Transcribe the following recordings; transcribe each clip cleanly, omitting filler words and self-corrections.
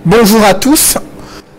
Bonjour à tous.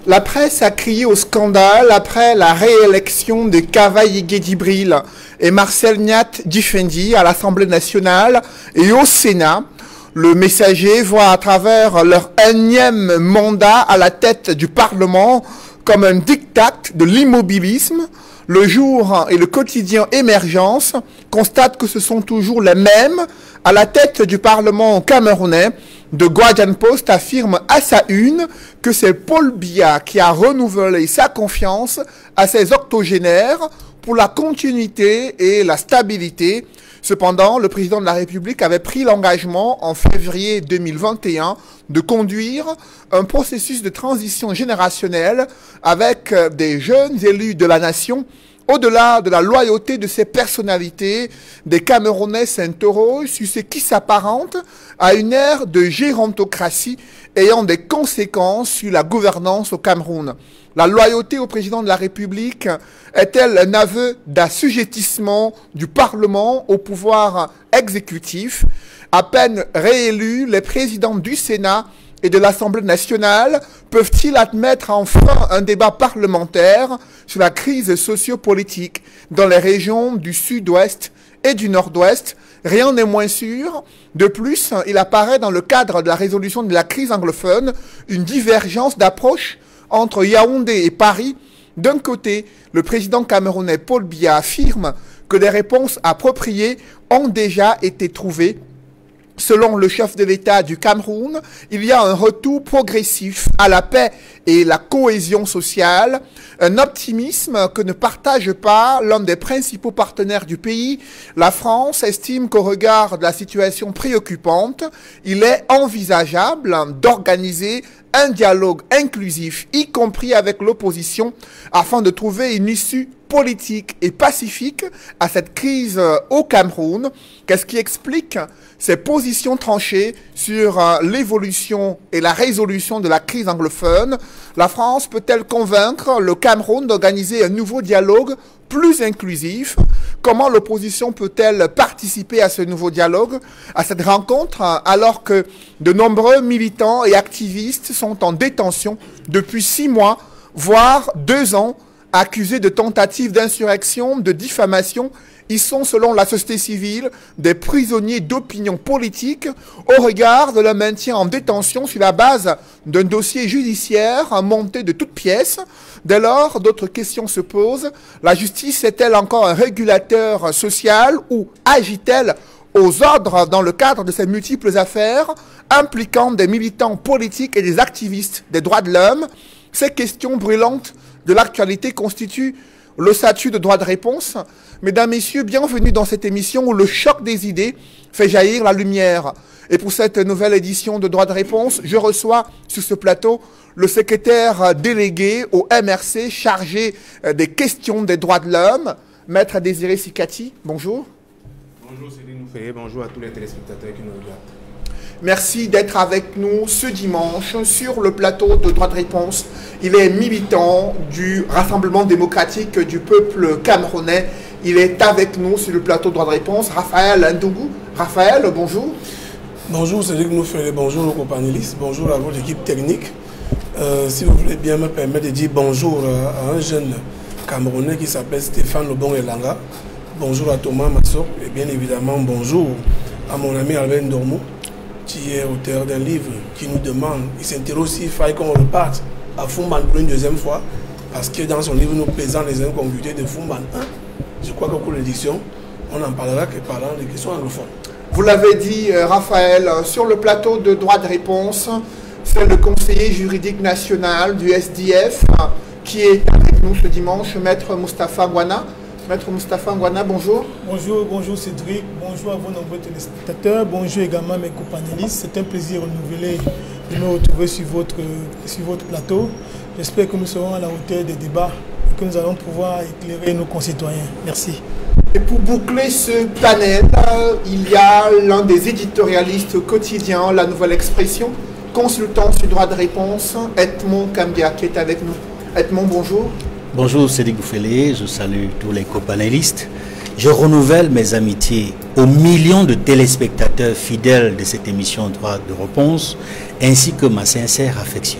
La presse a crié au scandale après la réélection de Cavaille Guédibril et Marcel Niat Difendi à l'Assemblée nationale et au Sénat. Le Messager voit à travers leur énième mandat à la tête du Parlement comme un diktat de l'immobilisme. Le Jour et le quotidien Émergence constatent que ce sont toujours les mêmes à la tête du Parlement camerounais. De Guardian Post affirme à sa une que c'est Paul Biya qui a renouvelé sa confiance à ses octogénaires pour la continuité et la stabilité. Cependant, le président de la République avait pris l'engagement en février 2021 de conduire un processus de transition générationnelle avec des jeunes élus de la nation. Au-delà de la loyauté de ces personnalités, des Camerounais s'interrogent sur ce qui s'apparente à une ère de gérontocratie ayant des conséquences sur la gouvernance au Cameroun. La loyauté au président de la République est-elle un aveu d'assujettissement du Parlement au pouvoir exécutif? À peine réélus, les présidents du Sénat et de l'Assemblée nationale peuvent-ils admettre enfin un débat parlementaire sur la crise sociopolitique dans les régions du sud-ouest et du nord-ouest? Rien n'est moins sûr. De plus, il apparaît dans le cadre de la résolution de la crise anglophone une divergence d'approche entre Yaoundé et Paris. D'un côté, le président camerounais Paul Biya affirme que des réponses appropriées ont déjà été trouvées. Selon le chef de l'État du Cameroun, il y a un retour progressif à la paix et la cohésion sociale, un optimisme que ne partage pas l'un des principaux partenaires du pays. La France estime qu'au regard de la situation préoccupante, il est envisageable d'organiser un dialogue inclusif, y compris avec l'opposition, afin de trouver une issue politique et pacifique à cette crise au Cameroun. Qu'est-ce qui explique ces positions tranchées sur l'évolution et la résolution de la crise anglophone? La France peut-elle convaincre le Cameroun d'organiser un nouveau dialogue plus inclusif? Comment l'opposition peut-elle participer à ce nouveau dialogue, à cette rencontre, alors que de nombreux militants et activistes sont en détention depuis 6 mois, voire 2 ans, accusés de tentatives d'insurrection, de diffamation? Ils sont, selon la société civile, des prisonniers d'opinion politique au regard de leur maintien en détention sur la base d'un dossier judiciaire monté de toutes pièces. Dès lors, d'autres questions se posent. La justice est-elle encore un régulateur social ou agit-elle aux ordres dans le cadre de ces multiples affaires impliquant des militants politiques et des activistes des droits de l'homme? Ces questions brûlantes de l'actualité constituent le statut de droit de réponse. Mesdames, Messieurs, bienvenue dans cette émission où le choc des idées fait jaillir la lumière. Et pour cette nouvelle édition de droit de réponse, je reçois sur ce plateau le secrétaire délégué au MRC chargé des questions des droits de l'homme, Maître Désiré Sikati. Bonjour. Bonjour Céline Noufé, bonjour à tous les téléspectateurs qui nous regardent. Merci d'être avec nous ce dimanche sur le plateau de droit de réponse. Il est militant du Rassemblement démocratique du peuple camerounais. Il est avec nous sur le plateau de droit de réponse, Raphaël Ndougou. Raphaël, bonjour. Bonjour Cédric Noufé, bonjour aux co-panélistes, bonjour à votre équipe technique. Si vous voulez bien me permettre de dire bonjour à un jeune Camerounais qui s'appelle Stéphane Lebon Elanga. Bonjour à Thomas Massok et bien évidemment bonjour à mon ami Albert Ndormo, qui est auteur d'un livre qui nous demande, il s'interroge s'il faille qu'on reparte à Fumban pour une deuxième fois, parce que dans son livre nous présente les incongruités de Fumban 1. Je crois qu'au cours de l'édition, on n'en parlera que parlant des questions anglophones. Vous l'avez dit, Raphaël, sur le plateau de droit de réponse, c'est le conseiller juridique national du SDF qui est avec nous ce dimanche, Maître Moustapha Ngwana. Maître Moustapha Ngwana, bonjour. Bonjour Cédric, bonjour à vos nombreux téléspectateurs, bonjour également à mes co-panélistes. C'est un plaisir renouvelé de me retrouver sur votre plateau. J'espère que nous serons à la hauteur des débats et que nous allons pouvoir éclairer nos concitoyens. Merci. Et pour boucler ce panel, il y a l'un des éditorialistes quotidiens, La Nouvelle Expression, consultant sur droit de réponse, Edmond Kambia, qui est avec nous. Edmond, bonjour. Bonjour Cédric Bouffelé, je salue tous les co-panélistes. Je renouvelle mes amitiés aux millions de téléspectateurs fidèles de cette émission Droit de réponse, ainsi que ma sincère affection.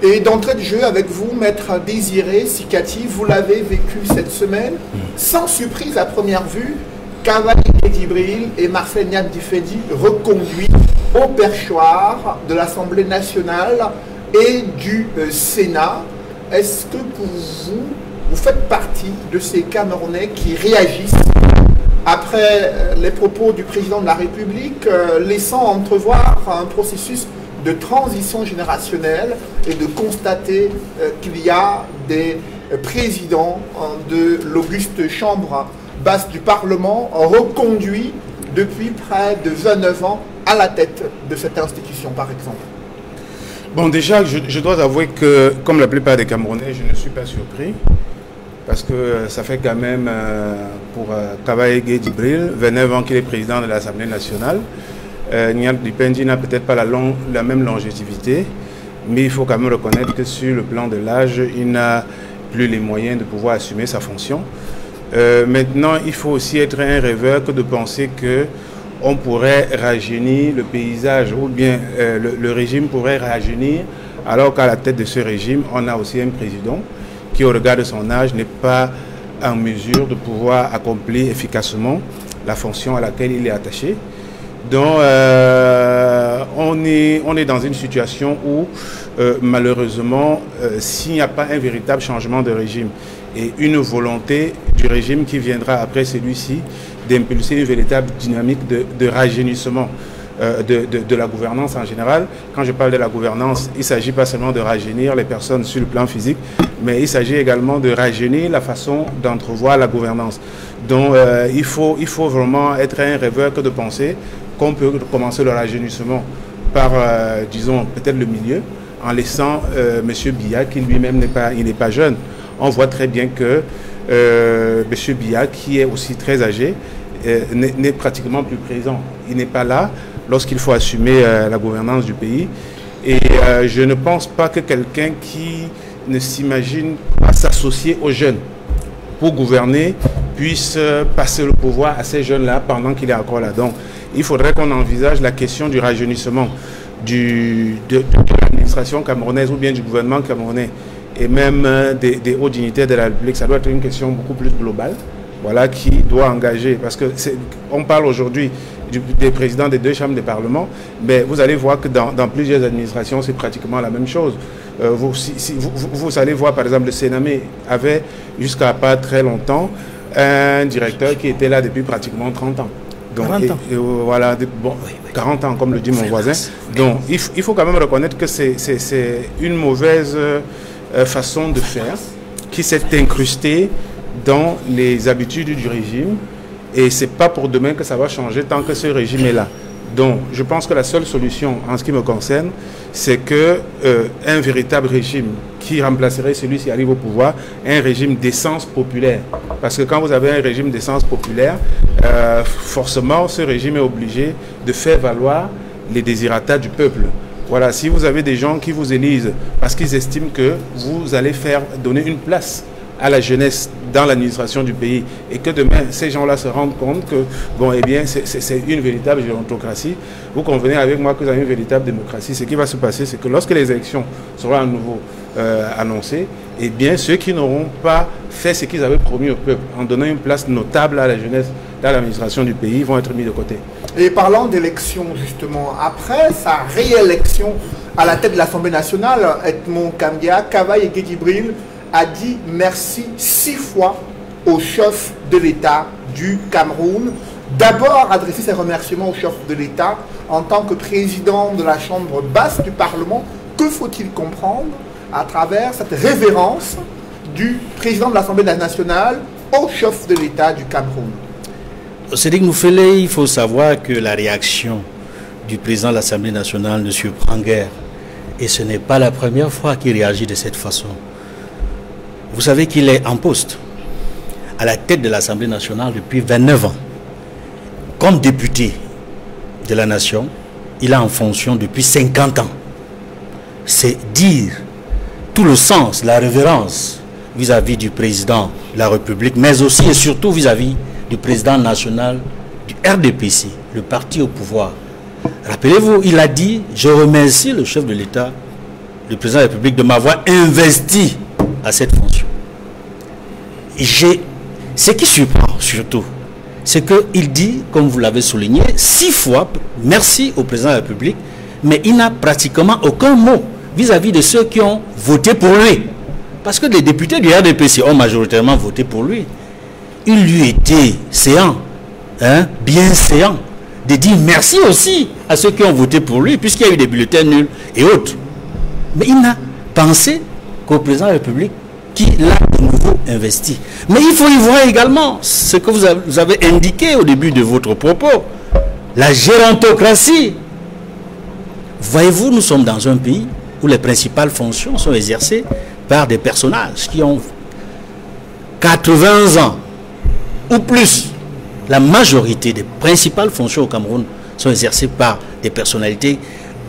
Et d'entrée de jeu avec vous, Maître Désiré Sikati, vous l'avez vécu cette semaine, sans surprise à première vue, Kavaye Guédibril et Marcel Niat Difendi reconduits au perchoir de l'Assemblée nationale et du Sénat. Est-ce que pour vous, vous faites partie de ces Camerounais qui réagissent après les propos du président de la République, laissant entrevoir un processus de transition générationnelle et de constater qu'il y a des présidents de l'auguste chambre basse du Parlement reconduits depuis près de 29 ans à la tête de cette institution, par exemple? Bon, déjà, je dois avouer que, comme la plupart des Camerounais, je ne suis pas surpris. Parce que ça fait quand même, pour Kavaye Guédibril, 29 ans qu'il est président de l'Assemblée nationale. Niat Difendi n'a peut-être pas la même longévité, mais il faut quand même reconnaître que sur le plan de l'âge, il n'a plus les moyens de pouvoir assumer sa fonction. Maintenant, il faut aussi être un rêveur que de penser qu'on pourrait rajeunir le paysage, ou bien le régime pourrait rajeunir, alors qu'à la tête de ce régime, on a aussi un président qui, au regard de son âge, n'est pas en mesure de pouvoir accomplir efficacement la fonction à laquelle il est attaché. Donc, on est dans une situation où, malheureusement, s'il n'y a pas un véritable changement de régime et une volonté du régime qui viendra après celui-ci d'impulser une véritable dynamique de rajeunissement de la gouvernance en général. Quand je parle de la gouvernance, il ne s'agit pas seulement de rajeunir les personnes sur le plan physique, mais il s'agit également de rajeunir la façon d'entrevoir la gouvernance. Donc il faut vraiment être un rêveur que de penser qu'on peut commencer le rajeunissement par, disons, peut-être le milieu, en laissant M. Biya, qui lui-même n'est pas jeune. On voit très bien que M. Biya, qui est aussi très âgé, n'est pratiquement plus présent. Il n'est pas là lorsqu'il faut assumer la gouvernance du pays. Et je ne pense pas que quelqu'un qui ne s'imagine pas s'associer aux jeunes pour gouverner puisse passer le pouvoir à ces jeunes-là pendant qu'il est encore là. Donc, il faudrait qu'on envisage la question du rajeunissement de l'administration camerounaise ou bien du gouvernement camerounais et même des hauts dignitaires de la République. Ça doit être une question beaucoup plus globale, voilà, qui doit engager. Parce que on parle aujourd'hui des présidents des deux chambres des parlements, mais vous allez voir que dans plusieurs administrations, c'est pratiquement la même chose. Vous allez voir, par exemple, le Sénamé avait, jusqu'à pas très longtemps, un directeur qui était là depuis pratiquement 30 ans. Donc, 40 ans. Voilà, bon, 40 ans, comme le dit mon voisin. Donc, il faut quand même reconnaître que c'est une mauvaise façon de faire qui s'est incrustée dans les habitudes du régime. Et ce n'est pas pour demain que ça va changer tant que ce régime est là. Donc, je pense que la seule solution, en ce qui me concerne, c'est qu'un véritable régime qui remplacerait celui qui arrive au pouvoir, un régime d'essence populaire. Parce que quand vous avez un régime d'essence populaire, forcément, ce régime est obligé de faire valoir les désirata du peuple. Voilà, si vous avez des gens qui vous élisent parce qu'ils estiment que vous allez donner une place à la jeunesse dans l'administration du pays et que demain ces gens-là se rendent compte que bon, eh bien, c'est une véritable gérontocratie. Vous convenez avec moi que vous avez une véritable démocratie. Ce qui va se passer, c'est que lorsque les élections seront à nouveau annoncées, eh bien, ceux qui n'auront pas fait ce qu'ils avaient promis au peuple en donnant une place notable à la jeunesse dans l'administration du pays vont être mis de côté. Et parlant d'élections, justement, après sa réélection à la tête de l'Assemblée nationale, Edmond Kambia, Kavaye Guédibril a dit merci 6 fois au chef de l'État du Cameroun. D'abord, adresser ses remerciements au chef de l'État en tant que président de la Chambre basse du Parlement. Que faut-il comprendre à travers cette révérence du président de l'Assemblée nationale au chef de l'État du Cameroun? Cédric Moufele, il faut savoir que la réaction du président de l'Assemblée nationale ne surprend guère. Et ce n'est pas la première fois qu'il réagit de cette façon. Vous savez qu'il est en poste à la tête de l'Assemblée nationale depuis 29 ans. Comme député de la nation, il est en fonction depuis 50 ans. C'est dire tout le sens, la révérence vis-à-vis du président de la République, mais aussi et surtout vis-à-vis du président national du RDPC, le parti au pouvoir. Rappelez-vous, il a dit « Je remercie le chef de l'État le président de la République de m'avoir investi à cette fonction. Ce qui surprend surtout, c'est qu'il dit, comme vous l'avez souligné, 6 fois merci au président de la République, mais il n'a pratiquement aucun mot vis-à-vis de ceux qui ont voté pour lui. Parce que les députés du RDPC ont majoritairement voté pour lui. Il lui était séant, bien séant, de dire merci aussi à ceux qui ont voté pour lui, puisqu'il y a eu des bulletins nuls et autres. Mais il n'a pensé qu'au président de la République qui l'a de nouveau investi. Mais il faut y voir également ce que vous avez indiqué au début de votre propos, la gérontocratie. Voyez-vous, nous sommes dans un pays où les principales fonctions sont exercées par des personnages qui ont 80 ans ou plus. La majorité des principales fonctions au Cameroun sont exercées par des personnalités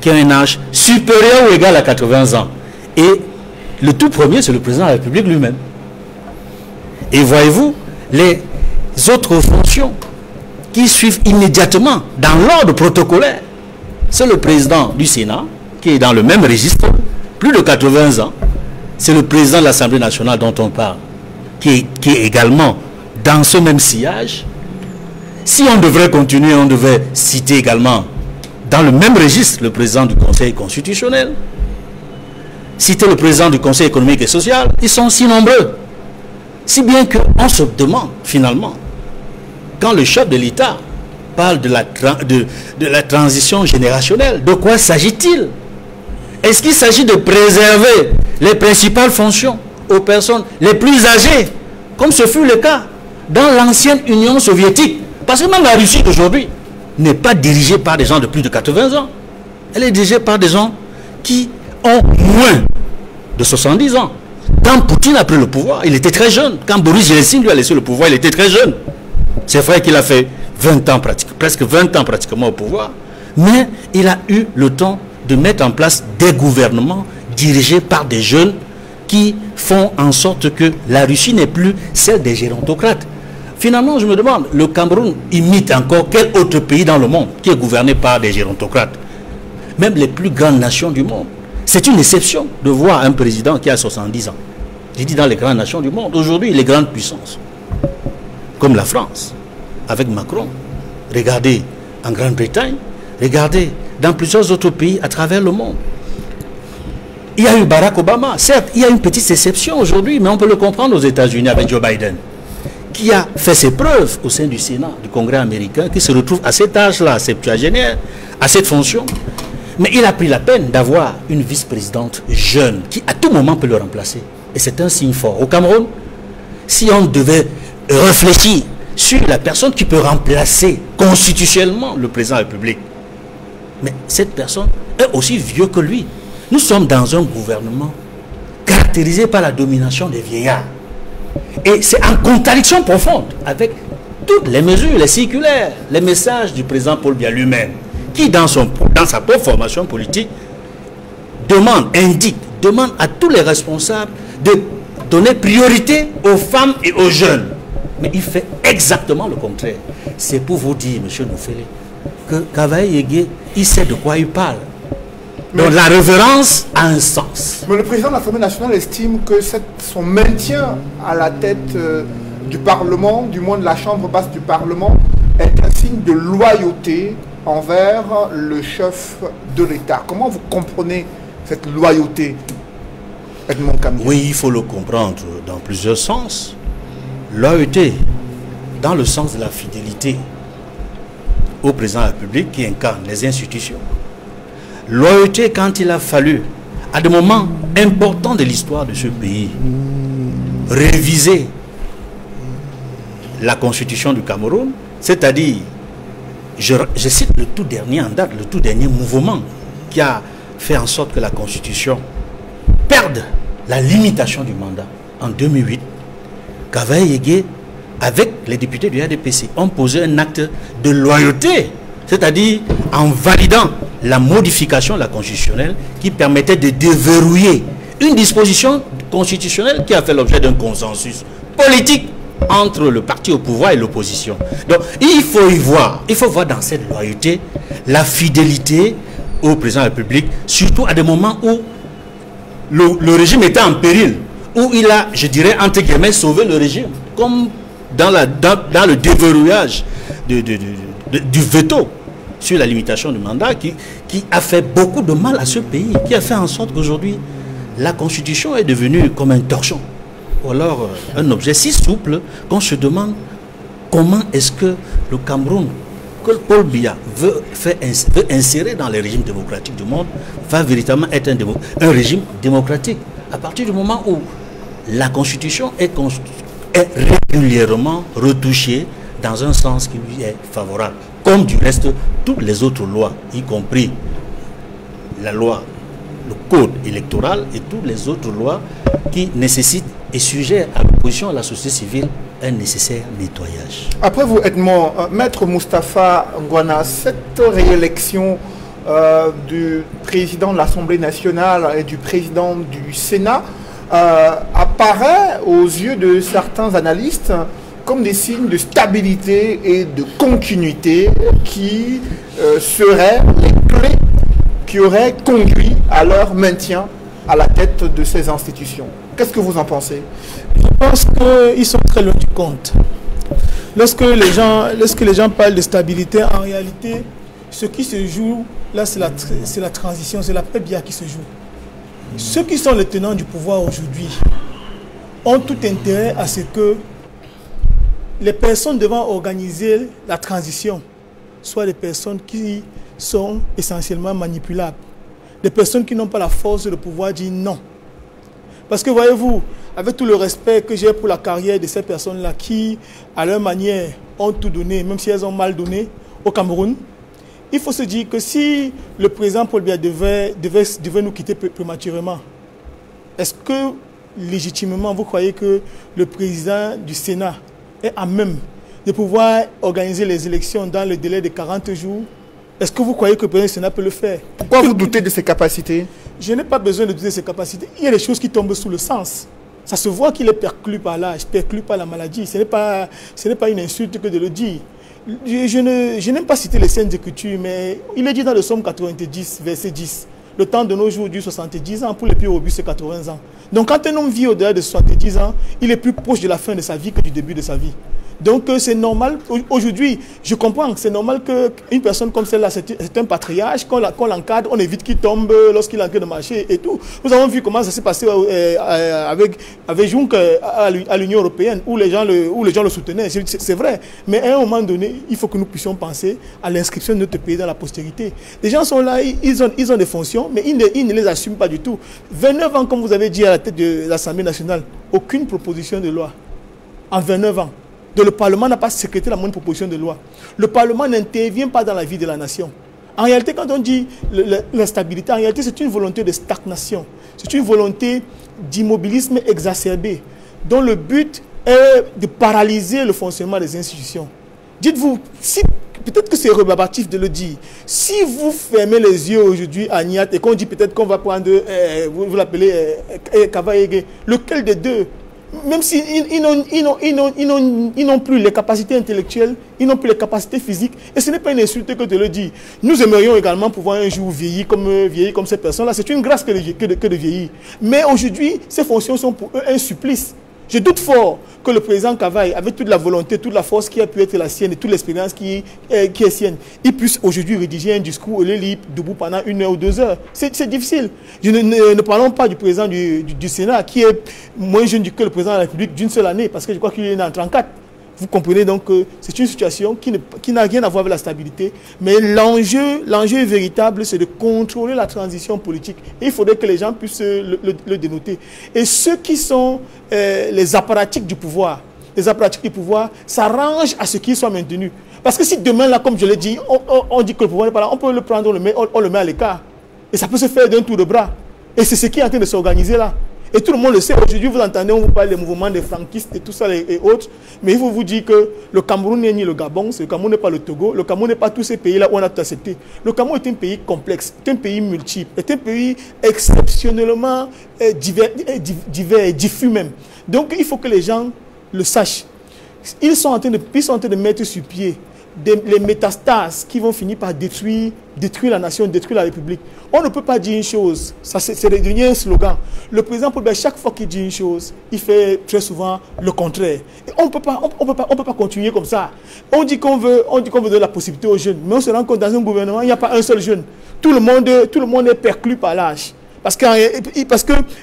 qui ont un âge supérieur ou égal à 80 ans. Et le tout premier, c'est le président de la République lui-même. Et voyez-vous, les autres fonctions qui suivent immédiatement dans l'ordre protocolaire, c'est le président du Sénat, qui est dans le même registre, plus de 80 ans. C'est le président de l'Assemblée nationale dont on parle, qui est également dans ce même sillage. Si on devrait continuer, on devait citer également dans le même registre le président du Conseil constitutionnel, citer le président du Conseil économique et social. Ils sont si nombreux. Si bien qu'on se demande finalement, quand le chef de l'État parle de la transition générationnelle, de quoi s'agit-il? Est-ce qu'il s'agit de préserver les principales fonctions aux personnes les plus âgées, comme ce fut le cas dans l'ancienne Union soviétique? Parce que même la Russie d'aujourd'hui n'est pas dirigée par des gens de plus de 80 ans. Elle est dirigée par des gens qui ont moins de 70 ans. Quand Poutine a pris le pouvoir, il était très jeune. Quand Boris Yeltsin lui a laissé le pouvoir, il était très jeune. C'est vrai qu'il a fait 20 ans, presque 20 ans pratiquement au pouvoir, mais il a eu le temps de mettre en place des gouvernements dirigés par des jeunes qui font en sorte que la Russie n'est plus celle des gérontocrates. Finalement, je me demande, le Cameroun imite encore quel autre pays dans le monde qui est gouverné par des gérontocrates? Même les plus grandes nations du monde. C'est une exception de voir un président qui a 70 ans. J'ai dit dans les grandes nations du monde. Aujourd'hui, les grandes puissances, comme la France, avec Macron, regardez en Grande-Bretagne, regardez dans plusieurs autres pays à travers le monde. Il y a eu Barack Obama. Certes, il y a une petite exception aujourd'hui, mais on peut le comprendre aux États-Unis avec Joe Biden, qui a fait ses preuves au sein du Sénat, du Congrès américain, qui se retrouve à cet âge-là, septuagénaire, à cette fonction. Mais il a pris la peine d'avoir une vice-présidente jeune qui à tout moment peut le remplacer. Et c'est un signe fort. Au Cameroun, si on devait réfléchir sur la personne qui peut remplacer constitutionnellement le président de la République, mais cette personne est aussi vieux que lui. Nous sommes dans un gouvernement caractérisé par la domination des vieillards. Et c'est en contradiction profonde avec toutes les mesures, les circulaires, les messages du président Paul Biya lui-même, qui dans sa propre formation politique demande à tous les responsables de donner priorité aux femmes et aux jeunes. Mais il fait exactement le contraire. C'est pour vous dire, M. Noufele, que Kavae Yégué, il sait de quoi il parle. Donc la révérence a un sens. Mais le président de l'Assemblée nationale estime que son maintien à la tête du Parlement, du moins de la Chambre basse du Parlement, est un signe de loyauté envers le chef de l'État. Comment vous comprenez cette loyauté, Edmond Camille? Oui, il faut le comprendre dans plusieurs sens. Loyauté, dans le sens de la fidélité au président de la République qui incarne les institutions. Loyauté quand il a fallu, à des moments importants de l'histoire de ce pays, réviser la constitution du Cameroun, c'est-à-dire, je cite le tout dernier en date, le tout dernier mouvement qui a fait en sorte que la constitution perde la limitation du mandat. En 2008, Kavae Yégué, avec les députés du RDPC, ont posé un acte de loyauté, c'est-à-dire en validant la modification de la constitutionnelle qui permettait de déverrouiller une disposition constitutionnelle qui a fait l'objet d'un consensus politique entre le parti au pouvoir et l'opposition. Donc il faut voir dans cette loyauté la fidélité au président de la République, surtout à des moments où le régime était en péril, où il a, je dirais, entre guillemets, sauvé le régime, comme dans le déverrouillage du veto sur la limitation du mandat, qui a fait beaucoup de mal à ce pays, qui a fait en sorte qu'aujourd'hui, la Constitution est devenue comme un torchon, ou alors un objet si souple qu'on se demande comment est-ce que le Cameroun, que Paul Biya veut insérer dans les régimes démocratiques du monde, va véritablement être un régime démocratique. À partir du moment où la Constitution est régulièrement retouchée dans un sens qui lui est favorable, comme du reste toutes les autres lois, y compris la loi, le code électoral et toutes les autres lois qui nécessitent et sujet à l'opposition à la société civile un nécessaire nettoyage. Après vous, Edmond, Maître Moustapha Ngouana, cette réélection du président de l'Assemblée nationale et du président du Sénat apparaît aux yeux de certains analystes comme des signes de stabilité et de continuité qui seraient les clés qui auraient conduit à leur maintien à la tête de ces institutions. Qu'est-ce que vous en pensez? Je pense qu'ils sont très loin du compte. Lorsque les gens parlent de stabilité, en réalité, ce qui se joue, là, c'est la transition, c'est l'après-Biya qui se joue. Ceux qui sont les tenants du pouvoir aujourd'hui ont tout intérêt à ce que les personnes devant organiser la transition soient des personnes qui sont essentiellement manipulables. Des personnes qui n'ont pas la force de pouvoir dire non. Parce que voyez-vous, avec tout le respect que j'ai pour la carrière de ces personnes-là qui, à leur manière, ont tout donné, même si elles ont mal donné au Cameroun, il faut se dire que si le président Paul Biya devait nous quitter prématurément, est-ce que, légitimement, vous croyez que le président du Sénat est à même de pouvoir organiser les élections dans le délai de 40 jours? Est-ce que vous croyez que le président du Sénat peut le faire? Pourquoi vous doutez de ses capacités? Je n'ai pas besoin de douter de ses capacités. Il y a des choses qui tombent sous le sens. Ça se voit qu'il est perclus par l'âge, perclus par la maladie. Ce n'est pas une insulte que de le dire. Je n'aime pas citer les scènes d'écriture, mais il est dit dans le Psaume 90, verset 10. Le temps de nos jours dure 70 ans, pour les plus robustes, c'est 80 ans. Donc quand un homme vit au-delà de 70 ans, il est plus proche de la fin de sa vie que du début de sa vie. Donc c'est normal, aujourd'hui, je comprends que c'est normal qu'une personne comme celle-là, c'est un patriarche, qu'on l'encadre, on évite qu'il tombe lorsqu'il est en train de marcher et tout. Nous avons vu comment ça s'est passé avec Juncker à l'Union européenne, où les gens le soutenaient, c'est vrai. Mais à un moment donné, il faut que nous puissions penser à l'inscription de notre pays dans la postérité. Les gens sont là, ils ont des fonctions, mais ils ne les assument pas du tout. 29 ans, comme vous avez dit à la tête de l'Assemblée nationale, aucune proposition de loi. En 29 ans. Donc le Parlement n'a pas sécrété la moindre proposition de loi. Le Parlement n'intervient pas dans la vie de la nation. En réalité, quand on dit l'instabilité, en réalité, c'est une volonté de stagnation. C'est une volonté d'immobilisme exacerbé, dont le but est de paralyser le fonctionnement des institutions. Dites-vous, peut-être que c'est rébarbatif de le dire, si vous fermez les yeux aujourd'hui à Niat et qu'on dit peut-être qu'on va prendre, vous l'appelez Kavaïege, lequel des deux? Même s'ils n'ont plus les capacités intellectuelles, ils n'ont plus les capacités physiques. Et ce n'est pas une insulte que de le dire. Nous aimerions également pouvoir un jour vieillir comme ces personnes-là. C'est une grâce que de vieillir. Mais aujourd'hui, ces fonctions sont pour eux un supplice. Je doute fort que le président Kavaï, avec toute la volonté, toute la force qui a pu être la sienne et toute l'expérience qui est sienne, il puisse aujourd'hui rédiger un discours et le lire debout pendant 1 heure ou 2 heures. C'est difficile. Ne parlons pas du président du Sénat qui est moins jeune que le président de la République d'une seule année, parce que je crois qu'il est né en 1934. Vous comprenez donc que c'est une situation qui n'a rien à voir avec la stabilité. Mais l'enjeu véritable, c'est de contrôler la transition politique. Et il faudrait que les gens puissent le dénoter. Et ceux qui sont les apparatchiks du pouvoir, s'arrangent à ce qu'ils soient maintenus. Parce que si demain, là, comme je l'ai dit, on dit que le pouvoir n'est pas là, on peut le prendre, on le met à l'écart. Et ça peut se faire d'un tour de bras. Et c'est ce qui est en train de s'organiser là. Et tout le monde le sait. Aujourd'hui, vous entendez, on vous parle des mouvements des franquistes et tout ça et autres. Mais il faut vous dire que le Cameroun n'est ni le Gabon, le Cameroun n'est pas le Togo, le Cameroun n'est pas tous ces pays-là où on a tout accepté. Le Cameroun est un pays complexe, est un pays multiple, est un pays exceptionnellement divers et diffus même. Donc il faut que les gens le sachent. Ils sont en train de mettre sur pied les métastases qui vont finir par détruire la nation, détruire la République. On ne peut pas dire une chose, c'est devenu un slogan. Le président Paul Biya, chaque fois qu'il dit une chose, il fait très souvent le contraire. Et on peut pas continuer comme ça. On dit qu'on veut donner la possibilité aux jeunes, mais on se rend compte dans un gouvernement, il n'y a pas un seul jeune. Tout le monde est perclus par l'âge. Parce qu'il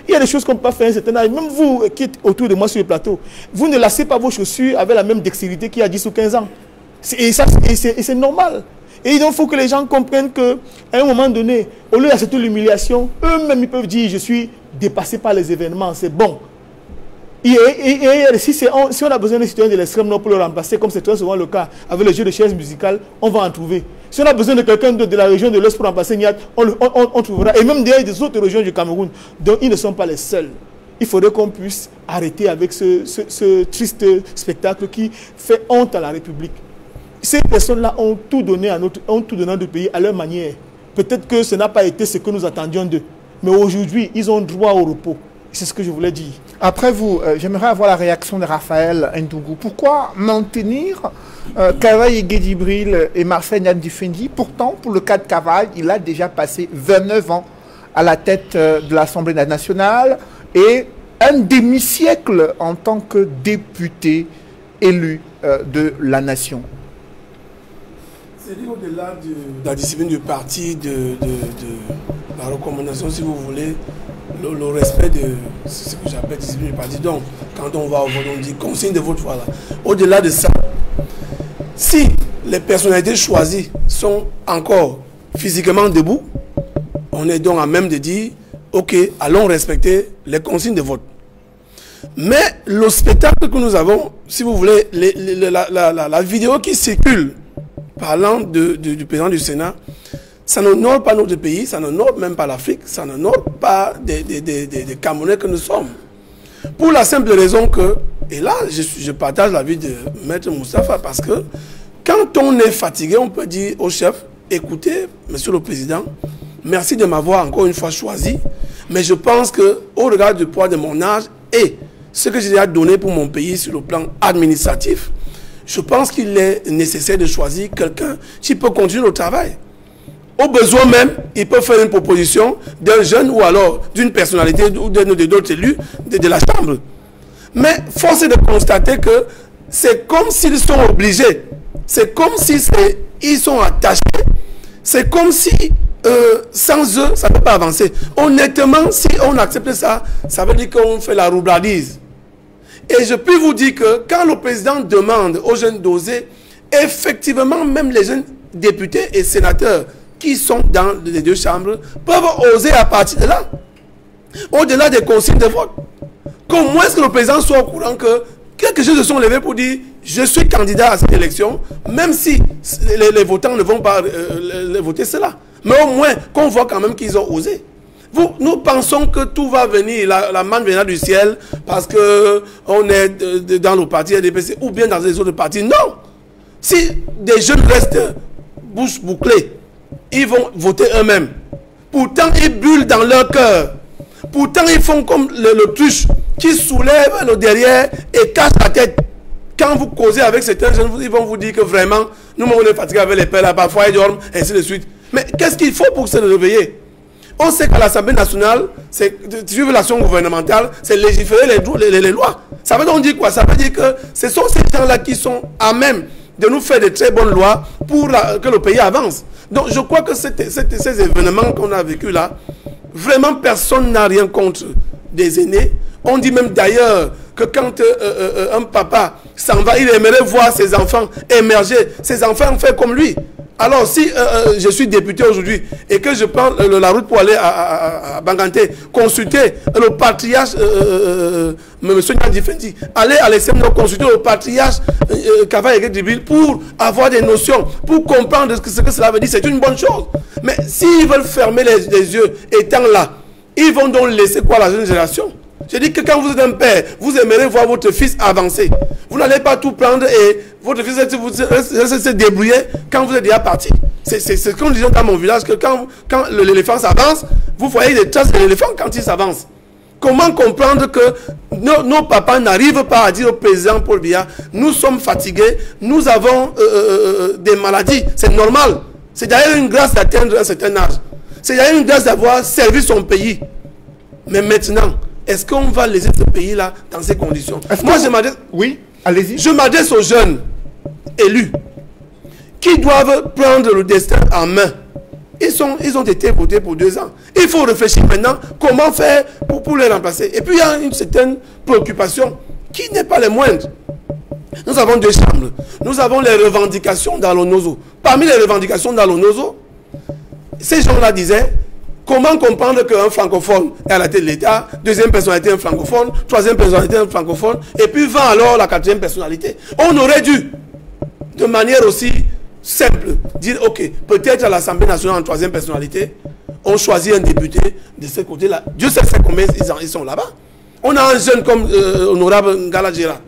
y a des choses qu'on ne peut pas faire à un certain âge. Même vous qui êtes autour de moi sur le plateau, vous ne lacez pas vos chaussures avec la même dextérité qu'il y a 10 ou 15 ans. Et c'est normal. Et il faut que les gens comprennent qu'à un moment donné, au lieu d'accepter l'humiliation, eux-mêmes ils peuvent dire je suis dépassé par les événements, c'est bon. Et si on a besoin de citoyens de l'extrême nord pour le remplacer, comme c'est très souvent le cas avec le jeu de chaises musicales, on va en trouver. Si on a besoin de quelqu'un de la région de l'Ouest pour remplacer Niat, on trouvera. Et même des autres régions du Cameroun. Donc ils ne sont pas les seuls. Il faudrait qu'on puisse arrêter avec ce triste spectacle qui fait honte à la République. Ces personnes-là ont tout donné à notre pays à leur manière. Peut-être que ce n'a pas été ce que nous attendions d'eux. Mais aujourd'hui, ils ont droit au repos. C'est ce que je voulais dire. Après vous, j'aimerais avoir la réaction de Raphaël Ndougou. Pourquoi maintenir Kavaï Guédibril et Marcel Niat Difendi? Pourtant, pour le cas de Kavaï, il a déjà passé 29 ans à la tête de l'Assemblée nationale et un demi-siècle en tant que député élu de la nation. C'est-à-dire au-delà de la discipline du parti, de la recommandation, si vous voulez, le respect de ce que j'appelle discipline du parti. Donc, quand on va au vote, on dit consigne de vote, voilà. Au-delà de ça, si les personnalités choisies sont encore physiquement debout, on est donc à même de dire, ok, allons respecter les consignes de vote. Mais le spectacle que nous avons, si vous voulez, la vidéo qui circule parlant du président du Sénat, ça n'honore pas notre pays, ça n'honore même pas l'Afrique, ça n'honore pas des Camerounais que nous sommes. Pour la simple raison que, et là je partage l'avis de Maître Moustapha, parce que quand on est fatigué, on peut dire au chef, écoutez, Monsieur le Président, merci de m'avoir encore une fois choisi, mais je pense qu'au regard du poids de mon âge et ce que j'ai déjà donné pour mon pays sur le plan administratif, je pense qu'il est nécessaire de choisir quelqu'un qui peut continuer le travail. Au besoin même, il peut faire une proposition d'un jeune ou alors d'une personnalité ou d'autres élus de la Chambre. Mais force est de constater que c'est comme s'ils sont obligés, c'est comme si ils sont attachés, c'est comme si sans eux, ça ne peut pas avancer. Honnêtement, si on accepte ça, ça veut dire qu'on fait la roublardise. Et je peux vous dire que quand le président demande aux jeunes d'oser, effectivement, même les jeunes députés et sénateurs qui sont dans les deux chambres peuvent oser à partir de là. Au-delà des consignes de vote. Comment est-ce que le président soit au courant que quelques jeunes se sont levés pour dire je suis candidat à cette élection, même si les votants ne vont pas voter cela. Mais au moins qu'on voit quand même qu'ils ont osé. Nous pensons que tout va venir, la manne viendra du ciel parce qu'on est dans le parti RDPC ou bien dans les autres partis. Non! Si des jeunes restent bouche bouclée, ils vont voter eux-mêmes. Pourtant, ils bullent dans leur cœur. Pourtant, ils font comme l'autruche qui soulève le derrière et cache la tête. Quand vous causez avec certains jeunes, ils vont vous dire que vraiment, nous, on est fatigués avec les pères, là, parfois ils dorment, ainsi de suite. Mais qu'est-ce qu'il faut pour se réveiller? On sait qu'à l'Assemblée nationale, suivre l'action gouvernementale, c'est légiférer les lois. Ça veut donc dire quoi? Ça veut dire que ce sont ces gens-là qui sont à même de nous faire de très bonnes lois pour que le pays avance. Donc je crois que ces événements qu'on a vécu là, vraiment personne n'a rien contre des aînés. On dit même d'ailleurs que quand un papa s'en va, il aimerait voir ses enfants émerger, ses enfants faire comme lui. Alors si je suis député aujourd'hui et que je prends la route pour aller à Banganté, consulter le patriarche M. Niat Difendi, aller à l'ESM consulter le patriarche Kavaï Guédibril pour avoir des notions, pour comprendre ce que cela veut dire, c'est une bonne chose. Mais s'ils veulent fermer les yeux étant là, ils vont donc laisser quoi à la jeune génération? Je dis que quand vous êtes un père, vous aimerez voir votre fils avancer. Vous n'allez pas tout prendre et votre fils se débrouiller quand vous êtes déjà parti. C'est ce qu'on dit dans mon village, que quand l'éléphant s'avance, vous voyez des traces de l'éléphant quand il s'avance. Comment comprendre que nos papas n'arrivent pas à dire au président Paul Biya, nous sommes fatigués, nous avons des maladies, c'est normal. C'est d'ailleurs une grâce d'atteindre un certain âge. C'est d'ailleurs une grâce d'avoir servi son pays. Mais maintenant, est-ce qu'on va laisser ce pays-là dans ces conditions? Moi, je m'adresse... Oui, allez-y. Je m'adresse aux jeunes élus qui doivent prendre le destin en main. Ils ont été votés pour 2 ans. Il faut réfléchir maintenant comment faire pour les remplacer. Et puis il y a une certaine préoccupation qui n'est pas les moindres. Nous avons 2 chambres. Nous avons les revendications dans l'ONOSO. Parmi les revendications dans l'ONOSO, ces gens-là disaient comment comprendre qu'un francophone est à la tête de l'État, 2e personnalité un francophone, 3e personnalité un francophone, et puis 20 alors la 4e personnalité. On aurait dû, de manière aussi simple, dire ok, peut-être à l'Assemblée nationale en 3e personnalité, on choisit un député de ce côté-là. Dieu sait combien ils sont là-bas. On a un jeune comme honorable Ngala Djera.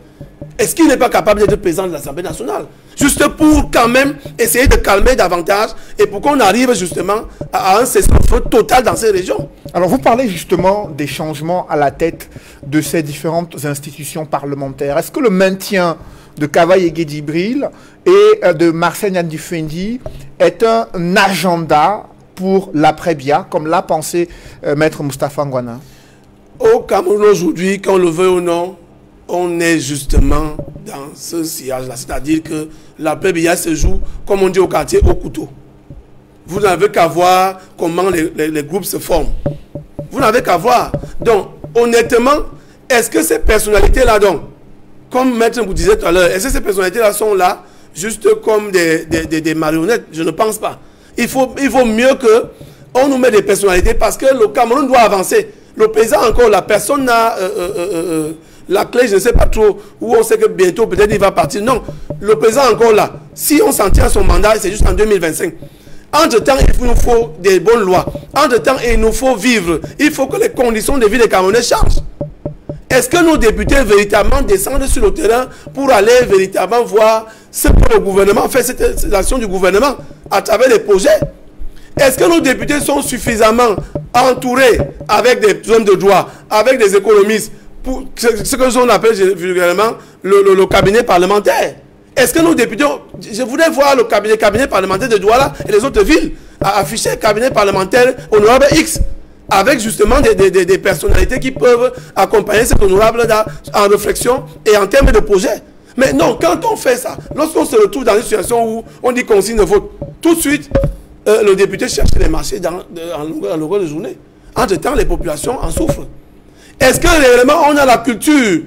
Est-ce qu'il n'est pas capable d'être président de l'Assemblée nationale? Juste pour quand même essayer de calmer davantage et pour qu'on arrive justement à un cessez-le-feu total dans ces régions. Alors vous parlez justement des changements à la tête de ces différentes institutions parlementaires. Est-ce que le maintien de Kavaye Guédibril et de Marcel Niat Difendi est un agenda pour l'après-Biya, comme l'a pensé Maître Moustapha Ngwana? Au Cameroun aujourd'hui, qu'on le veut ou non, on est justement dans ce sillage-là. C'est-à-dire que l'après-Biya se joue, comme on dit au quartier, au couteau. Vous n'avez qu'à voir comment les groupes se forment. Vous n'avez qu'à voir. Donc, honnêtement, est-ce que ces personnalités-là, donc, comme Maître vous disait tout à l'heure, est-ce que ces personnalités-là sont là juste comme des marionnettes? Je ne pense pas. Il vaut mieux qu'on nous mette des personnalités parce que le Cameroun doit avancer. Le président encore, la personne n'a la clé, je ne sais pas trop, où on sait que bientôt peut-être il va partir. Non, le président encore là. Si on s'en tient à son mandat, c'est juste en 2025. Entre-temps, il nous faut des bonnes lois. Entre-temps, il nous faut vivre. Il faut que les conditions de vie des Camerounais changent. Est-ce que nos députés véritablement descendent sur le terrain pour aller véritablement voir ce que le gouvernement fait, cette action du gouvernement à travers les projets? Est-ce que nos députés sont suffisamment entourés avec des hommes de droit, avec des économistes, pour ce que l'on appelle vulgairement le cabinet parlementaire? Est-ce que nos députés... Je voudrais voir le cabinet parlementaire de Douala et les autres villes afficher cabinet parlementaire honorable X, avec justement des personnalités qui peuvent accompagner cet honorable en réflexion et en termes de projet. Mais non, quand on fait ça, lorsqu'on se retrouve dans une situation où on dit consigne de vote, tout de suite, le député cherche les marchés en longueur de journée. Entre-temps, les populations en souffrent. Est-ce que réellement on a la culture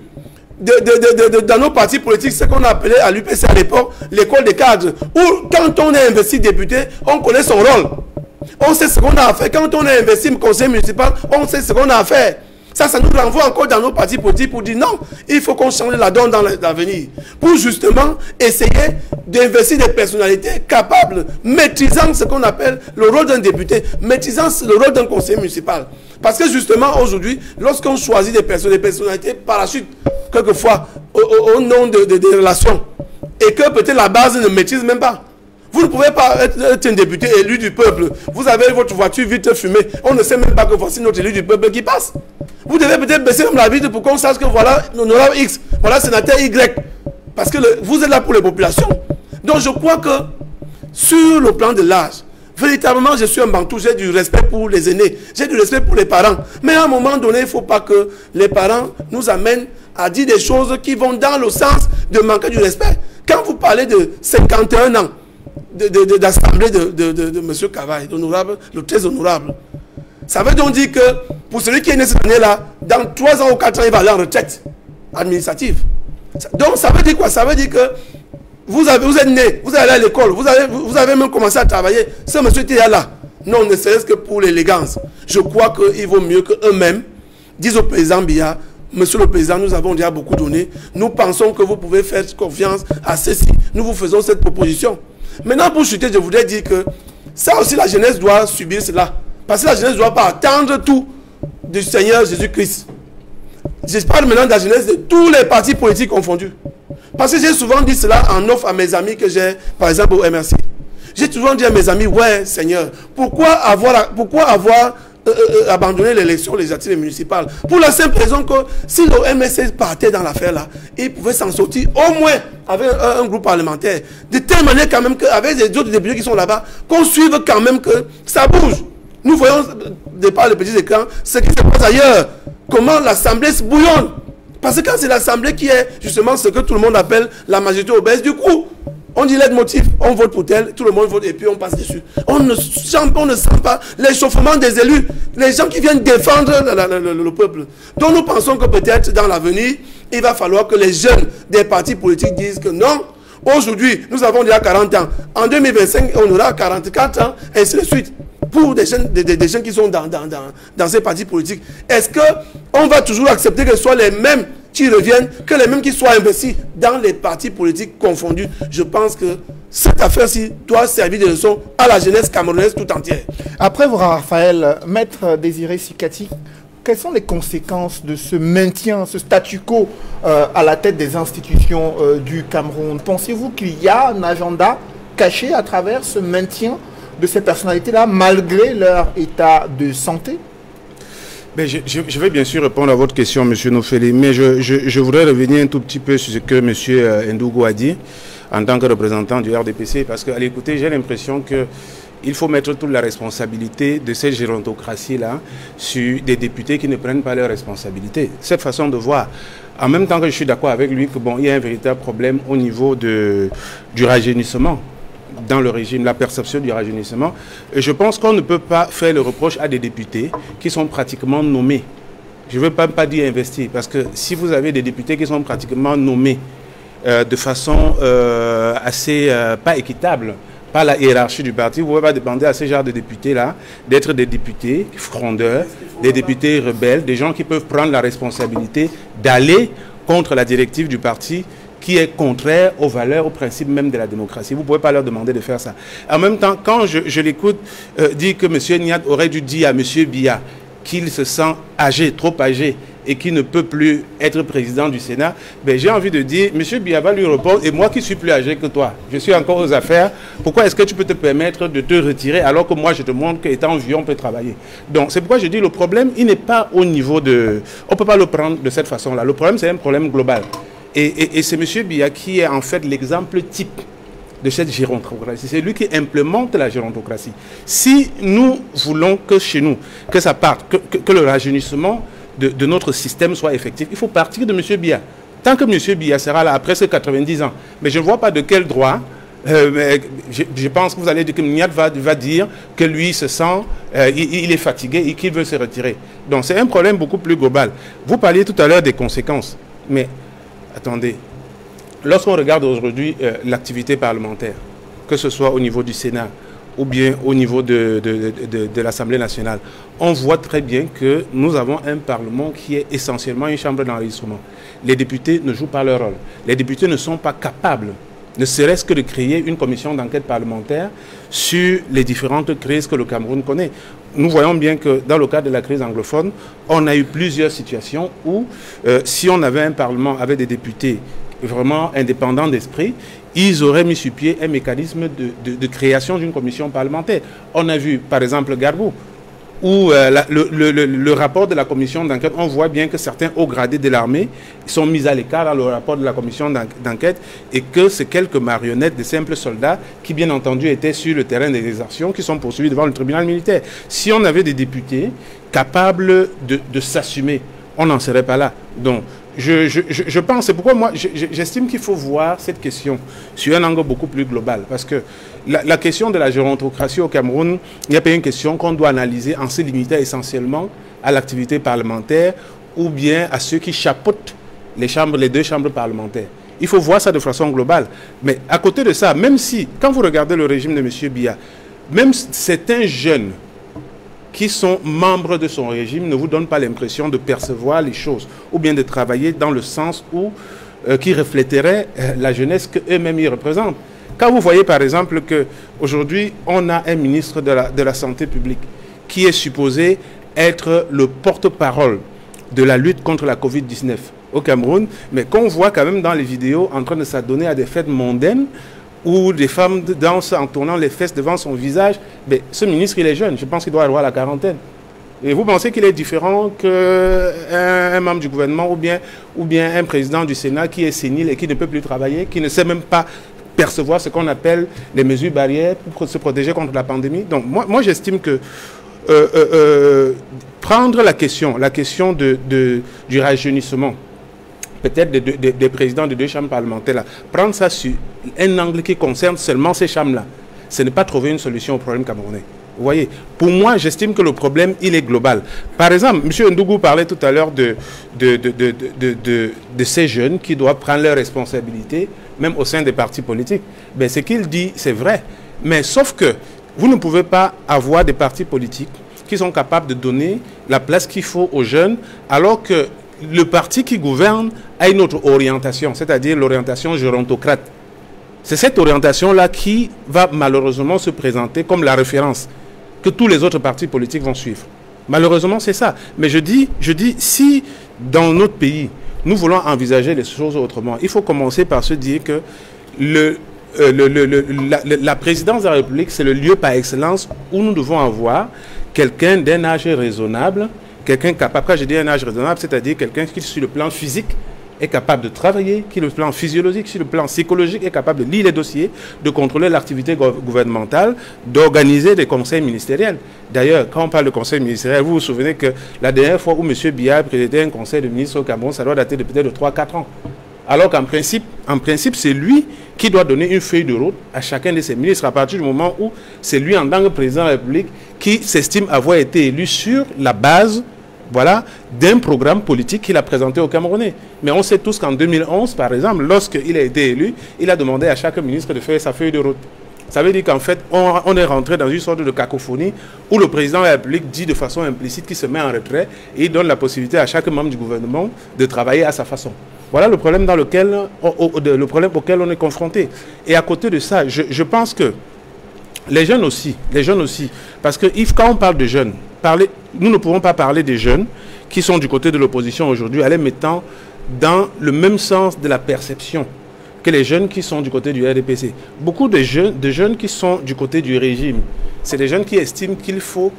dans nos partis politiques, ce qu'on appelait à l'UPC à l'époque, l'école des cadres, où quand on est investi député, on connaît son rôle. On sait ce qu'on a à faire. Quand on est investi conseil municipal, on sait ce qu'on a à faire. Ça nous renvoie encore dans nos partis politiques pour dire non, il faut qu'on change la donne dans l'avenir. Pour justement essayer d'investir des personnalités capables, maîtrisant ce qu'on appelle le rôle d'un député, maîtrisant le rôle d'un conseiller municipal. Parce que justement aujourd'hui, lorsqu'on choisit des personnalités par la suite, quelquefois au nom des relations, et que peut-être la base ne maîtrise même pas. Vous ne pouvez pas être un député élu du peuple. Vous avez votre voiture vite fumée. On ne sait même pas que voici notre élu du peuple qui passe. Vous devez peut-être baisser même la vitre pour qu'on sache que voilà l'honorable X, voilà sénateur Y. Parce que vous êtes là pour les populations. Donc je crois que sur le plan de l'âge, véritablement je suis un bantou, j'ai du respect pour les aînés, j'ai du respect pour les parents. Mais à un moment donné, il ne faut pas que les parents nous amènent à dire des choses qui vont dans le sens de manquer du respect. Quand vous parlez de 51 ans, d'assemblée de M. Kavaye, le très honorable. Ça veut donc dire que pour celui qui est né cette année-là, dans 3 ans ou 4 ans, il va aller en retraite administrative. Donc ça veut dire quoi? Ça veut dire que vous êtes né, vous allez à l'école, vous avez même commencé à travailler. Ce monsieur était là. Non, ne serait-ce que pour l'élégance. Je crois qu'il vaut mieux qu'eux-mêmes disent au président Biya, Monsieur le Président, nous avons déjà beaucoup donné. Nous pensons que vous pouvez faire confiance à ceci. Nous vous faisons cette proposition. Maintenant, pour chuter, je voudrais dire que ça aussi, la jeunesse doit subir cela. Parce que la jeunesse ne doit pas attendre tout du Seigneur Jésus-Christ. Je parle maintenant de la jeunesse de tous les partis politiques confondus. Parce que j'ai souvent dit cela en offre à mes amis que j'ai, par exemple, au MRC. J'ai souvent dit à mes amis, ouais, Seigneur, pourquoi avoir abandonné l'élection législative et municipale. Pour la simple raison que si le MSC partait dans l'affaire là, il pouvait s'en sortir au moins avec un groupe parlementaire. De telle manière quand même qu'avec les autres députés qui sont là-bas, qu'on suive quand même que ça bouge. Nous voyons, de par les petits écrans, ce qui se passe ailleurs. Comment l'Assemblée se bouillonne. Parce que quand c'est l'Assemblée qui est justement ce que tout le monde appelle la majorité obèse, du coup, on dit l'aide-motif, on vote pour tel, tout le monde vote et puis on passe dessus. On ne sent pas l'échauffement des élus, les gens qui viennent défendre le peuple. Donc nous pensons que peut-être dans l'avenir, il va falloir que les jeunes des partis politiques disent que non, aujourd'hui, nous avons déjà 40 ans. En 2025, on aura 44 ans, et ainsi de suite. Pour des jeunes qui sont dans ces partis politiques, est-ce qu'on va toujours accepter que ce soit les mêmes qui reviennent, que les mêmes qui soient investis dans les partis politiques confondus? Je pense que cette affaire-ci doit servir de leçon à la jeunesse camerounaise tout entière. Après vous, Raphaël, Maître Désiré Sikati, quelles sont les conséquences de ce maintien, ce statu quo à la tête des institutions du Cameroun? Pensez-vous qu'il y a un agenda caché à travers ce maintien de ces personnalités-là, malgré leur état de santé? Mais je vais bien sûr répondre à votre question, M. Nofeli, mais je voudrais revenir un tout petit peu sur ce que M. Ndougou a dit en tant que représentant du RDPC, parce qu'à l'écouter, j'ai l'impression qu'il faut mettre toute la responsabilité de cette gérontocratie-là sur des députés qui ne prennent pas leurs responsabilités. Cette façon de voir, en même temps que je suis d'accord avec lui que bon, il y a un véritable problème au niveau du rajeunissement dans le régime, la perception du rajeunissement. Et je pense qu'on ne peut pas faire le reproche à des députés qui sont pratiquement nommés. Je ne veux pas dire investis, parce que si vous avez des députés qui sont pratiquement nommés de façon assez pas équitable par la hiérarchie du parti, vous ne pouvez pas demander à ces genres de députés-là d'être des députés frondeurs, des députés rebelles, des gens qui peuvent prendre la responsabilité d'aller contre la directive du parti qui est contraire aux valeurs, aux principes même de la démocratie. Vous ne pouvez pas leur demander de faire ça. En même temps, quand je l'écoute dire que M. Niat aurait dû dire à M. Biya qu'il se sent âgé, trop âgé, et qu'il ne peut plus être président du Sénat, ben, j'ai envie de dire, M. Biya va lui répondre, et moi qui suis plus âgé que toi, je suis encore aux affaires, pourquoi est-ce que tu peux te permettre de te retirer alors que moi je te montre qu'étant vieux, on peut travailler? Donc c'est pourquoi je dis, le problème, il n'est pas au niveau de... On ne peut pas le prendre de cette façon-là. Le problème, c'est un problème global. Et c'est M. Biya qui est en fait l'exemple type de cette gérontocratie. C'est lui qui implémente la gérontocratie. Si nous voulons que chez nous, que ça parte, que le rajeunissement de notre système soit effectif, il faut partir de M. Biya. Tant que M. Biya sera là après ses 90 ans, mais je ne vois pas de quel droit, je pense que vous allez dire que Niat va dire que lui se sent, il est fatigué et qu'il veut se retirer. Donc c'est un problème beaucoup plus global. Vous parliez tout à l'heure des conséquences, mais attendez, lorsqu'on regarde aujourd'hui l'activité parlementaire, que ce soit au niveau du Sénat ou bien au niveau de l'Assemblée nationale, on voit très bien que nous avons un Parlement qui est essentiellement une chambre d'enregistrement. Les députés ne jouent pas leur rôle. Les députés ne sont pas capables, ne serait-ce que de créer une commission d'enquête parlementaire sur les différentes crises que le Cameroun connaît. Nous voyons bien que dans le cadre de la crise anglophone, on a eu plusieurs situations où, si on avait un Parlement avec des députés vraiment indépendants d'esprit, ils auraient mis sur pied un mécanisme de création d'une commission parlementaire. On a vu, par exemple, Garbou, où le rapport de la commission d'enquête, on voit bien que certains hauts gradés de l'armée sont mis à l'écart dans le rapport de la commission d'enquête et que c'est quelques marionnettes de simples soldats qui, bien entendu, étaient sur le terrain des exactions, qui sont poursuivis devant le tribunal militaire. Si on avait des députés capables de s'assumer, on n'en serait pas là. Donc, je pense, c'est pourquoi moi, j'estime qu'il faut voir cette question sur un angle beaucoup plus global. Parce que la question de la gérontocratie au Cameroun, il n'y a pas une question qu'on doit analyser en se limitant essentiellement à l'activité parlementaire ou bien à ceux qui chapeautent les deux chambres parlementaires. Il faut voir ça de façon globale. Mais à côté de ça, même si, quand vous regardez le régime de M. Biya, même certains jeunes qui sont membres de son régime ne vous donnent pas l'impression de percevoir les choses ou bien de travailler dans le sens où qui reflèterait la jeunesse qu'eux-mêmes y représentent. Quand vous voyez par exemple qu'aujourd'hui on a un ministre de la santé publique qui est supposé être le porte-parole de la lutte contre la Covid-19 au Cameroun, mais qu'on voit quand même dans les vidéos en train de s'adonner à des fêtes mondaines où des femmes dansent en tournant les fesses devant son visage. Mais ce ministre, il est jeune. Je pense qu'il doit avoir la quarantaine. Et vous pensez qu'il est différent qu'un membre du gouvernement ou bien un président du Sénat qui est sénile et qui ne peut plus travailler, qui ne sait même pas percevoir ce qu'on appelle les mesures barrières pour se protéger contre la pandémie. Donc moi j'estime que prendre la question du rajeunissement, peut-être des présidents de 2 chambres parlementaires, là, prendre ça sur un angle qui concerne seulement ces chambres-là, ce n'est pas trouver une solution au problème camerounais. Vous voyez, pour moi, j'estime que le problème, il est global. Par exemple, M. Ndougou parlait tout à l'heure de ces jeunes qui doivent prendre leurs responsabilités, même au sein des partis politiques. Ben, ce qu'il dit, c'est vrai. Mais sauf que vous ne pouvez pas avoir des partis politiques qui sont capables de donner la place qu'il faut aux jeunes, alors que le parti qui gouverne a une autre orientation, c'est-à-dire l'orientation gérontocrate. C'est cette orientation-là qui va malheureusement se présenter comme la référence que tous les autres partis politiques vont suivre. Malheureusement, c'est ça. Mais je dis, si dans notre pays, nous voulons envisager les choses autrement, il faut commencer par se dire que la présidence de la République, c'est le lieu par excellence où nous devons avoir quelqu'un d'un âge raisonnable, quelqu'un capable, quand je dis un âge raisonnable, c'est-à-dire quelqu'un qui, sur le plan physique, est capable de travailler, qui, sur le plan physiologique, sur le plan psychologique, est capable de lire les dossiers, de contrôler l'activité gouvernementale, d'organiser des conseils ministériels. D'ailleurs, quand on parle de conseil ministériel, vous vous souvenez que la dernière fois où M. Biya présidait un conseil de ministres au Cameroun, ça doit dater de peut-être de 3-4 ans. Alors qu'en principe, c'est lui qui doit donner une feuille de route à chacun de ses ministres à partir du moment où c'est lui, en tant que président de la République, qui s'estime avoir été élu sur la base, voilà, d'un programme politique qu'il a présenté aux Camerounais. Mais on sait tous qu'en 2011, par exemple, lorsqu'il a été élu, il a demandé à chaque ministre de faire sa feuille de route. Ça veut dire qu'en fait, on est rentré dans une sorte de cacophonie où le président de la République dit de façon implicite qu'il se met en retrait et il donne la possibilité à chaque membre du gouvernement de travailler à sa façon. Voilà le problème auquel on est confronté. Et à côté de ça, je pense que les jeunes aussi, parce que quand on parle de jeunes, nous ne pouvons pas parler des jeunes qui sont du côté de l'opposition aujourd'hui, en les mettant dans le même sens de la perception que les jeunes qui sont du côté du RDPC. Beaucoup de jeunes qui sont du côté du régime, c'est des jeunes qui estiment qu'il faut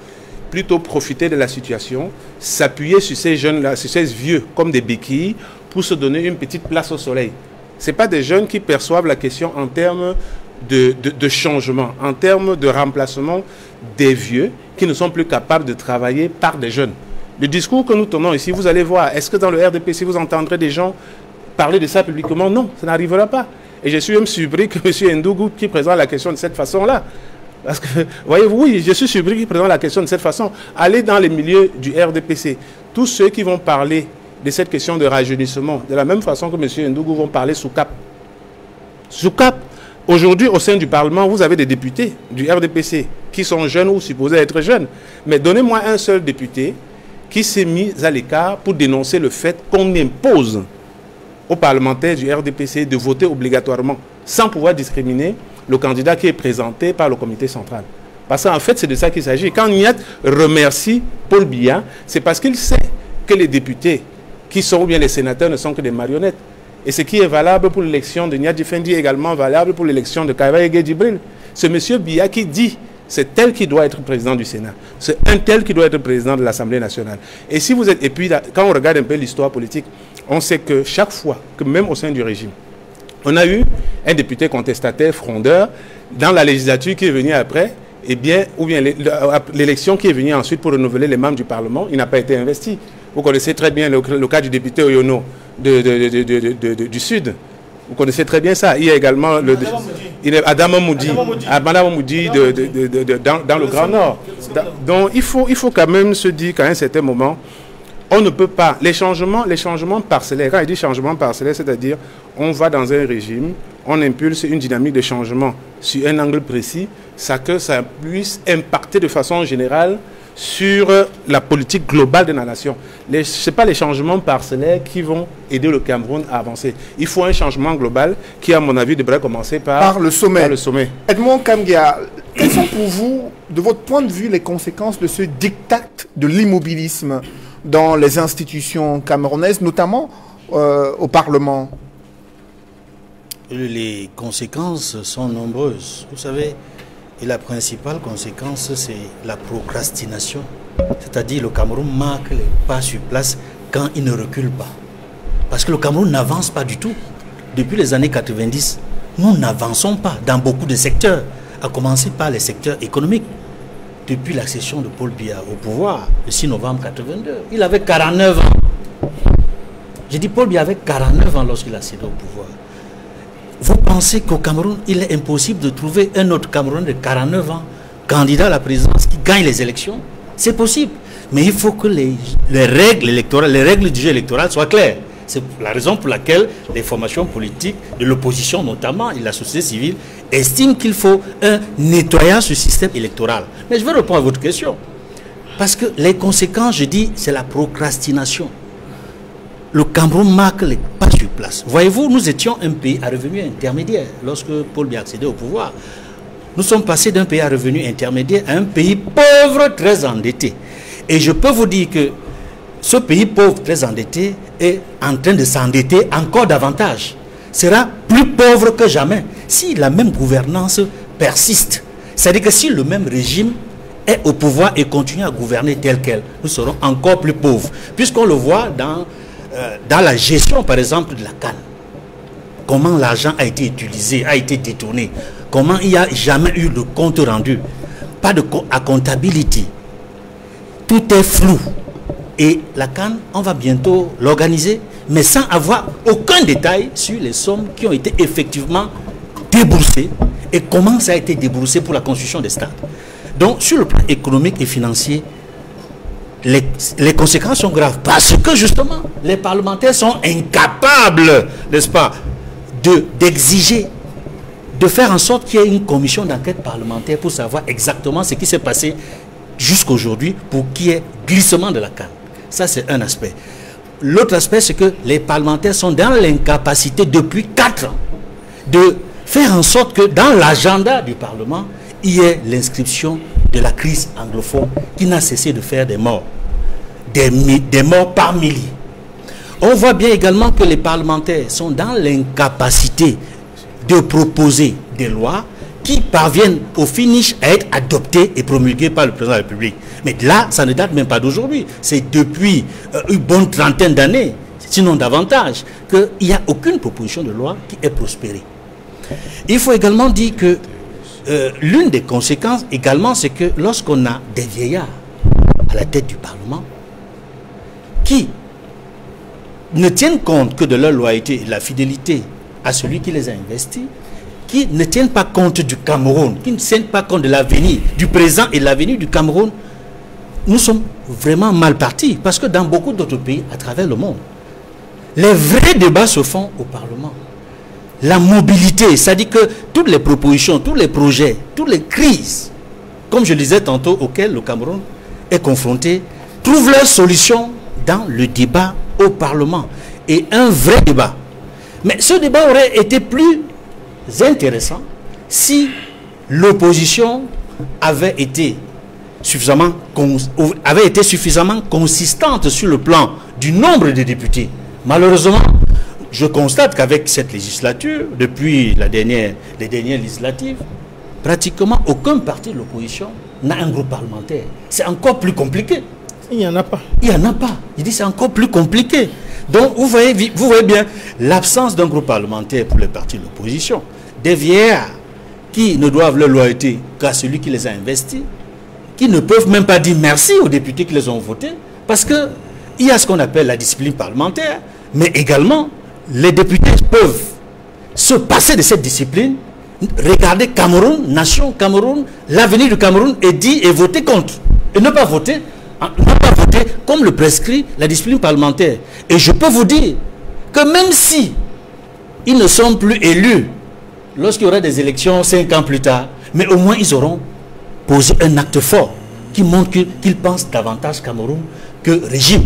plutôt profiter de la situation, s'appuyer sur ces jeunes-là, sur ces vieux, comme des béquilles, pour se donner une petite place au soleil. Ce n'est pas des jeunes qui perçoivent la question en termes de changement, en termes de remplacement des vieux qui ne sont plus capables de travailler par des jeunes. Le discours que nous tenons ici, vous allez voir, est-ce que dans le RDPC, vous entendrez des gens parler de ça publiquement? Non, ça n'arrivera pas. Et je suis même surpris que M. Ndougou qui présente la question de cette façon-là. Parce que, voyez-vous, oui, je suis surpris qu'il présente la question de cette façon. Allez dans les milieux du RDPC. Tous ceux qui vont parler de cette question de rajeunissement, de la même façon que M. Ndougou vont parler sous cap. Sous cap. Aujourd'hui, au sein du Parlement, vous avez des députés du RDPC qui sont jeunes ou supposés être jeunes. Mais donnez-moi un seul député qui s'est mis à l'écart pour dénoncer le fait qu'on impose aux parlementaires du RDPC de voter obligatoirement, sans pouvoir discriminer le candidat qui est présenté par le comité central. Parce qu'en fait, c'est de ça qu'il s'agit. Quand Niat remercie Paul Biya, c'est parce qu'il sait que les députés qui sont, ou bien les sénateurs, ne sont que des marionnettes. Et ce qui est valable pour l'élection de Niat Difendi est également valable pour l'élection de Kavaye Gueye-Djibril. C'est M. Biya qui dit, c'est tel qui doit être président du Sénat. C'est un tel qui doit être président de l'Assemblée nationale. Et si vous êtes, et puis là, quand on regarde un peu l'histoire politique, on sait que chaque fois, que même au sein du régime, on a eu un député contestataire, frondeur, dans la législature qui est venue après, eh bien, ou bien l'élection qui est venue ensuite pour renouveler les membres du Parlement, il n'a pas été investi. Vous connaissez très bien le cas du député Oyono du Sud. Vous connaissez très bien ça. Il y a également Adama Moudi dans le Grand Nord. Donc il faut quand même se dire qu'à un certain moment, on ne peut pas. Les changements parcellaires, quand il dit changement parcellaire, c'est-à-dire on va dans un régime, on impulse une dynamique de changement sur un angle précis, que ça puisse impacter de façon générale sur la politique globale de la nation. Ce n'est pas les changements parcellaires qui vont aider le Cameroun à avancer. Il faut un changement global qui, à mon avis, devrait commencer par le sommet. Edmond Kamgia, quelles sont pour vous, de votre point de vue, les conséquences de ce diktat de l'immobilisme dans les institutions camerounaises, notamment au Parlement? Les conséquences sont nombreuses. Vous savez, Et la principale conséquence, c'est la procrastination. C'est-à-dire le Cameroun marque les pas sur place quand il ne recule pas. Parce que le Cameroun n'avance pas du tout. Depuis les années 90, nous n'avançons pas dans beaucoup de secteurs, à commencer par les secteurs économiques. Depuis l'accession de Paul Biya au pouvoir, le 6 novembre 82, il avait 49 ans. J'ai dit Paul Biya avait 49 ans lorsqu'il a accédé au pouvoir. Vous pensez qu'au Cameroun, il est impossible de trouver un autre Camerounais de 49 ans, candidat à la présidence, qui gagne les élections? C'est possible. Mais il faut que les règles électorales, les règles du jeu électoral soient claires. C'est la raison pour laquelle les formations politiques de l'opposition, notamment, et la société civile, estiment qu'il faut un nettoyage du système électoral. Mais je vais répondre à votre question. Parce que les conséquences, je dis, c'est la procrastination. Le Cameroun marque les pas sur place. Voyez-vous, nous étions un pays à revenu intermédiaire lorsque Paul Biya accédait au pouvoir. Nous sommes passés d'un pays à revenu intermédiaire à un pays pauvre, très endetté. Et je peux vous dire que ce pays pauvre, très endetté, est en train de s'endetter encore davantage. Sera plus pauvre que jamais si la même gouvernance persiste. C'est-à-dire que si le même régime est au pouvoir et continue à gouverner tel quel, nous serons encore plus pauvres. Puisqu'on le voit dans la gestion, par exemple, de la canne. Comment l'argent a été utilisé, a été détourné. Comment il n'y a jamais eu de compte rendu. Pas de comptabilité. Tout est flou. Et la canne, on va bientôt l'organiser, mais sans avoir aucun détail sur les sommes qui ont été effectivement déboursées et comment ça a été déboursé pour la construction des stades. Donc, sur le plan économique et financier, les conséquences sont graves parce que justement, les parlementaires sont incapables, n'est-ce pas, d'exiger, de faire en sorte qu'il y ait une commission d'enquête parlementaire pour savoir exactement ce qui s'est passé jusqu'aujourd'hui pour qu'il y ait glissement de la canne. Ça, c'est un aspect. L'autre aspect, c'est que les parlementaires sont dans l'incapacité depuis 4 ans de faire en sorte que dans l'agenda du Parlement, il y ait l'inscription de la crise anglophone qui n'a cessé de faire des morts. Des morts par milliers. On voit bien également que les parlementaires sont dans l'incapacité de proposer des lois qui parviennent au finish à être adoptées et promulguées par le président de la République. Mais là, ça ne date même pas d'aujourd'hui. C'est depuis une bonne trentaine d'années, sinon davantage, qu'il n'y a aucune proposition de loi qui ait prospéré. Il faut également dire que l'une des conséquences également, c'est que lorsqu'on a des vieillards à la tête du Parlement qui ne tiennent compte que de leur loyauté et de la fidélité à celui qui les a investis, qui ne tiennent pas compte du Cameroun, qui ne tiennent pas compte de l'avenir, du présent et de l'avenir du Cameroun, nous sommes vraiment mal partis. Parce que dans beaucoup d'autres pays à travers le monde, les vrais débats se font au Parlement. La mobilité, c'est-à-dire que toutes les propositions, tous les projets, toutes les crises, comme je le disais tantôt, auxquelles le Cameroun est confronté, trouvent leur solution dans le débat au Parlement. Et un vrai débat. Mais ce débat aurait été plus intéressant si l'opposition avait été suffisamment consistante sur le plan du nombre de députés. Malheureusement, je constate qu'avec cette législature, depuis les dernières législatives, pratiquement aucun parti de l'opposition n'a un groupe parlementaire. C'est encore plus compliqué. Il n'y en a pas. Il n'y en a pas. Il dit c'est encore plus compliqué. Donc vous voyez bien l'absence d'un groupe parlementaire pour les partis de l'opposition. Des vieillards qui ne doivent leur loyauté qu'à celui qui les a investis, qui ne peuvent même pas dire merci aux députés qui les ont votés, parce qu'il y a ce qu'on appelle la discipline parlementaire, mais également les députés peuvent se passer de cette discipline, regarder Cameroun, nation Cameroun, l'avenir du Cameroun et dire et voter contre. Et ne pas voter comme le prescrit la discipline parlementaire. Et je peux vous dire que même si ils ne sont plus élus lorsqu'il y aura des élections 5 ans plus tard, mais au moins ils auront posé un acte fort qui montre qu'ils pensent davantage Cameroun que régime.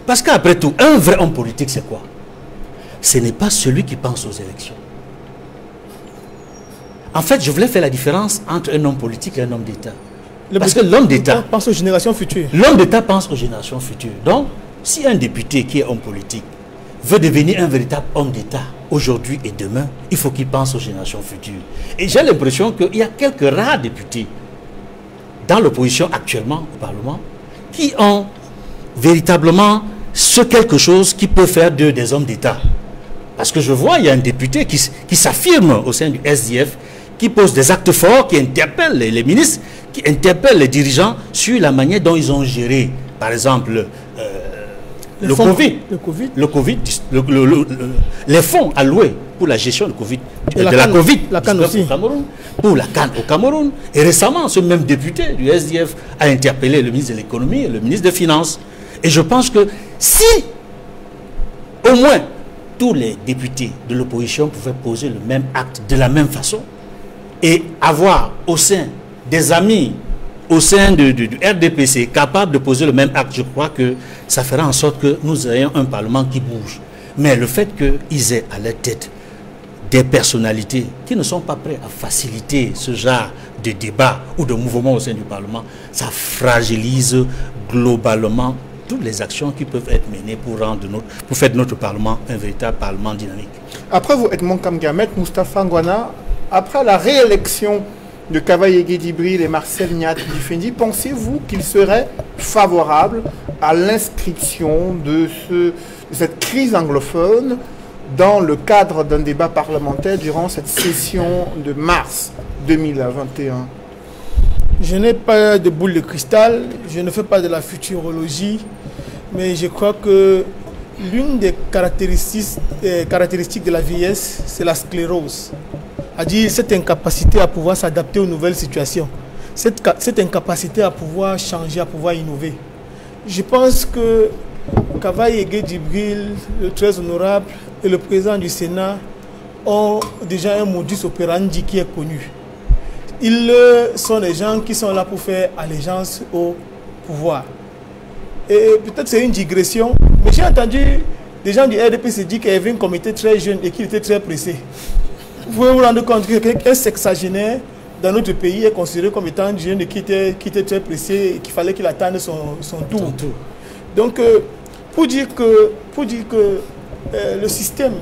Parce qu'après tout, un vrai homme politique, c'est quoi? Ce n'est pas celui qui pense aux élections. En fait, je voulais faire la différence entre un homme politique et un homme d'État. Parce que l'homme d'État pense aux générations futures. L'homme d'État pense aux générations futures. Donc, si un député qui est homme politique veut devenir un véritable homme d'État, aujourd'hui et demain, il faut qu'ils pensent aux générations futures. Et j'ai l'impression qu'il y a quelques rares députés dans l'opposition actuellement au Parlement qui ont véritablement ce quelque chose qui peut faire d'eux des hommes d'État. Parce que je vois, il y a un député qui s'affirme au sein du SDF, qui pose des actes forts, qui interpelle les ministres, qui interpelle les dirigeants sur la manière dont ils ont géré, par exemple, le Covid, les fonds alloués pour la gestion de la Covid au Cameroun, pour la CAN au Cameroun. Et récemment, ce même député du SDF a interpellé le ministre de l'économie et le ministre des Finances. Et je pense que si, au moins, tous les députés de l'opposition pouvaient poser le même acte de la même façon et avoir au sein des amis, au sein du RDPC, capable de poser le même acte, je crois que ça fera en sorte que nous ayons un Parlement qui bouge. Mais le fait qu'ils aient à leur tête des personnalités qui ne sont pas prêts à faciliter ce genre de débat ou de mouvement au sein du Parlement, ça fragilise globalement toutes les actions qui peuvent être menées pour faire de notre Parlement un véritable Parlement dynamique. Après vous, Edmond Kamgamet, Moustapha Ngwana, après la réélection de Kavaye Guédibril et Marcel Nyat Difendi, pensez-vous qu'il serait favorable à l'inscription de cette crise anglophone dans le cadre d'un débat parlementaire durant cette session de mars 2021? Je n'ai pas de boule de cristal, je ne fais pas de la futurologie, mais je crois que l'une des caractéristiques de la vieillesse, c'est la sclérose. C'est-à-dire cette incapacité à pouvoir s'adapter aux nouvelles situations, cette incapacité à pouvoir changer, à pouvoir innover. Je pense que Kavaye Guédibril, le très honorable, et le président du Sénat ont déjà un modus operandi qui est connu. Ils sont des gens qui sont là pour faire allégeance au pouvoir. Et peut-être c'est une digression, mais j'ai entendu des gens du RDP se dire qu'Evin comme était très jeune et qu'il était très pressé. Vous pouvez vous rendre compte qu'un sexagénaire dans notre pays est considéré comme étant jeune et qui était très pressé et qu'il fallait qu'il attende son tour. Donc, pour dire que le système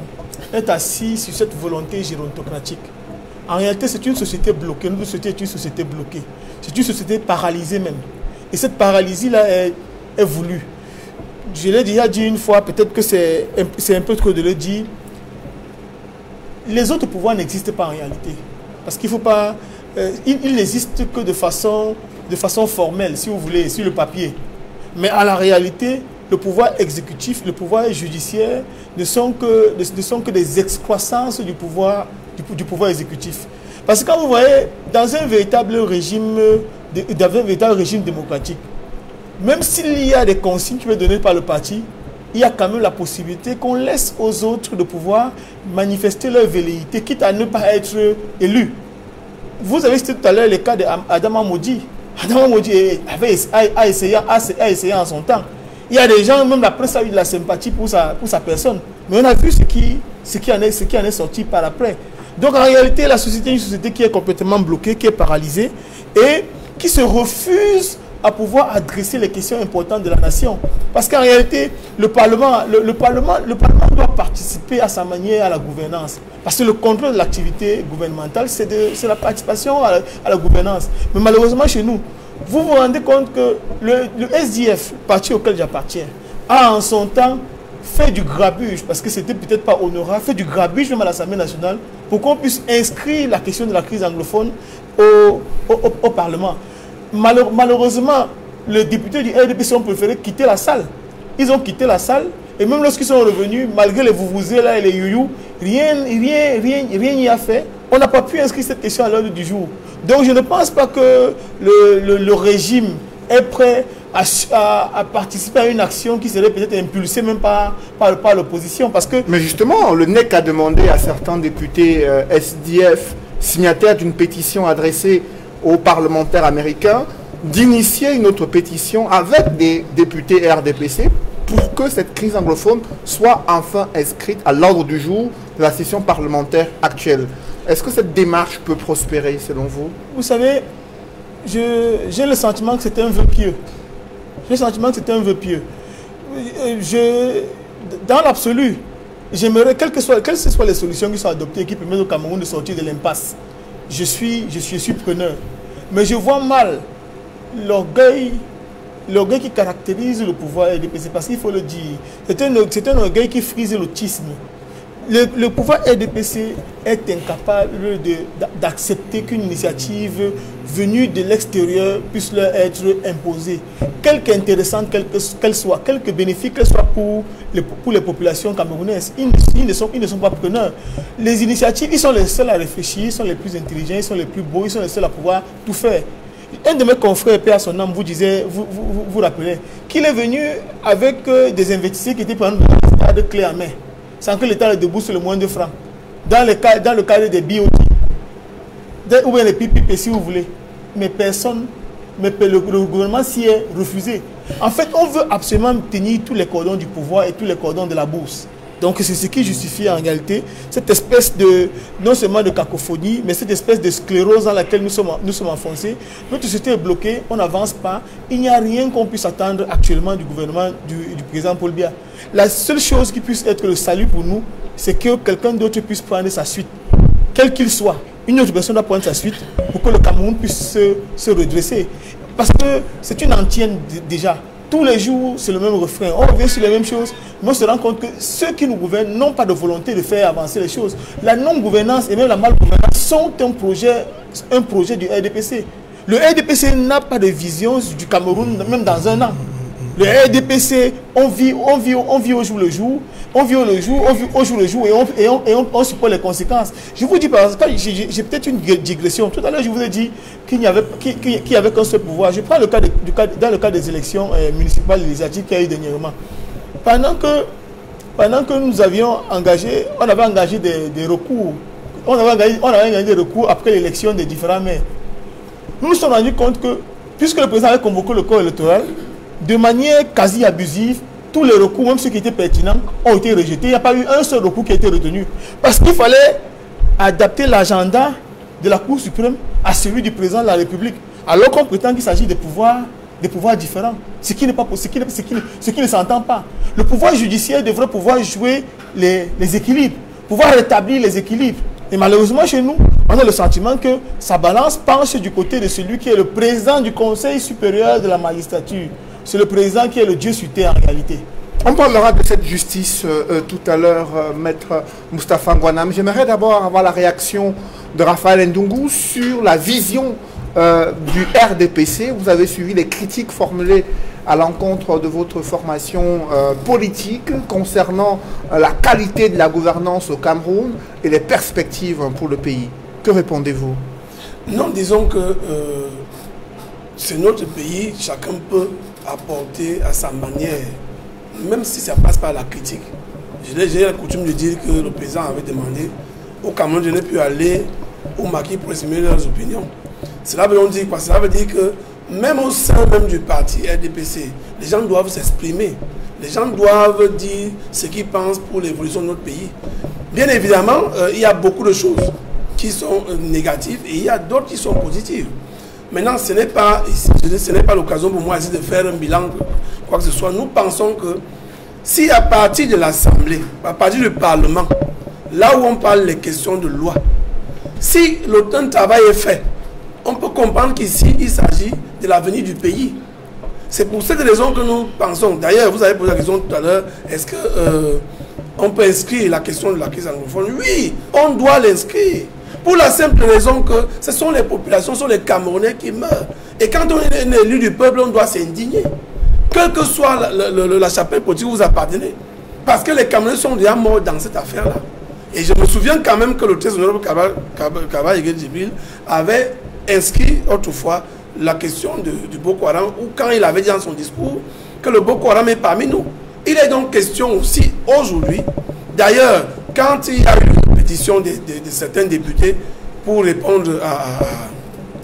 est assis sur cette volonté gérontocratique. En réalité, c'est une société bloquée. Notre société est une société bloquée. C'est une société paralysée même. Et cette paralysie-là est voulue. Je l'ai déjà dit une fois, peut-être que c'est un peu trop de le dire. Les autres pouvoirs n'existent pas en réalité. Parce qu'il ne faut pas... ils n'existent que de façon formelle, si vous voulez, sur le papier. Mais à la réalité, le pouvoir exécutif, le pouvoir judiciaire ne sont que des excroissances du pouvoir exécutif. Parce que quand vous voyez, dans un véritable régime démocratique, même s'il y a des consignes qui peuvent être données par le parti, il y a quand même la possibilité qu'on laisse aux autres de pouvoir manifester leur velléité, quitte à ne pas être élus. Vous avez cité tout à l'heure le cas d'Adama Modi. Adama Modi a essayé en son temps. Il y a des gens, même la presse a eu de la sympathie pour sa personne. Mais on a vu ce qui en est sorti par après. Donc en réalité, la société est une société qui est complètement bloquée, qui est paralysée et qui se refuse à pouvoir adresser les questions importantes de la nation. Parce qu'en réalité, le Parlement doit participer à sa manière à la gouvernance. Parce que le contrôle de l'activité gouvernementale, c'est la participation à la gouvernance. Mais malheureusement, chez nous, vous vous rendez compte que le SDF, parti auquel j'appartiens, a en son temps fait du grabuge, parce que c'était peut-être pas honorable, fait du grabuge même à l'Assemblée nationale pour qu'on puisse inscrire la question de la crise anglophone au Parlement. Malheureusement, les députés du RDPC ont préféré quitter la salle. Ils ont quitté la salle et même lorsqu'ils sont revenus, malgré les vouvouzés là et les youyou, rien n'y a fait. On n'a pas pu inscrire cette question à l'ordre du jour. Donc je ne pense pas que le régime est prêt à participer à une action qui serait peut-être impulsée même par l'opposition. Mais justement, le NEC a demandé à certains députés SDF, signataires d'une pétition adressée aux parlementaires américains, d'initier une autre pétition avec des députés RDPC pour que cette crise anglophone soit enfin inscrite à l'ordre du jour de la session parlementaire actuelle. Est-ce que cette démarche peut prospérer selon vous? Vous savez, j'ai le sentiment que c'est un vœu pieux. J'ai le sentiment que c'est un vœu pieux. Dans l'absolu, j'aimerais, quelles que soient les solutions qui soient adoptées et qui permettent au Cameroun de sortir de l'impasse, je suis preneur. Mais je vois mal l'orgueil qui caractérise le pouvoir RDPC, parce qu'il faut le dire, c'est un orgueil qui frise l'autisme. Le pouvoir RDPC est incapable d'accepter qu'une initiative venue de l'extérieur puisse leur être imposée. Quelque intéressante qu'elle soit, quelque bénéfique qu'elle soit pour les populations camerounaises, ils ne sont pas preneurs. Les initiatives, ils sont les seuls à réfléchir, ils sont les plus intelligents, ils sont les plus beaux, ils sont les seuls à pouvoir tout faire. Un de mes confrères, paix à son âme, vous rappelez, qu'il est venu avec des investisseurs qui étaient par exemple de clé en main, sans que l'État le debout sur le moindre franc. Dans le cadre des BOT, ou bien les PPP si vous voulez. Mais personne, le gouvernement s'y est refusé. En fait, on veut absolument tenir tous les cordons du pouvoir et tous les cordons de la bourse. Donc c'est ce qui justifie en réalité cette espèce de, non seulement de cacophonie, mais cette espèce de sclérose dans laquelle nous sommes enfoncés. Notre société est bloquée, on n'avance pas. Il n'y a rien qu'on puisse attendre actuellement du gouvernement du président Paul Biya. La seule chose qui puisse être le salut pour nous, c'est que quelqu'un d'autre puisse prendre sa suite, quel qu'il soit. Une autre personne doit prendre sa suite pour que le Cameroun puisse se redresser. Parce que c'est une antienne déjà. Tous les jours, c'est le même refrain. On revient sur les mêmes choses, mais on se rend compte que ceux qui nous gouvernent n'ont pas de volonté de faire avancer les choses. La non-gouvernance et même la mal-gouvernance sont un projet du RDPC. Le RDPC n'a pas de vision du Cameroun, même dans un an. Le RDPC, on vit au jour le jour, on vit au jour le jour et on supporte les conséquences. Je vous dis par exemple, j'ai peut-être une digression. Tout à l'heure, je vous ai dit qu'il n'y avait qu'un seul pouvoir. Je prends dans le cas des élections municipales et législatives qu'il y a eu dernièrement. Pendant que nous avions engagé, on avait engagé des recours. On avait engagé des recours après l'élection des différents maires. Nous nous sommes rendus compte que, puisque le président avait convoqué le corps électoral, de manière quasi abusive, tous les recours, même ceux qui étaient pertinents, ont été rejetés. Il n'y a pas eu un seul recours qui a été retenu. Parce qu'il fallait adapter l'agenda de la Cour suprême à celui du président de la République. Alors qu'on prétend qu'il s'agit de pouvoirs différents. Ce qui n'est pas possible, ce qui ne s'entend pas. Le pouvoir judiciaire devrait pouvoir jouer les équilibres, pouvoir rétablir les équilibres. Et malheureusement, chez nous, on a le sentiment que sa balance penche du côté de celui qui est le président du Conseil supérieur de la magistrature. C'est le président qui est le Dieu sur terre en réalité. On parlera de cette justice tout à l'heure, maître Moustapha Ngouanam. J'aimerais d'abord avoir la réaction de Raphaël Ndungu sur la vision du RDPC. Vous avez suivi les critiques formulées à l'encontre de votre formation politique concernant la qualité de la gouvernance au Cameroun et les perspectives pour le pays. Que répondez-vous? Non, disons que c'est notre pays, chacun peut apporter à sa manière, même si ça passe par la critique. J'ai la coutume de dire que le président avait demandé au Cameroun de ne plus aller au maquis pour exprimer leurs opinions. Cela veut dire quoi? Cela veut dire que même au sein même du parti RDPC, les gens doivent s'exprimer. Les gens doivent dire ce qu'ils pensent pour l'évolution de notre pays. Bien évidemment, il y a beaucoup de choses qui sont négatives et il y a d'autres qui sont positives. Maintenant, ce n'est pas l'occasion pour moi ici de faire un bilan, quoi que ce soit. Nous pensons que si à partir de l'Assemblée, à partir du Parlement, là où on parle des questions de loi, si le travail est fait, on peut comprendre qu'ici, il s'agit de l'avenir du pays. C'est pour cette raison que nous pensons. D'ailleurs, vous avez posé la question tout à l'heure, est-ce qu'on peut inscrire la question de la crise anglophone? Oui, on doit l'inscrire. Pour la simple raison que ce sont les populations, ce sont les Camerounais qui meurent. Et quand on est un élu du peuple, on doit s'indigner. Quelle que soit la chapelle politique où vous appartenez. Parce que les Camerounais sont déjà morts dans cette affaire-là. Et je me souviens quand même que le très honorable Kaba Djibril avait inscrit autrefois la question du Boko Haram, ou quand il avait dit dans son discours que le Boko Haram est parmi nous. Il est donc question aussi aujourd'hui, d'ailleurs, quand il y a eu une pétition de certains députés pour répondre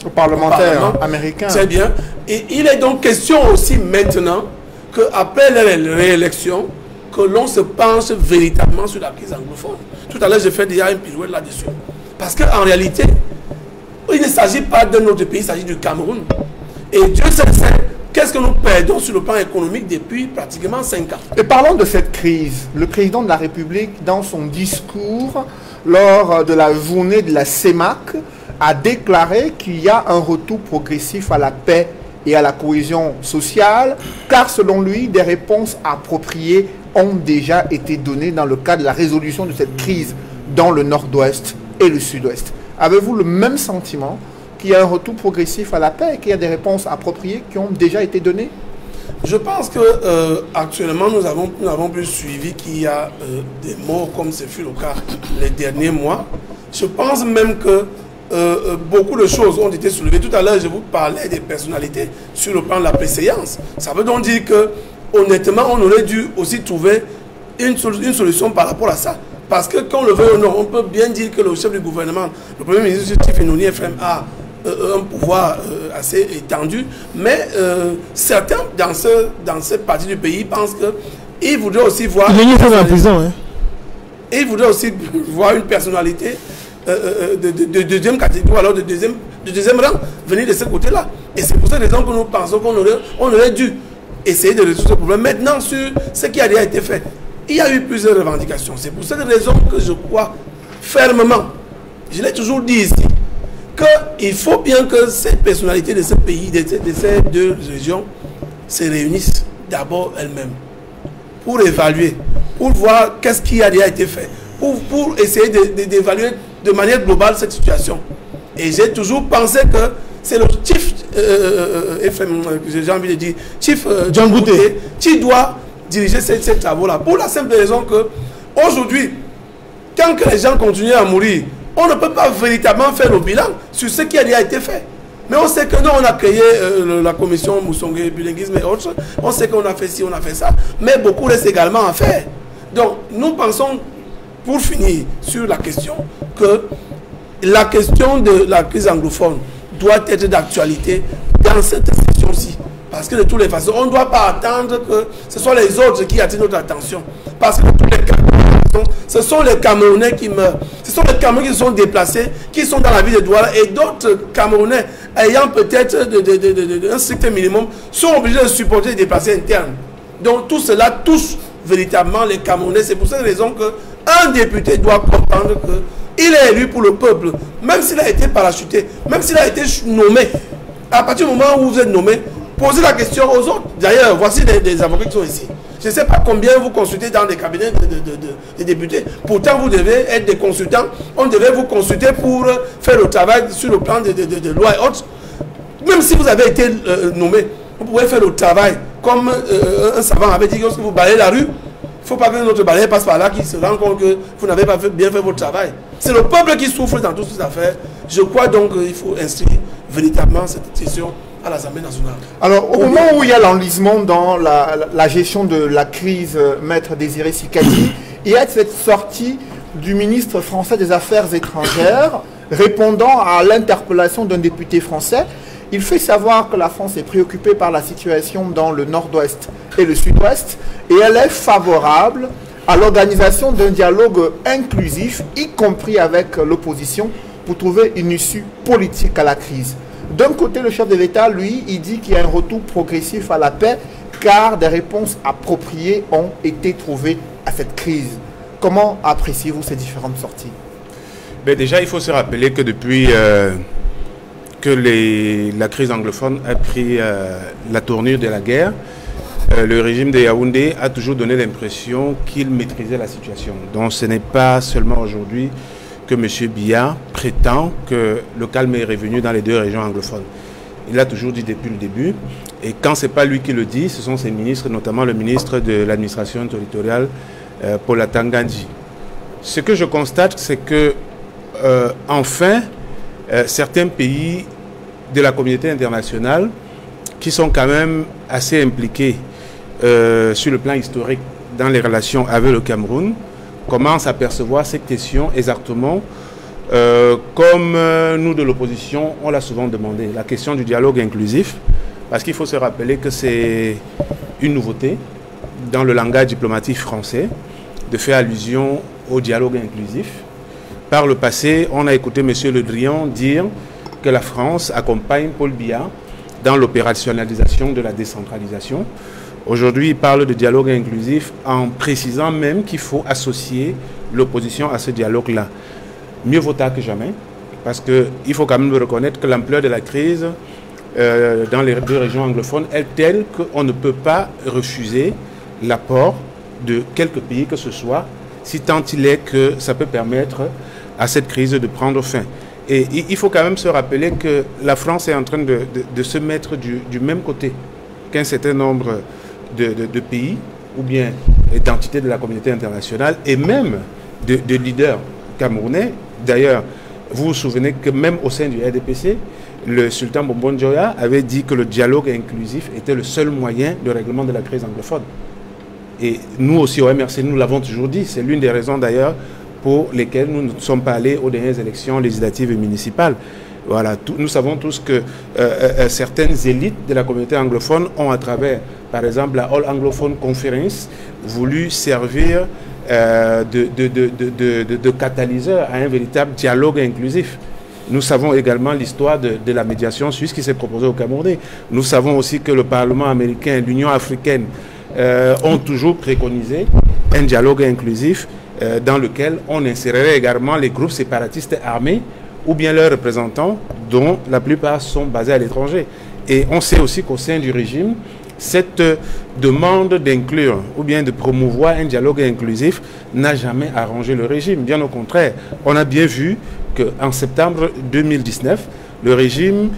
aux parlementaires américains. Très bien. Et il est donc question aussi maintenant qu'après la réélection, que l'on se penche véritablement sur la crise anglophone. Tout à l'heure, j'ai fait déjà une pirouette là-dessus. Parce qu'en réalité, il ne s'agit pas d'un autre pays, il s'agit du Cameroun. Et Dieu sait qu'est-ce que nous perdons sur le plan économique depuis pratiquement 5 ans. Et parlons de cette crise. Le président de la République, dans son discours, lors de la journée de la CEMAC, a déclaré qu'il y a un retour progressif à la paix et à la cohésion sociale, car selon lui, des réponses appropriées ont déjà été données dans le cadre de la résolution de cette crise dans le nord-ouest et le sud-ouest. Avez-vous le même sentiment qu'il y a un retour progressif à la paix et qu'il y a des réponses appropriées qui ont déjà été données? Je pense que actuellement nous avons plus suivi qu'il y a des morts comme ce fut le cas les derniers mois. Je pense même que beaucoup de choses ont été soulevées. Tout à l'heure, je vous parlais des personnalités sur le plan de la préséance. Ça veut donc dire que, honnêtement, on aurait dû aussi trouver une solution par rapport à ça. Parce que, quand on le veut ou non, on peut bien dire que le chef du gouvernement, le premier ministre Tifinouni FM, a un pouvoir assez étendu. Mais certains, dans cette partie du pays, pensent qu'ils voudraient aussi voir... Il est en prison, hein. Et ils voudraient aussi voir une personnalité de deuxième catégorie, alors de deuxième rang, venir de ce côté-là. Et c'est pour cette raison que nous pensons qu'on aurait dû essayer de résoudre ce problème. Maintenant, sur ce qui a déjà été fait, il y a eu plusieurs revendications. C'est pour cette raison que je crois fermement, je l'ai toujours dit ici, qu'il faut bien que ces personnalités de ce pays, de ces deux régions, se réunissent d'abord elles-mêmes pour évaluer, pour voir qu'est-ce qui a déjà été fait, pour essayer d'évaluer de manière globale cette situation. Et j'ai toujours pensé que c'est le chief, j'ai envie de dire, chief John Bouté, qui doit diriger ces travaux-là. Pour la simple raison que, aujourd'hui, tant que les gens continuent à mourir, on ne peut pas véritablement faire le bilan sur ce qui a déjà été fait. Mais on sait que nous, on a créé la commission Moussongé, bilinguisme et autres. On sait qu'on a fait ci, on a fait ça. Mais beaucoup reste également à faire. Donc, nous pensons, pour finir sur la question, que la question de la crise anglophone doit être d'actualité dans cette session-ci. Parce que de toutes les façons, on ne doit pas attendre que ce soit les autres qui attirent notre attention. Parce que de tous les cas, ce sont les Camerounais qui meurent. Ce sont les Camerounais qui se sont déplacés, qui sont dans la ville de Douala, et d'autres Camerounais ayant peut-être un strict minimum sont obligés de supporter les déplacés internes. Donc tout cela touche véritablement les Camerounais. C'est pour cette raison qu'un député doit comprendre qu'il est élu pour le peuple, même s'il a été parachuté, même s'il a été nommé. À partir du moment où vous êtes nommé, posez la question aux autres. D'ailleurs, voici des avocats qui sont ici. Je ne sais pas combien vous consultez dans des cabinets de députés. Pourtant, vous devez être des consultants. On devait vous consulter pour faire le travail sur le plan de loi et autres. Même si vous avez été nommé, vous pouvez faire le travail comme un savant avait dit, lorsque vous balayez la rue, il ne faut pas que notre balayeur passe par là, qui se rend compte que vous n'avez pas bien fait votre travail. C'est le peuple qui souffre dans toutes ces affaires. Je crois donc qu'il faut inscrire véritablement cette session à l'Assemblée nationale. Alors, au moment où il y a l'enlisement dans la gestion de la crise, Maître Désiré Sikadi, il y a cette sortie du ministre français des Affaires étrangères répondant à l'interpellation d'un député français. Il fait savoir que la France est préoccupée par la situation dans le nord-ouest et le sud-ouest et elle est favorable à l'organisation d'un dialogue inclusif, y compris avec l'opposition, pour trouver une issue politique à la crise. D'un côté, le chef de l'État, lui, il dit qu'il y a un retour progressif à la paix car des réponses appropriées ont été trouvées à cette crise. Comment appréciez-vous ces différentes sorties? Ben déjà, il faut se rappeler que depuis que la crise anglophone a pris la tournure de la guerre, le régime de Yaoundé a toujours donné l'impression qu'il maîtrisait la situation. Donc ce n'est pas seulement aujourd'hui que M. Biya prétend que le calme est revenu dans les deux régions anglophones. Il l'a toujours dit depuis le début. Et quand ce n'est pas lui qui le dit, ce sont ses ministres, notamment le ministre de l'administration territoriale, Paul Atangandji. Ce que je constate, c'est que, enfin, certains pays de la communauté internationale, qui sont quand même assez impliqués sur le plan historique dans les relations avec le Cameroun, commencent à percevoir cette question exactement comme nous de l'opposition, on l'a souvent demandé, la question du dialogue inclusif, parce qu'il faut se rappeler que c'est une nouveauté dans le langage diplomatique français de faire allusion au dialogue inclusif. Par le passé, on a écouté M. Le Drian dire que la France accompagne Paul Biya dans l'opérationnalisation de la décentralisation. Aujourd'hui, il parle de dialogue inclusif en précisant même qu'il faut associer l'opposition à ce dialogue-là. Mieux vaut tard que jamais, parce qu'il faut quand même reconnaître que l'ampleur de la crise dans les deux régions anglophones est telle qu'on ne peut pas refuser l'apport de quelques pays que ce soit, si tant il est que ça peut permettre à cette crise de prendre fin. Et il faut quand même se rappeler que la France est en train de se mettre du même côté qu'un certain nombre de pays, ou bien d'entités de la communauté internationale, et même de leaders camerounais. D'ailleurs, vous vous souvenez que même au sein du RDPC, le sultan Bombon Djoya avait dit que le dialogue inclusif était le seul moyen de règlement de la crise anglophone. Et nous aussi au MRC, nous l'avons toujours dit. C'est l'une des raisons d'ailleurs pour lesquelles nous ne sommes pas allés aux dernières élections législatives et municipales. Voilà, nous savons tous que certaines élites de la communauté anglophone ont, à travers, par exemple, la All Anglophone Conference, voulu servir de catalyseur à un véritable dialogue inclusif. Nous savons également l'histoire de la médiation suisse qui s'est proposée au Cameroun. Nous savons aussi que le Parlement américain, l'Union africaine ont toujours préconisé un dialogue inclusif dans lequel on insérerait également les groupes séparatistes armés ou bien leurs représentants, dont la plupart sont basés à l'étranger. Et on sait aussi qu'au sein du régime, cette demande d'inclure ou bien de promouvoir un dialogue inclusif n'a jamais arrangé le régime. Bien au contraire, on a bien vu qu'en septembre 2019, le régime,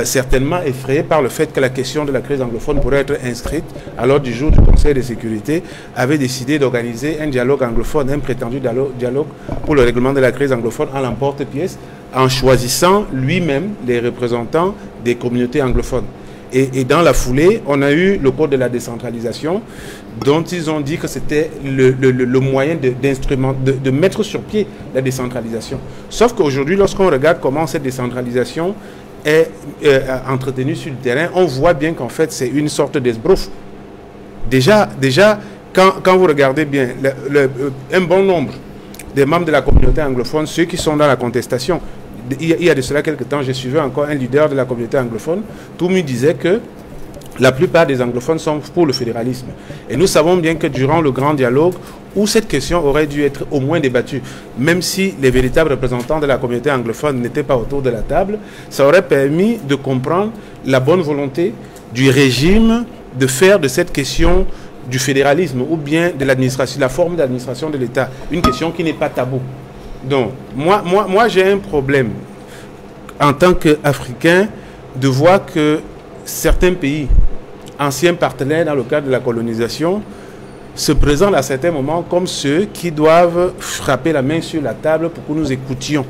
certainement effrayé par le fait que la question de la crise anglophone pourrait être inscrite à l'ordre du jour du Conseil de sécurité, avait décidé d'organiser un dialogue anglophone, un prétendu dialogue pour le règlement de la crise anglophone en l'emporte-pièce, en choisissant lui-même les représentants des communautés anglophones. Et dans la foulée, on a eu le code de la décentralisation, dont ils ont dit que c'était le moyen de mettre sur pied la décentralisation. Sauf qu'aujourd'hui, lorsqu'on regarde comment cette décentralisation est entretenue sur le terrain, on voit bien qu'en fait, c'est une sorte d'esbrouf. Déjà quand vous regardez bien, un bon nombre des membres de la communauté anglophone, ceux qui sont dans la contestation, il y a de cela quelques temps, j'ai suivi encore un leader de la communauté anglophone, tout me disait que la plupart des anglophones sont pour le fédéralisme. Et nous savons bien que durant le grand dialogue, où cette question aurait dû être au moins débattue, même si les véritables représentants de la communauté anglophone n'étaient pas autour de la table, ça aurait permis de comprendre la bonne volonté du régime de faire de cette question du fédéralisme ou bien de l'administration, la forme d'administration de l'État, une question qui n'est pas tabou. Donc, moi j'ai un problème en tant qu'Africain de voir que certains pays, anciens partenaires dans le cadre de la colonisation, se présentent à certains moments comme ceux qui doivent frapper la main sur la table pour que nous écoutions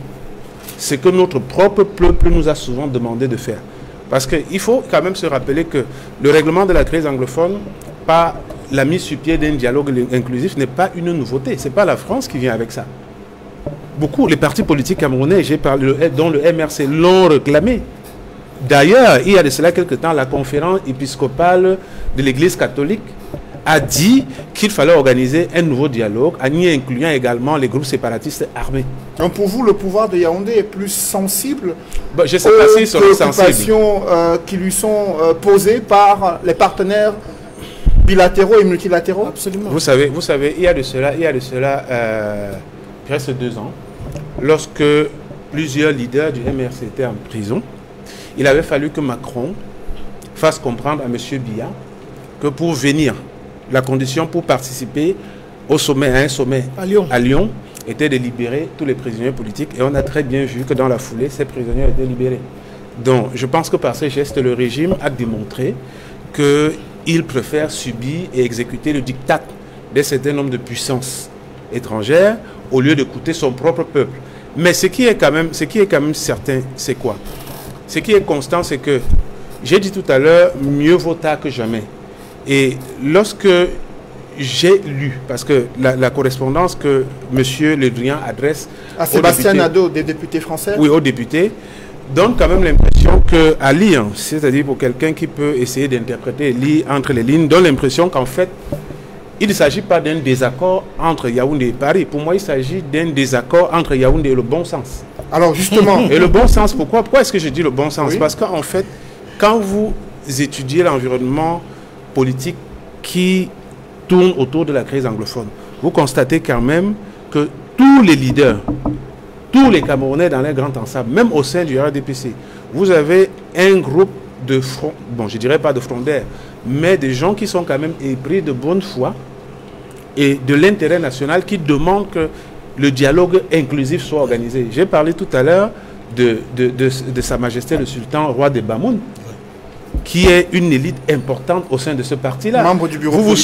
ce que notre propre peuple nous a souvent demandé de faire. Parce qu'il faut quand même se rappeler que le règlement de la crise anglophone, par la mise sur pied d'un dialogue inclusif, n'est pas une nouveauté. Ce n'est pas la France qui vient avec ça. Beaucoup, les partis politiques camerounais, dont le MRC, l'ont réclamé. D'ailleurs, il y a de cela quelque temps, la conférence épiscopale de l'Église catholique a dit qu'il fallait organiser un nouveau dialogue, en y incluant également les groupes séparatistes armés. Donc pour vous, le pouvoir de Yaoundé est plus sensible je ne sais pas s'ils sont sensibles. aux préoccupations qui lui sont posées par les partenaires bilatéraux et multilatéraux? Absolument. Vous savez, il y a de cela presque 2 ans, lorsque plusieurs leaders du MRC étaient en prison, il avait fallu que Macron fasse comprendre à M. Biya que pour venir, la condition pour participer au sommet, à un sommet à Lyon, était de libérer tous les prisonniers politiques. Et on a très bien vu que dans la foulée, ces prisonniers ont été libérés. Donc, je pense que par ces gestes, le régime a démontré qu'il préfère subir et exécuter le diktat d'un certain nombre de puissances étrangères au lieu d'écouter son propre peuple. Mais ce qui est quand même certain, c'est quoi? Ce qui est constant, c'est que, j'ai dit tout à l'heure, mieux vaut tard que jamais. Et lorsque j'ai lu, parce que la correspondance que M. Le Drian adresse à Sébastien Nadeau, des députés français, oui, aux députés, donne quand même l'impression qu'à lire, c'est-à-dire pour quelqu'un qui peut essayer d'interpréter, lire entre les lignes, donne l'impression qu'en fait, il ne s'agit pas d'un désaccord entre Yaoundé et Paris. Pour moi, il s'agit d'un désaccord entre Yaoundé et le bon sens. Alors justement... Et le bon sens, pourquoi est-ce que je dis le bon sens? Oui. Parce qu'en fait, quand vous étudiez l'environnement politique qui tourne autour de la crise anglophone, vous constatez quand même que tous les leaders, tous les Camerounais dans les grands ensembles, même au sein du RDPC, vous avez un groupe de front, bon, je dirais pas de frondaires, mais des gens qui sont quand même épris de bonne foi et de l'intérêt national, qui demandent que le dialogue inclusif soit organisé. J'ai parlé tout à l'heure de Sa Majesté le Sultan, roi des Bamoun, qui est une élite importante au sein de ce parti-là. Membre du bureau vous vous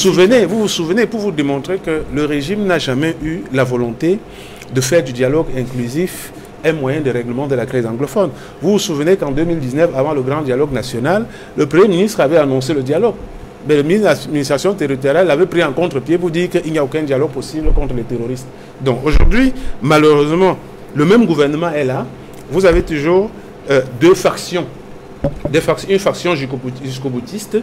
souvenez, pour vous démontrer que le régime n'a jamais eu la volonté de faire du dialogue inclusif un moyen de règlement de la crise anglophone. Vous vous souvenez qu'en 2019, avant le grand dialogue national, le Premier ministre avait annoncé le dialogue. Mais le ministre de l'administration territoriale l'avait pris en contre-pied pour dire qu'il n'y a aucun dialogue possible contre les terroristes. Donc aujourd'hui, malheureusement, le même gouvernement est là. Vous avez toujours deux factions. Une faction jusqu'au-boutiste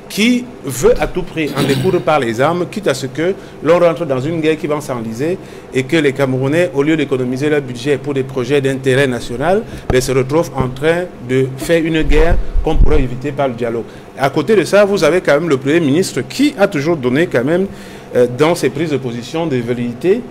qui veut à tout prix en découdre par les armes, quitte à ce que l'on rentre dans une guerre qui va s'enliser et que les Camerounais, au lieu d'économiser leur budget pour des projets d'intérêt national, se retrouvent en train de faire une guerre qu'on pourrait éviter par le dialogue. À côté de ça, vous avez quand même le Premier ministre qui a toujours donné quand même dans ses prises de position des velléités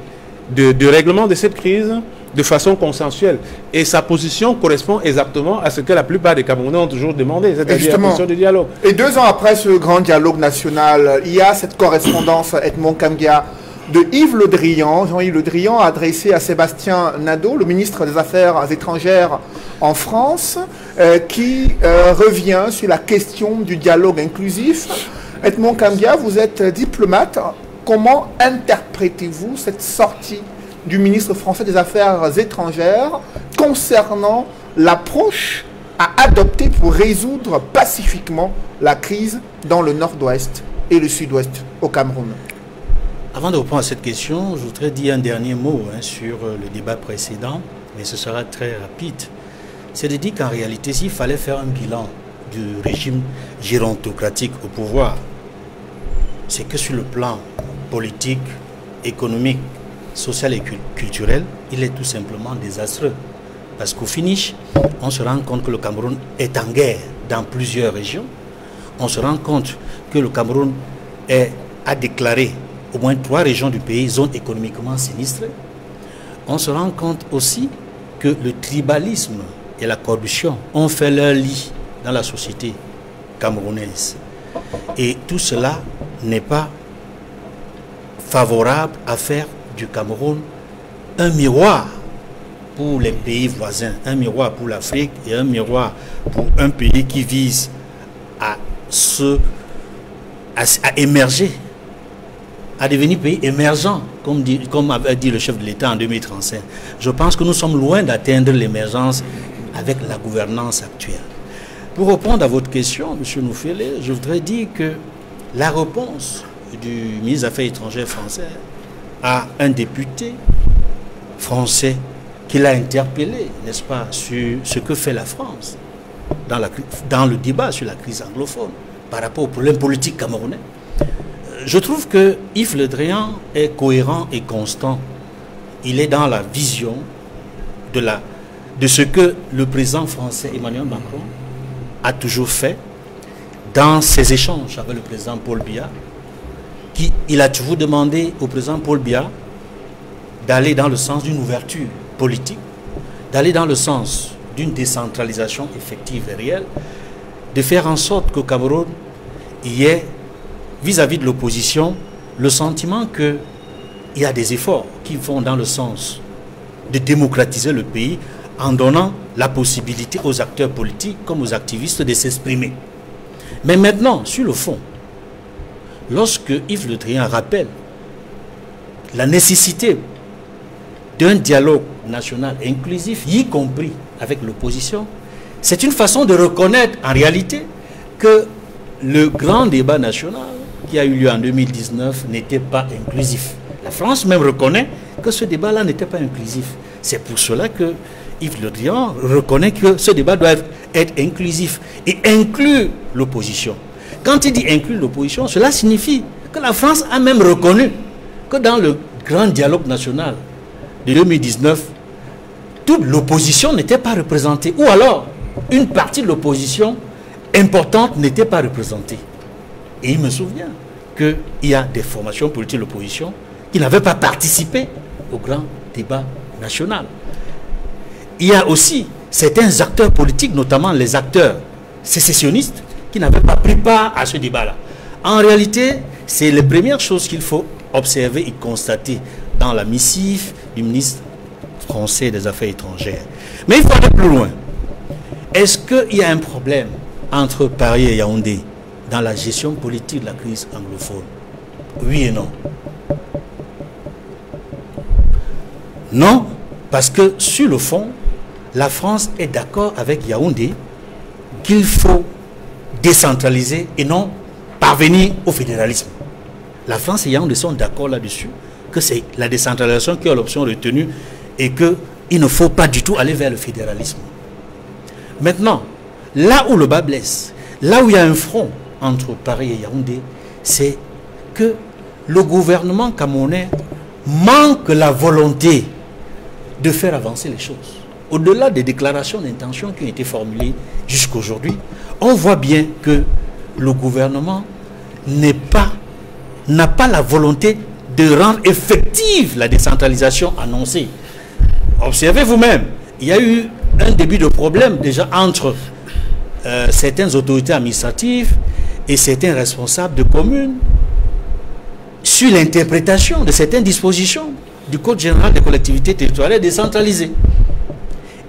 de règlement de cette crise de façon consensuelle. Et sa position correspond exactement à ce que la plupart des Camerounais ont toujours demandé, c'est-à-dire la position de dialogue. Et 2 ans après ce grand dialogue national, il y a cette correspondance Edmond Kambia de Yves Le Drian. Jean-Yves Le Drian a adressé à Sébastien Nadeau, le ministre des Affaires étrangères en France, qui revient sur la question du dialogue inclusif. Edmond Kambia, vous êtes diplomate. Comment interprétez-vous cette sortie du ministre français des Affaires étrangères concernant l'approche à adopter pour résoudre pacifiquement la crise dans le nord-ouest et le sud-ouest au Cameroun? Avant de répondre à cette question, je voudrais dire un dernier mot sur le débat précédent, mais ce sera très rapide. C'est de dire qu'en réalité, s'il fallait faire un bilan du régime gérontocratique au pouvoir, c'est que sur le plan politique, économique, social et culturel, il est tout simplement désastreux. Parce qu'au finish, on se rend compte que le Cameroun est en guerre dans plusieurs régions. On se rend compte que le Cameroun a déclaré au moins 3 régions du pays zone économiquement sinistrée. On se rend compte aussi que le tribalisme et la corruption ont fait leur lit dans la société camerounaise. Et tout cela n'est pas favorable à faire du Cameroun un miroir pour les pays voisins, un miroir pour l'Afrique et un miroir pour un pays qui vise à émerger, à devenir pays émergent, comme avait dit le chef de l'État en 2035. Je pense que nous sommes loin d'atteindre l'émergence avec la gouvernance actuelle. Pour répondre à votre question, M. Noufele, je voudrais dire que la réponse du ministre des Affaires étrangères français à un député français qui l'a interpellé, n'est-ce pas, sur ce que fait la France dans le débat sur la crise anglophone par rapport au problème politique camerounais. Je trouve que Yves Le Drian est cohérent et constant. Il est dans la vision de ce que le président français Emmanuel Macron a toujours fait dans ses échanges avec le président Paul Biya. Il a toujours demandé au président Paul Biya d'aller dans le sens d'une ouverture politique, d'aller dans le sens d'une décentralisation effective et réelle, de faire en sorte qu'au Cameroun, il y ait, vis-à-vis de l'opposition, le sentiment qu'il y a des efforts qui vont dans le sens de démocratiser le pays en donnant la possibilité aux acteurs politiques comme aux activistes de s'exprimer. Mais maintenant, sur le fond, lorsque Yves Le Drian rappelle la nécessité d'un dialogue national inclusif, y compris avec l'opposition, c'est une façon de reconnaître en réalité que le grand débat national qui a eu lieu en 2019 n'était pas inclusif. La France même reconnaît que ce débat-là n'était pas inclusif. C'est pour cela que Yves Le Drian reconnaît que ce débat doit être inclusif et inclure l'opposition. Quand il dit inclure l'opposition, cela signifie que la France a même reconnu que dans le grand dialogue national de 2019, toute l'opposition n'était pas représentée. Ou alors, une partie de l'opposition importantes n'étaient pas représentées. Et il me souvient qu'il y a des formations politiques de l'opposition qui n'avaient pas participé au grand débat national. Il y a aussi certains acteurs politiques, notamment les acteurs sécessionnistes, qui n'avaient pas pris part à ce débat-là. En réalité, c'est les premières choses qu'il faut observer et constater dans la missive du ministre français des Affaires étrangères. Mais il faut aller plus loin. Est-ce qu'il y a un problème entre Paris et Yaoundé dans la gestion politique de la crise anglophone? Oui et non. Non, parce que sur le fond, la France est d'accord avec Yaoundé qu'il faut décentraliser et non parvenir au fédéralisme. La France et Yaoundé sont d'accord là-dessus, que c'est la décentralisation qui est l'option retenue et qu'il ne faut pas du tout aller vers le fédéralisme. Maintenant, là où le bas blesse, là où il y a un front entre Paris et Yaoundé, c'est que le gouvernement camerounais manque la volonté de faire avancer les choses. Au-delà des déclarations d'intention qui ont été formulées jusqu'aujourd'hui, on voit bien que le gouvernement n'a pas la volonté de rendre effective la décentralisation annoncée. Observez vous-même, il y a eu un début de problème déjà entre certaines autorités administratives et certains responsables de communes sur l'interprétation de certaines dispositions du Code général des collectivités territoriales décentralisées.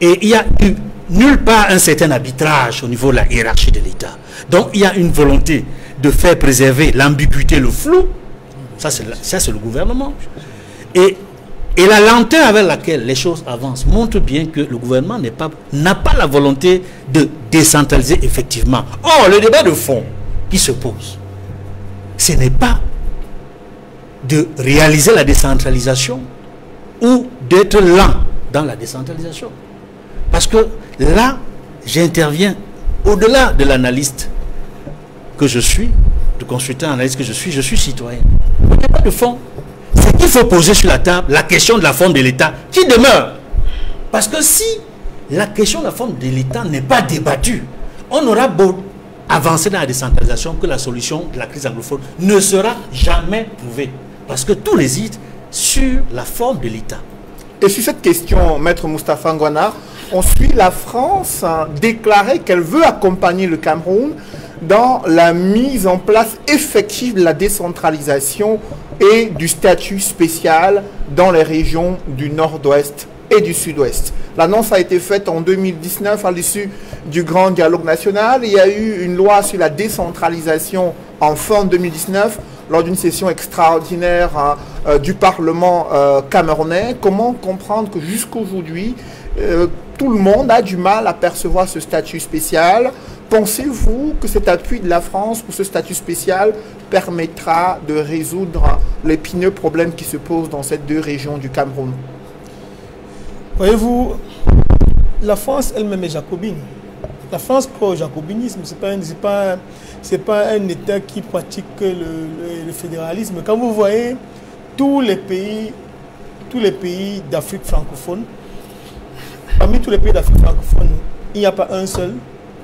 Et il n'y a eu nulle part un certain arbitrage au niveau de la hiérarchie de l'État. Donc il y a une volonté de faire préserver l'ambiguïté, le flou. Ça c'est le gouvernement. Et la lenteur avec laquelle les choses avancent montre bien que le gouvernement n'a pas la volonté de décentraliser effectivement. Or, le débat de fond qui se pose, ce n'est pas de réaliser la décentralisation ou d'être lent dans la décentralisation. Parce que là, j'interviens au-delà de l'analyste que je suis, de consultant analyste que je suis citoyen. Le débat de fond, c'est qu'il faut poser sur la table la question de la forme de l'État qui demeure. Parce que si la question de la forme de l'État n'est pas débattue, on aura beau avancer dans la décentralisation que la solution de la crise anglophone ne sera jamais trouvée. Parce que tout réside sur la forme de l'État. Et sur cette question, Maître Moustapha Ngouana, on suit la France déclarer qu'elle veut accompagner le Cameroun dans la mise en place effective de la décentralisation et du statut spécial dans les régions du nord-ouest et du sud-ouest. L'annonce a été faite en 2019 à l'issue du grand dialogue national. Il y a eu une loi sur la décentralisation en fin 2019 lors d'une session extraordinaire du Parlement camerounais. Comment comprendre que jusqu'aujourd'hui, tout le monde a du mal à percevoir ce statut spécial? Pensez-vous que cet appui de la France pour ce statut spécial permettra de résoudre l'épineux problème qui se pose dans ces deux régions du Cameroun? Voyez-vous, la France elle-même est jacobine. La France croit au jacobinisme. C'est pas un État qui pratique le fédéralisme. Quand vous voyez tous les pays d'Afrique francophone, parmi tous les pays d'Afrique francophone, il n'y a pas un seul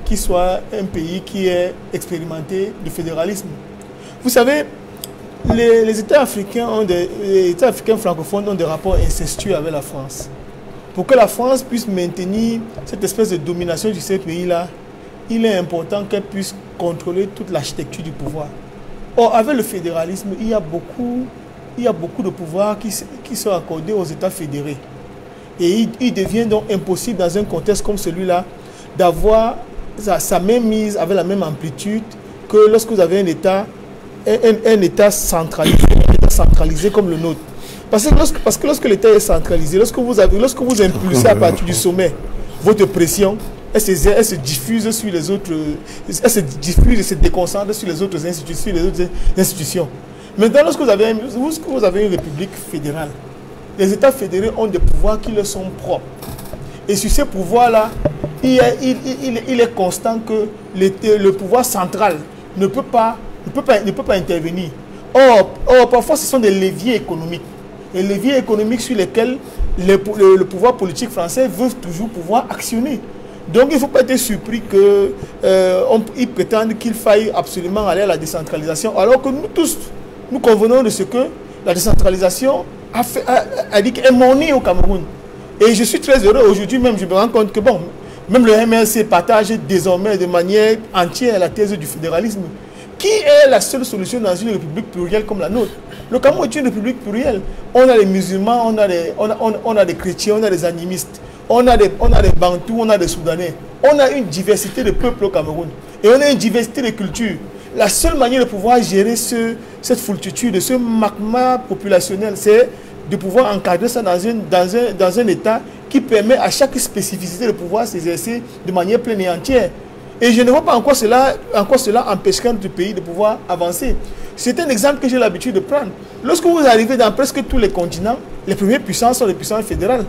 qui soit un pays qui est expérimenté du fédéralisme. Vous savez, les États africains francophones ont des rapports incestueux avec la France. Pour que la France puisse maintenir cette espèce de domination de ces pays-là, il est important qu'elle puisse contrôler toute l'architecture du pouvoir. Or, avec le fédéralisme, il y a beaucoup de pouvoirs qui sont accordés aux États fédérés. Et il devient donc impossible dans un contexte comme celui-là d'avoir sa même mise avec la même amplitude que lorsque vous avez un État centralisé comme le nôtre. Parce que lorsque l'État est centralisé, lorsque vous impulsez à partir du sommet votre pression, elle se diffuse sur les autres, elle se diffuse et se déconcentre sur les autres institutions. Maintenant, lorsque vous avez une république fédérale, les États fédérés ont des pouvoirs qui leur sont propres. Et sur ces pouvoirs-là, il est constant que le pouvoir central ne peut pas intervenir. Or, parfois, ce sont des leviers économiques. Les leviers économiques sur lesquels le pouvoir politique français veut toujours pouvoir actionner. Donc il ne faut pas être surpris qu'ils prétendent qu'il faille absolument aller à la décentralisation, alors que nous tous, nous convenons de ce que la décentralisation est monnaie au Cameroun. Et je suis très heureux aujourd'hui même, je me rends compte que bon, même le MLC partage désormais de manière entière la thèse du fédéralisme, qui est la seule solution dans une république plurielle comme la nôtre. Le Cameroun est une république plurielle. On a les musulmans, on a des chrétiens, on a des animistes, on a des Bantous, on a des Soudanais. On a une diversité de peuples au Cameroun. Et on a une diversité de cultures. La seule manière de pouvoir gérer cette foultitude, ce magma populationnel, c'est de pouvoir encadrer ça dans un état qui permet à chaque spécificité de pouvoir s'exercer de manière pleine et entière. Et je ne vois pas en quoi cela empêcherait notre pays de pouvoir avancer. C'est un exemple que j'ai l'habitude de prendre. Lorsque vous arrivez dans presque tous les continents, les premières puissances sont les puissances fédérales.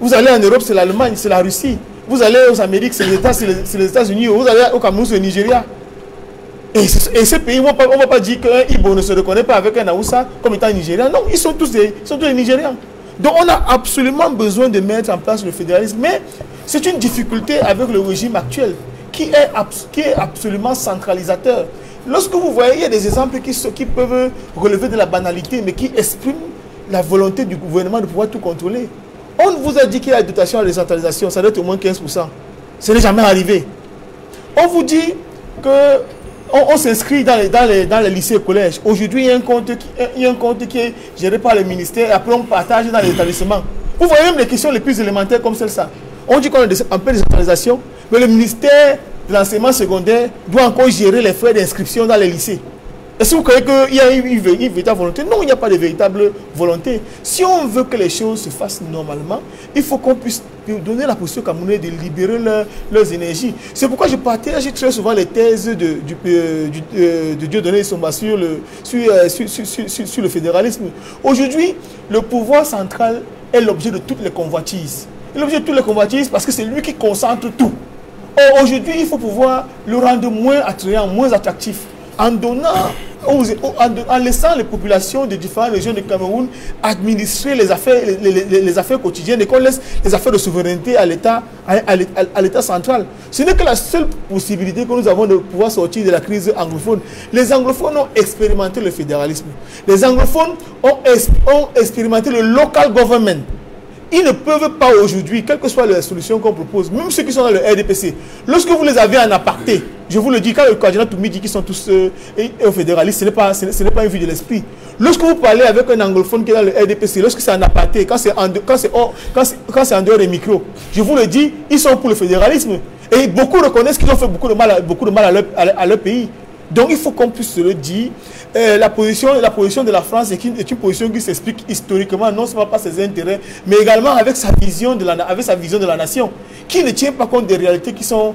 Vous allez en Europe, c'est l'Allemagne, c'est la Russie. Vous allez aux Amériques, c'est les États-Unis. Vous allez au Cameroun, c'est le Nigeria. Et ces pays, on ne va pas dire qu'un Ibo ne se reconnaît pas avec un Aoussa comme étant Nigérian. Non, ils sont tous des Nigérians. Donc on a absolument besoin de mettre en place le fédéralisme. Mais c'est une difficulté avec le régime actuel qui est absolument centralisateur. Lorsque vous voyez, il y a des exemples qui peuvent relever de la banalité, mais qui expriment la volonté du gouvernement de pouvoir tout contrôler. On vous a dit qu'il y a la dotation à la décentralisation, ça doit être au moins 15%. Ce n'est jamais arrivé. On vous dit qu'on s'inscrit dans les lycées et collèges. Aujourd'hui, il y a un compte qui est géré par le ministère et après on partage dans les établissements. Vous voyez même les questions les plus élémentaires comme celle-là. On dit qu'on a un peu de décentralisation, mais le ministère de l'enseignement secondaire doit encore gérer les frais d'inscription dans les lycées. Est-ce que vous croyez qu'il y a une véritable volonté? Non, il n'y a pas de véritable volonté. Si on veut que les choses se fassent normalement, il faut qu'on puisse donner la possibilité aux Camerounais de libérer leurs énergies. C'est pourquoi je partage très souvent les thèses de Dieudonné Somba sur le fédéralisme. Aujourd'hui, le pouvoir central est l'objet de toutes les convoitises. L'objet de toutes les convoitises parce que c'est lui qui concentre tout. Aujourd'hui, il faut pouvoir le rendre moins attrayant, moins attractif, en laissant les populations de différentes régions du Cameroun administrer les affaires quotidiennes et qu'on laisse les affaires de souveraineté à l'État central. Ce n'est que la seule possibilité que nous avons de pouvoir sortir de la crise anglophone. Les anglophones ont expérimenté le fédéralisme. Les anglophones ont expérimenté le local government. Ils ne peuvent pas aujourd'hui, quelle que soit la solution qu'on propose, même ceux qui sont dans le RDPC, lorsque vous les avez en aparté, je vous le dis, quand le cardinal Toumi dit qu'ils sont tous au fédéralisme, ce n'est pas une vue de l'esprit. Lorsque vous parlez avec un anglophone qui est dans le RDPC, lorsque c'est en aparté, quand c'est en dehors des micros, je vous le dis, ils sont pour le fédéralisme. Et beaucoup reconnaissent qu'ils ont fait beaucoup de mal à leur pays. Donc il faut qu'on puisse se le dire. La position de la France est une position qui s'explique historiquement, non seulement par ses intérêts, mais également avec sa vision de la nation, qui ne tient pas compte des réalités qui sont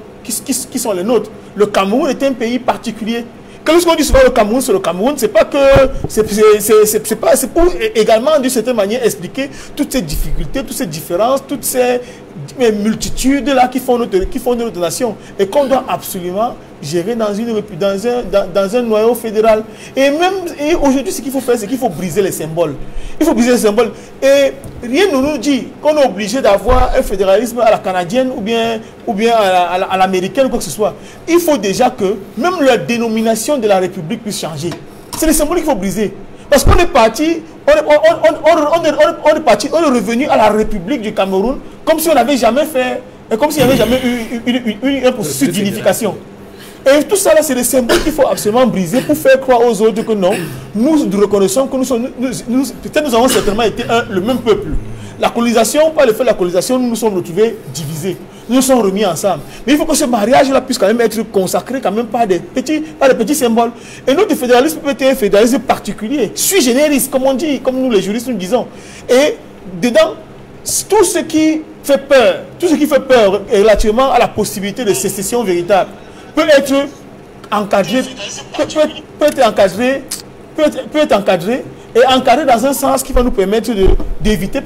les nôtres. Le Cameroun est un pays particulier. Quand on dit souvent le Cameroun, c'est pas que c'est pour également d'une certaine manière expliquer toutes ces difficultés, toutes ces différences, toutes ces multitudes là qui font notre nation et qu'on doit absolument gérer dans un noyau fédéral. Et aujourd'hui, ce qu'il faut faire, c'est qu'il faut briser les symboles. Il faut briser les symboles. Et rien ne nous dit qu'on est obligé d'avoir un fédéralisme à la canadienne ou bien à l'américaine ou quoi que ce soit. Il faut déjà que même la dénomination de la République puisse changer. C'est les symboles qu'il faut briser. Parce qu'on est parti, on est revenu à la République du Cameroun comme si on n'avait jamais fait, comme s'il n'y avait jamais eu un processus d'unification. Et tout ça, c'est des symboles qu'il faut absolument briser pour faire croire aux autres que non, nous reconnaissons que peut-être nous avons certainement été le même peuple. La colonisation, par le fait de la colonisation, nous nous sommes retrouvés divisés. Nous nous sommes remis ensemble. Mais il faut que ce mariage-là puisse quand même être consacré quand même par des petits symboles. Et notre fédéralisme peut être un fédéralisme particulier, sui generis, comme on dit, comme nous les juristes nous disons. Et dedans, tout ce qui fait peur relativement à la possibilité de sécession véritable, peut être encadré et encadré dans un sens qui va nous permettre d'éviter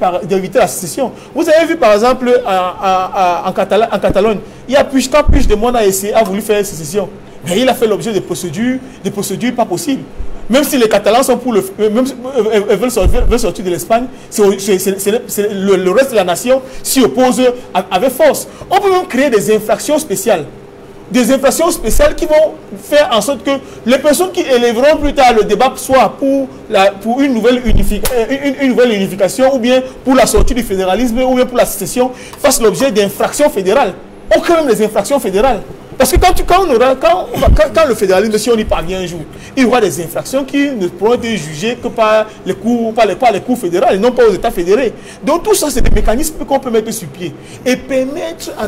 la sécession. Vous avez vu par exemple en Catalogne, il y a Puigdemont a voulu faire une sécession, mais il a fait l'objet de procédures pas possibles. Même si les Catalans sont pour veulent sortir de l'Espagne, le reste de la nation s'y oppose avec force. On peut même créer des infractions spéciales. Des infractions spéciales qui vont faire en sorte que les personnes qui élèveront plus tard le débat soit pour une nouvelle unification ou bien pour la sortie du fédéralisme ou bien pour la sécession fassent l'objet d'infractions fédérales. On crée même des infractions fédérales. Parce que quand le fédéralisme, si on y parvient un jour, il y aura des infractions qui ne pourront être jugées que par les cours fédéraux et non pas aux États fédérés. Donc tout ça, c'est des mécanismes qu'on peut mettre sur pied et permettre à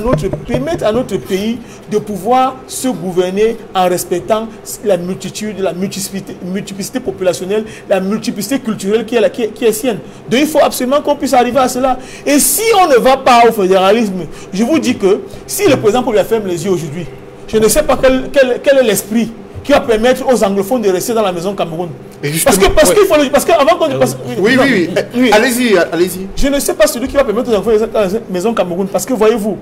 notre pays de pouvoir se gouverner en respectant la multitude, la multiplicité populationnelle, la multiplicité culturelle qui est sienne. Donc il faut absolument qu'on puisse arriver à cela. Et si on ne va pas au fédéralisme, je vous dis que si le président Paul ferme les yeux aujourd'hui, je ne sais pas quel est l'esprit qui va permettre aux anglophones de rester dans la maison Cameroun. Parce que avant qu'on passe... Oui. Allez-y. Je ne sais pas celui qui va permettre aux anglophones de rester dans la maison Cameroun. Parce que voyez-vous,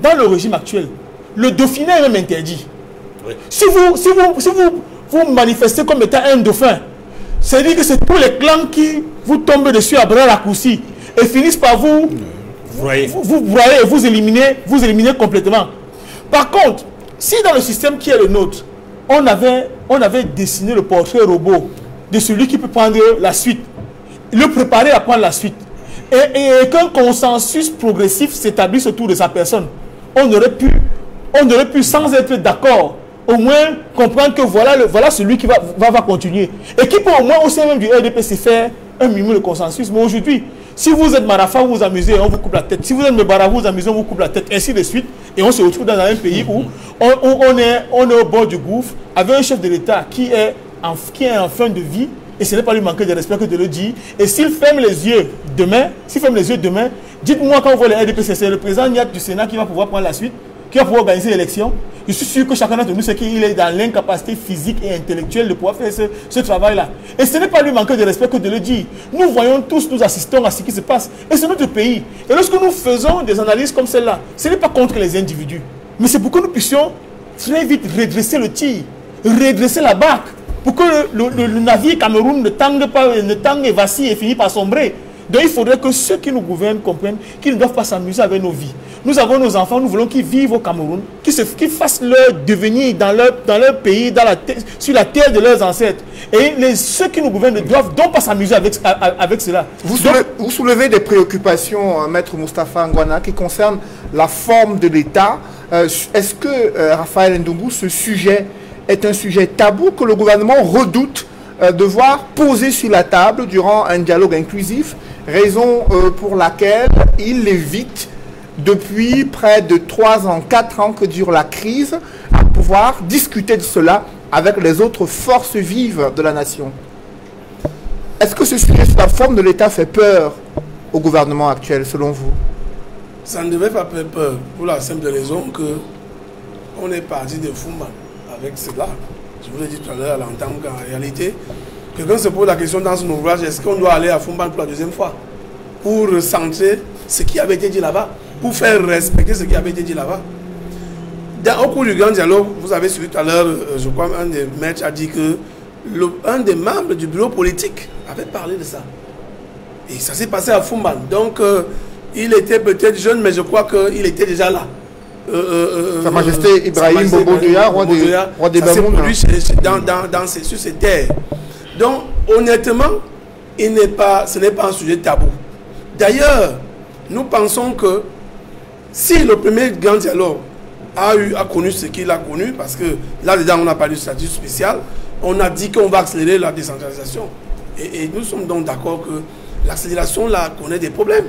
dans le régime actuel, le dauphiné est même interdit. Oui. Si vous manifestez comme étant un dauphin, c'est-à-dire que c'est tous les clans qui vous tombent dessus à bras raccourcis et finissent par vous broyer et vous éliminer complètement. Par contre, si dans le système qui est le nôtre, on avait dessiné le portrait robot de celui qui peut prendre la suite, le préparer à prendre la suite, et qu'un consensus progressif s'établisse autour de sa personne, on aurait pu sans être d'accord, au moins comprendre que voilà celui qui va continuer. Et qui peut au moins au sein même du RDPC faire un minimum de consensus. Mais aujourd'hui, si vous êtes Marafa, vous vous amusez, on vous coupe la tête. Si vous êtes Mbara, vous vous amusez, on vous coupe la tête. Ainsi de suite. Et on se retrouve dans un pays où on est au bord du gouffre avec un chef de l'État qui est en fin de vie. Et ce n'est pas lui manquer de respect que de le dire. Et s'il ferme les yeux demain, dites-moi quand vous voyez le RDPC, c'est le président Niat du Sénat qui va pouvoir prendre la suite, qui va pouvoir organiser l'élection. Je suis sûr que chacun d'entre nous sait qu'il est dans l'incapacité physique et intellectuelle de pouvoir faire ce travail-là. Et ce n'est pas lui manquer de respect que de le dire. Nous voyons tous, nous assistons à ce qui se passe. Et c'est notre pays. Et lorsque nous faisons des analyses comme celle-là, ce n'est pas contre les individus. Mais c'est pour que nous puissions très vite redresser le tir, redresser la barque, pour que le navire Cameroun ne tangue et vacille et finisse par sombrer. Donc il faudrait que ceux qui nous gouvernent comprennent qu'ils ne doivent pas s'amuser avec nos vies. Nous avons nos enfants, nous voulons qu'ils vivent au Cameroun, qu'ils fassent leur devenir dans leur pays, sur la terre de leurs ancêtres. Et ceux qui nous gouvernent ne doivent donc pas s'amuser avec cela. Vous soulevez des préoccupations, Maître Moustapha Ngwana, qui concernent la forme de l'État. Est-ce que, Raphaël Ndungu, ce sujet est un sujet tabou que le gouvernement redoute de voir poser sur la table durant un dialogue inclusif, raison pour laquelle il évite depuis près de 3 ans, 4 ans que dure la crise, à pouvoir discuter de cela avec les autres forces vives de la nation. Est-ce que ce sujet sur la forme de l'État fait peur au gouvernement actuel, selon vous? Ça ne devait pas faire peur, pour la simple raison que on est parti de Fumban avec cela. Je vous l'ai dit tout à l'heure à l'entendre qu'en réalité, quelqu'un se pose la question dans son ouvrage, est-ce qu'on doit aller à Fumban pour la deuxième fois pour recentrer ce qui avait été dit là-bas, pour faire respecter ce qui avait été dit là-bas. Au cours du grand dialogue, vous avez suivi tout à l'heure, je crois, un des maîtres a dit que un des membres du bureau politique avait parlé de ça. Et ça s'est passé à Fumban. Donc, il était peut-être jeune, mais je crois qu'il était déjà là. Sa Majesté Ibrahim Bobo Douya, roi des Bamoun, sur ces terres. Donc, honnêtement, ce n'est pas un sujet tabou. D'ailleurs, nous pensons que si le premier grand dialogue a connu ce qu'il a connu, parce que là-dedans, on n'a pas de statut spécial, on a dit qu'on va accélérer la décentralisation. Et nous sommes donc d'accord que l'accélération, là, connaît des problèmes.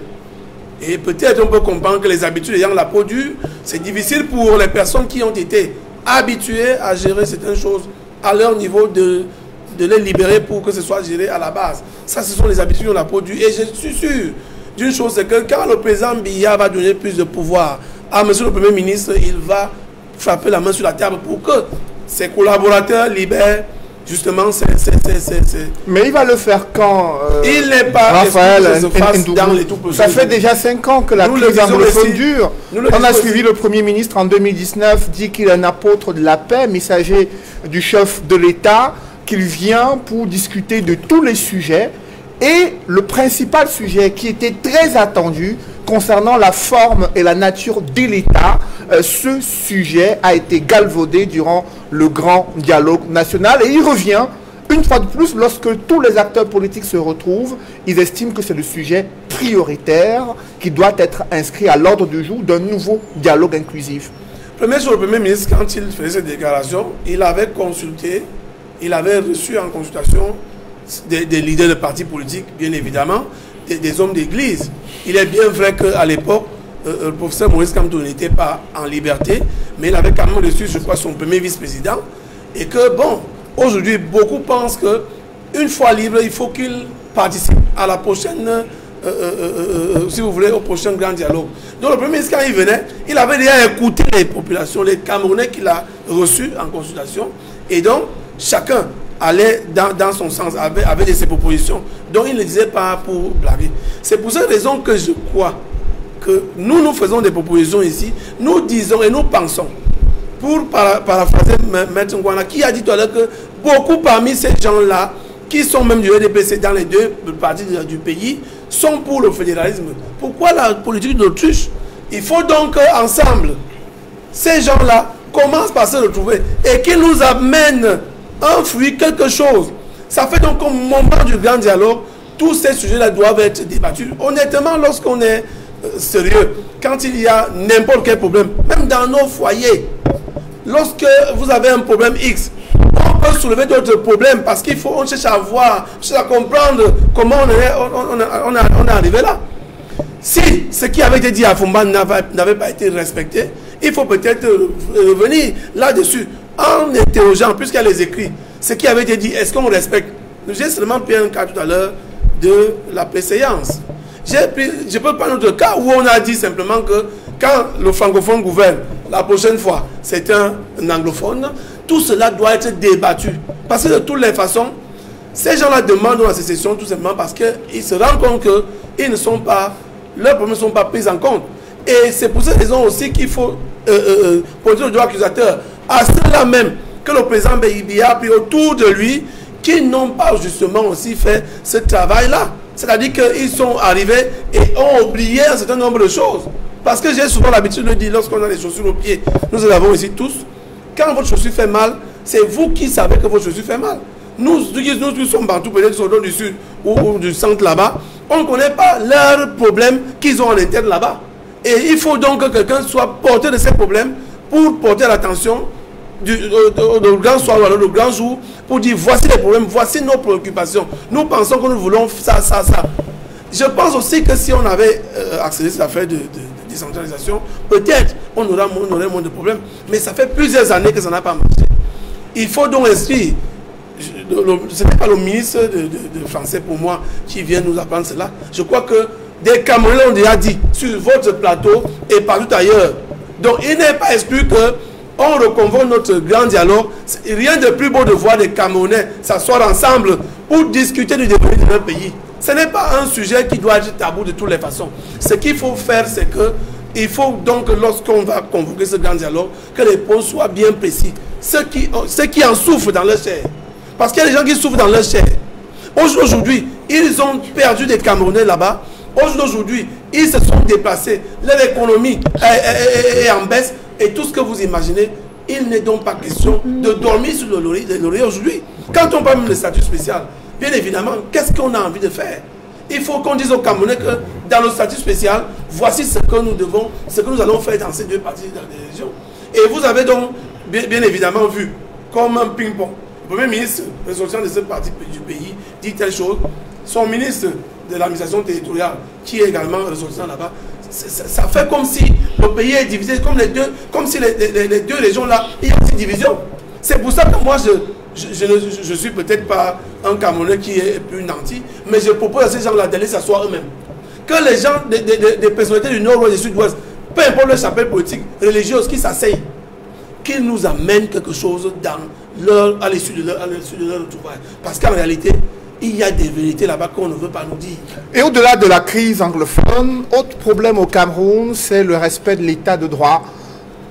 Et peut-être on peut comprendre que les habitudes ayant la peau dure, c'est difficile pour les personnes qui ont été habituées à gérer certaines choses à leur niveau de les libérer pour que ce soit géré à la base. Ça, ce sont les habitudes de la peau dure. Et je suis sûr d'une chose, c'est que quand le président Biya va donner plus de pouvoir à monsieur le Premier ministre, il va frapper la main sur la table pour que ses collaborateurs libèrent justement Mais il va le faire quand il n'est pas Raphaël dans les tout petits. Ça fait déjà 5 ans que la crise anglophone dure. On a suivi le Premier ministre en 2019, dit qu'il est un apôtre de la paix, messager du chef de l'État, qu'il vient pour discuter de tous les sujets. Et le principal sujet qui était très attendu concernant la forme et la nature de l'État, ce sujet a été galvaudé durant le grand dialogue national. Et il revient, une fois de plus, lorsque tous les acteurs politiques se retrouvent, ils estiment que c'est le sujet prioritaire qui doit être inscrit à l'ordre du jour d'un nouveau dialogue inclusif. Sur le Premier ministre, quand il faisait cette déclaration, il avait consulté, il avait reçu en consultation des leaders de partis politiques, bien évidemment, des hommes d'église. Il est bien vrai qu'à l'époque, le professeur Maurice Kamto n'était pas en liberté, mais il avait quand même reçu, je crois, son premier vice-président. Et que, bon, aujourd'hui, beaucoup pensent qu'une fois libre, il faut qu'il participe à la prochaine, si vous voulez, au prochain grand dialogue. Donc le Premier ministre, quand il venait, il avait déjà écouté les populations, les Camerounais qu'il a reçus en consultation. Et donc, chacun allait dans son sens, avec ses propositions. Donc il ne disait pas pour blaguer. C'est pour cette raison que je crois que nous faisons des propositions ici. Nous disons et nous pensons, pour paraphraser Maître Ngwana, qui a dit tout à l'heure que beaucoup parmi ces gens-là, qui sont même du RDPC dans les deux parties du pays, sont pour le fédéralisme. Pourquoi la politique d'autruche? Il faut donc ensemble, ces gens-là commencent par se retrouver et qu'ils nous amènent un fruit, quelque chose. Ça fait donc au moment du grand dialogue, tous ces sujets-là doivent être débattus. Honnêtement, lorsqu'on est sérieux, quand il y a n'importe quel problème, même dans nos foyers, lorsque vous avez un problème X, on peut soulever d'autres problèmes parce qu'il faut, on cherche à voir, on cherche à comprendre comment on est arrivé là. Si ce qui avait été dit à Fumba n'avait pas été respecté, il faut peut-être revenir là-dessus en interrogeant, puisqu'il y a les écrits, ce qui avait été dit, est-ce qu'on respecte? J'ai seulement pris un cas tout à l'heure de la préséance. Je peux prendre notre cas où on a dit simplement que quand le francophone gouverne, la prochaine fois, c'est un anglophone. Tout cela doit être débattu. Parce que de toutes les façons, ces gens-là demandent la sécession tout simplement parce qu'ils se rendent compte que ils ne sont pas, leurs problèmes ne sont pas pris en compte. Et c'est pour cette raison aussi qu'il faut poser le droit accusateur à ceux-là même que le président Biya a pris autour de lui, qui n'ont pas justement aussi fait ce travail-là. C'est-à-dire qu'ils sont arrivés et ont oublié un certain nombre de choses. Parce que j'ai souvent l'habitude de dire, lorsqu'on a les chaussures aux pieds, nous les avons ici tous, quand votre chaussure fait mal, c'est vous qui savez que votre chaussure fait mal. Nous qui sommes partout, peut-être sur le du sud ou du centre là-bas, on ne connaît pas leurs problèmes qu'ils ont en interne là-bas. Et il faut donc que quelqu'un soit porté de ces problèmes pour porter l'attention du grand soir ou alors le grand jour, pour dire voici les problèmes, voici nos préoccupations. Nous pensons que nous voulons ça, ça, ça. Je pense aussi que si on avait accéléré cette affaire de décentralisation, peut-être on aurait moins de problèmes. Mais ça fait plusieurs années que ça n'a pas marché. Il faut donc inscrire. Ce n'est pas le ministre de français pour moi qui vient nous apprendre cela. Je crois que des Camerounais ont déjà dit sur votre plateau et partout ailleurs. Donc il n'est pas exclu que on reconvoque notre grand dialogue. Rien de plus beau de voir des Camerounais s'asseoir ensemble pour discuter du développement de leur pays. Ce n'est pas un sujet qui doit être tabou de toutes les façons. Ce qu'il faut faire, c'est que il faut donc, lorsqu'on va convoquer ce grand dialogue, que les points soient bien précis. Ceux qui en souffrent dans leur chair. Parce qu'il y a des gens qui souffrent dans leur chair. Aujourd'hui, ils ont perdu des Camerounais là-bas. Aujourd'hui, ils se sont déplacés. Leur économie est en baisse. Et tout ce que vous imaginez, il n'est donc pas question de dormir sur le laurier aujourd'hui. Quand on parle même de statut spécial, bien évidemment, qu'est-ce qu'on a envie de faire? Il faut qu'on dise aux Camerounais que dans le statut spécial, voici ce que nous devons, ce que nous allons faire dans ces deux parties de la région. Et vous avez donc bien évidemment vu comme un ping-pong. Le Premier ministre, ressortissant de cette partie du pays, dit telle chose. Son ministre de l'administration territoriale, qui est également ressortissant là-bas, ça fait comme si le pays est divisé, comme si les deux régions-là, il y a une division. C'est pour ça que moi, je suis peut-être pas un Camerounais qui est plus nanti, mais je propose à ces gens-là d'aller s'asseoir eux-mêmes. Que les gens, des personnalités du nord-ouest et du sud-ouest, peu importe leur chapelle politique, religieuse, qui s'asseyent, qu'ils nous amènent quelque chose à l'issue de leur trouvaille. Parce qu'en réalité, il y a des vérités là-bas qu'on ne veut pas nous dire. Et au-delà de la crise anglophone, autre problème au Cameroun, c'est le respect de l'état de droit.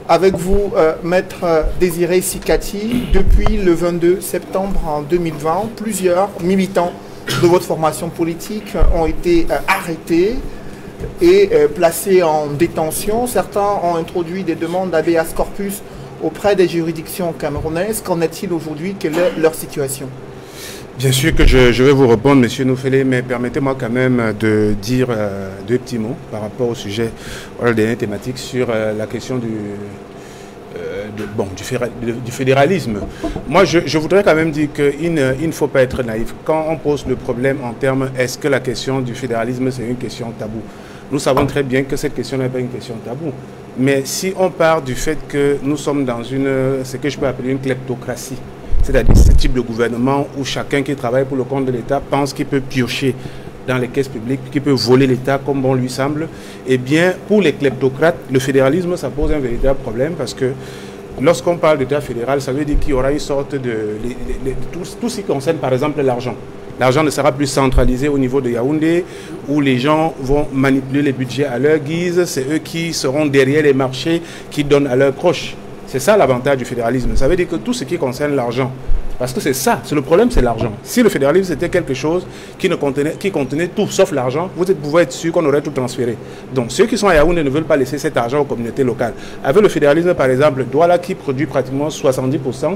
avec vous, Maître Désiré Sikati. Depuis le 22 septembre en 2020, plusieurs militants de votre formation politique ont été arrêtés et placés en détention. Certains ont introduit des demandes d'habeas corpus auprès des juridictions camerounaises. Qu'en est-il aujourd'hui? Quelle est leur situation? Bien sûr que je vais vous répondre, M. Noufélé, mais permettez-moi quand même de dire deux petits mots par rapport au sujet des dernières thématiques sur la question du fédéralisme. Moi, je voudrais quand même dire qu'il ne faut pas être naïf. Quand on pose le problème en termes, est-ce que la question du fédéralisme, c'est une question taboue? Nous savons très bien que cette question n'est pas une question taboue. Mais si on part du fait que nous sommes dans ce que je peux appeler une kleptocratie, c'est-à-dire ce type de gouvernement où chacun qui travaille pour le compte de l'État pense qu'il peut piocher dans les caisses publiques, qu'il peut voler l'État comme bon lui semble, eh bien, pour les kleptocrates, le fédéralisme, ça pose un véritable problème parce que lorsqu'on parle d'État fédéral, ça veut dire qu'il y aura une sorte de... tout ce qui concerne, par exemple, l'argent. L'argent ne sera plus centralisé au niveau de Yaoundé, où les gens vont manipuler les budgets à leur guise. C'est eux qui seront derrière les marchés, qui donnent à leur croche. C'est ça l'avantage du fédéralisme. Ça veut dire que tout ce qui concerne l'argent, parce que c'est ça, le problème, c'est l'argent. Si le fédéralisme c'était quelque chose qui contenait tout sauf l'argent, vous pouvez être sûr qu'on aurait tout transféré. Donc ceux qui sont à Yaoundé ne veulent pas laisser cet argent aux communautés locales. Avec le fédéralisme, par exemple, Douala qui produit pratiquement 70%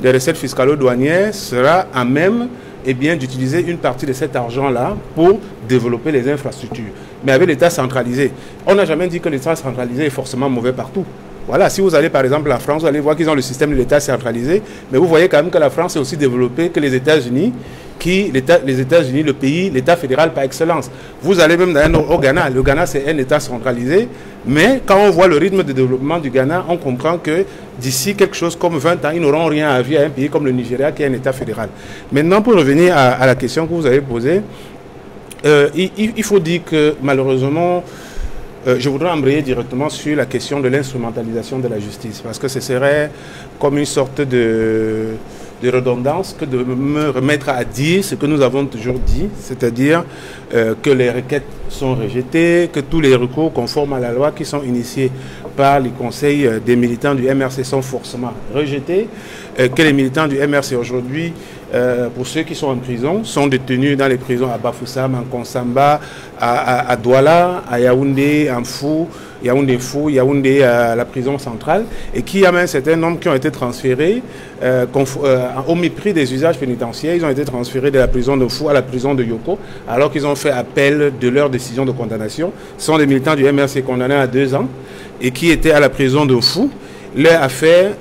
des recettes fiscalo-douanières sera à même d'utiliser une partie de cet argent-là pour développer les infrastructures. Mais avec l'État centralisé, on n'a jamais dit que l'État centralisé est forcément mauvais partout. Voilà, si vous allez par exemple en France, vous allez voir qu'ils ont le système de l'État centralisé, mais vous voyez quand même que la France est aussi développée que les États-Unis, le pays, l'État fédéral par excellence. Vous allez même au Ghana, le Ghana c'est un État centralisé, mais quand on voit le rythme de développement du Ghana, on comprend que d'ici quelque chose comme 20 ans, ils n'auront rien à vivre à un pays comme le Nigeria qui est un État fédéral. Maintenant, pour revenir à la question que vous avez posée, il faut dire que malheureusement, je voudrais embrayer directement sur la question de l'instrumentalisation de la justice, parce que ce serait comme une sorte de redondance que de me remettre à dire ce que nous avons toujours dit, c'est-à-dire que les requêtes sont rejetées, que tous les recours conformes à la loi qui sont initiés par les conseils des militants du MRC sont forcément rejetés, que les militants du MRC aujourd'hui, pour ceux qui sont en prison, sont détenus dans les prisons à Bafoussam, en Konsamba, à Douala, à Yaoundé, en Fou, Yaoundé à la prison centrale, et qu'il y a même un certain nombre qui ont été transférés au mépris des usages pénitentiaires. Ils ont été transférés de la prison de Fou à la prison de Yoko, alors qu'ils ont fait appel de leur décision de condamnation. Ce sont des militants du MRC condamnés à 2 ans et qui étaient à la prison de Fou. Leur affaire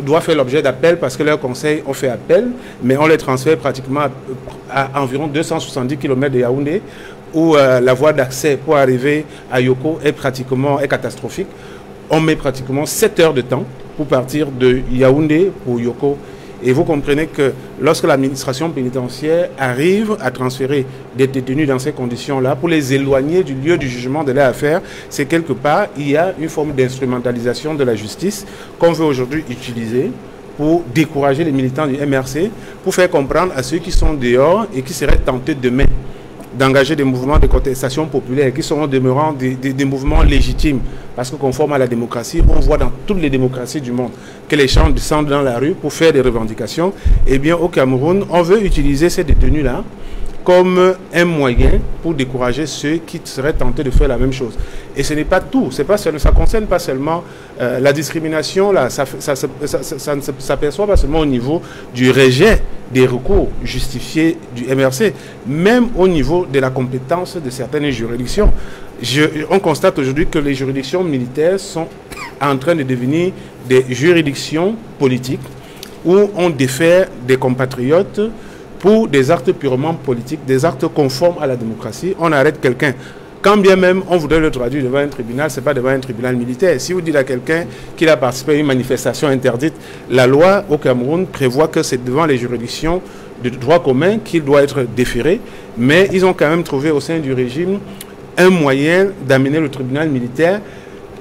doit faire l'objet d'appel parce que leurs conseils ont fait appel, mais on les transfère pratiquement à environ 270 km de Yaoundé, où la voie d'accès pour arriver à Yoko est catastrophique. On met pratiquement 7 heures de temps pour partir de Yaoundé pour Yoko. Et vous comprenez que lorsque l'administration pénitentiaire arrive à transférer des détenus dans ces conditions-là, pour les éloigner du lieu du jugement de leur affaire, c'est quelque part, il y a une forme d'instrumentalisation de la justice qu'on veut aujourd'hui utiliser pour décourager les militants du MRC, pour faire comprendre à ceux qui sont dehors et qui seraient tentés demain d'engager des mouvements de contestation populaire qui seront demeurant des mouvements légitimes. Parce que conforme à la démocratie, on voit dans toutes les démocraties du monde que les gens descendent dans la rue pour faire des revendications. Eh bien, au Cameroun, on veut utiliser ces détenus-là comme un moyen pour décourager ceux qui seraient tentés de faire la même chose. Et ce n'est pas tout, ça ne concerne pas seulement la discrimination, là, ça ne s'aperçoit pas seulement au niveau du rejet des recours justifiés du MRC, même au niveau de la compétence de certaines juridictions. On constate aujourd'hui que les juridictions militaires sont en train de devenir des juridictions politiques où on défère des compatriotes pour des actes purement politiques, des actes conformes à la démocratie. On arrête quelqu'un. Quand bien même on voudrait le traduire devant un tribunal, ce n'est pas devant un tribunal militaire. Si vous dites à quelqu'un qu'il a participé à une manifestation interdite, la loi au Cameroun prévoit que c'est devant les juridictions de droit commun qu'il doit être déféré, mais ils ont quand même trouvé au sein du régime un moyen d'amener le tribunal militaire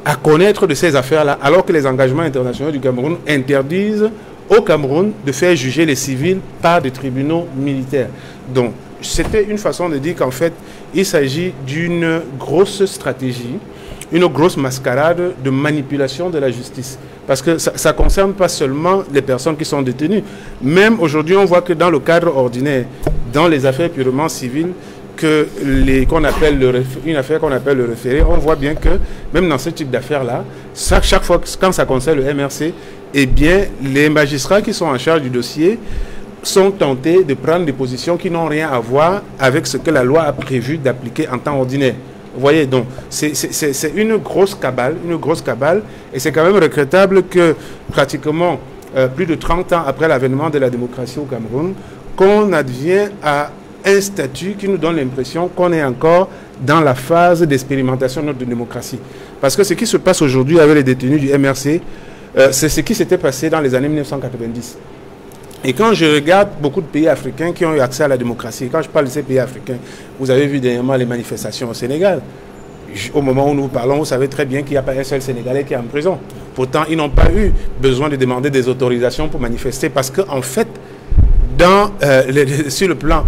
à connaître de ces affaires-là, alors que les engagements internationaux du Cameroun interdisent au Cameroun de faire juger les civils par des tribunaux militaires. Donc, c'était une façon de dire qu'en fait, il s'agit d'une grosse stratégie une grosse mascarade de manipulation de la justice. Parce que ça ne concerne pas seulement les personnes qui sont détenues. Même aujourd'hui, on voit que dans le cadre ordinaire, dans les affaires purement civiles, qu'on appelle une affaire qu'on appelle le référé, on voit bien que même dans ce type d'affaires-là, chaque fois quand ça concerne le MRC, eh bien, les magistrats qui sont en charge du dossier sont tentés de prendre des positions qui n'ont rien à voir avec ce que la loi a prévu d'appliquer en temps ordinaire. Vous voyez, donc, c'est une grosse cabale, et c'est quand même regrettable que pratiquement plus de 30 ans après l'avènement de la démocratie au Cameroun, qu'on advienne à un statut qui nous donne l'impression qu'on est encore dans la phase d'expérimentation de notre démocratie. Parce que ce qui se passe aujourd'hui avec les détenus du MRC, c'est ce qui s'était passé dans les années 1990. Et quand je regarde beaucoup de pays africains qui ont eu accès à la démocratie, quand je parle de ces pays africains, vous avez vu dernièrement les manifestations au Sénégal. Au moment où nous parlons, vous savez très bien qu'il n'y a pas un seul Sénégalais qui est en prison. Pourtant, ils n'ont pas eu besoin de demander des autorisations pour manifester parce qu'en fait, sur le plan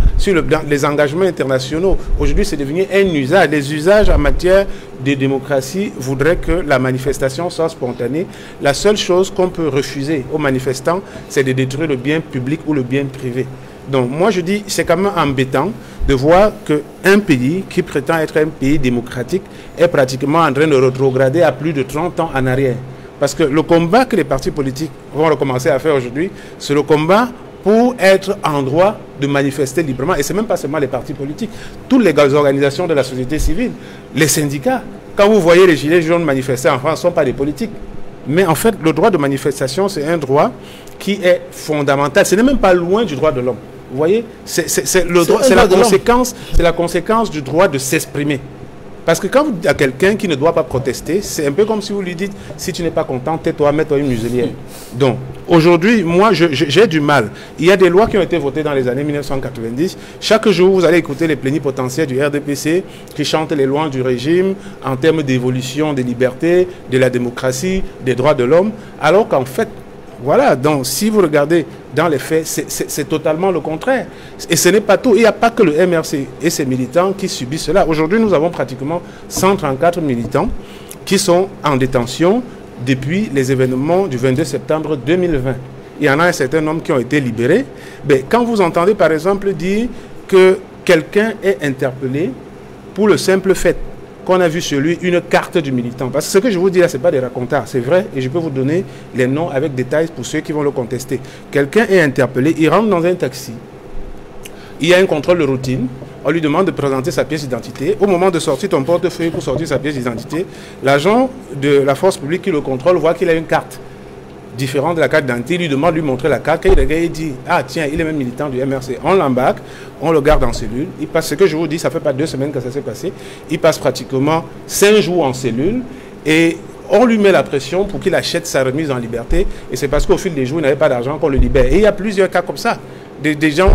des engagements internationaux, aujourd'hui c'est devenu un usage. Les usages en matière de démocratie voudraient que la manifestation soit spontanée. La seule chose qu'on peut refuser aux manifestants, c'est de détruire le bien public ou le bien privé. Donc moi je dis, c'est quand même embêtant de voir qu'un pays qui prétend être un pays démocratique est pratiquement en train de rétrograder à plus de 30 ans en arrière. Parce que le combat que les partis politiques vont recommencer à faire aujourd'hui, c'est le combat pour être en droit de manifester librement. Et ce n'est même pas seulement les partis politiques, toutes les organisations de la société civile, les syndicats. Quand vous voyez les gilets jaunes manifester en France, ce ne sont pas des politiques. Mais en fait, le droit de manifestation, c'est un droit qui est fondamental. Ce n'est même pas loin du droit de l'homme. Vous voyez, c'est la conséquence du droit de s'exprimer. Parce que quand vous dites à quelqu'un qui ne doit pas protester, c'est un peu comme si vous lui dites, si tu n'es pas content, tais-toi, mets-toi une muselière. Donc, aujourd'hui, moi, j'ai du mal. Il y a des lois qui ont été votées dans les années 1990. Chaque jour, vous allez écouter les plénipotentiaires du RDPC qui chantent les louanges du régime en termes d'évolution des libertés, de la démocratie, des droits de l'homme, alors qu'en fait, voilà, donc si vous regardez dans les faits, c'est totalement le contraire. Et ce n'est pas tout. Il n'y a pas que le MRC et ses militants qui subissent cela. Aujourd'hui, nous avons pratiquement 134 militants qui sont en détention depuis les événements du 22 septembre 2020. Il y en a un certain nombre qui ont été libérés. Mais quand vous entendez par exemple dire que quelqu'un est interpellé pour le simple fait qu'on a vu sur lui une carte du militant. Parce que ce que je vous dis là, ce n'est pas des racontards, c'est vrai, et je peux vous donner les noms avec détails pour ceux qui vont le contester. Quelqu'un est interpellé, il rentre dans un taxi, il y a un contrôle de routine, on lui demande de présenter sa pièce d'identité. Au moment de sortir ton portefeuille pour sortir sa pièce d'identité, l'agent de la force publique qui le contrôle voit qu'il a une carte différente de la carte d'identité, il lui demande de lui montrer la carte, et le gars il dit, ah tiens, il est même militant du MRC. On l'embarque, on le garde en cellule, il passe, ce que je vous dis, ça fait pas 2 semaines que ça s'est passé, il passe pratiquement 5 jours en cellule, et on lui met la pression pour qu'il achète sa remise en liberté, et c'est parce qu'au fil des jours, il n'avait pas d'argent qu'on le libère. Et il y a plusieurs cas comme ça. Des gens,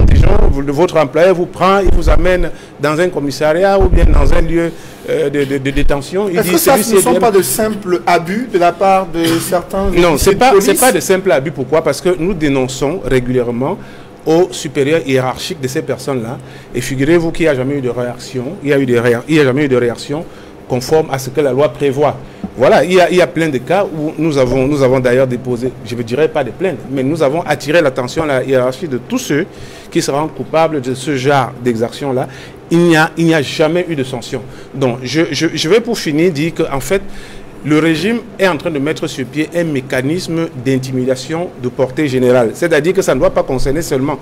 votre employeur vous prend, il vous amène dans un commissariat ou bien dans un lieu de détention. Est-ce que ça ne sont pas de simples abus de la part de certains... Non, ce n'est pas de simples abus. Pourquoi? Parce que nous dénonçons régulièrement aux supérieurs hiérarchiques de ces personnes-là. Et figurez-vous qu'il n'y a jamais eu de réaction. Il n'y a jamais eu de réaction conforme à ce que la loi prévoit. Voilà, il y a plein de cas où nous avons d'ailleurs déposé, je ne dirais pas des plaintes, mais nous avons attiré l'attention à la hiérarchie de tous ceux qui se rendent coupables de ce genre d'exaction-là. Il n'y a jamais eu de sanction. Donc, je vais pour finir dire qu'en fait, le régime est en train de mettre sur pied un mécanisme d'intimidation de portée générale. C'est-à-dire que ça ne doit pas concerner seulement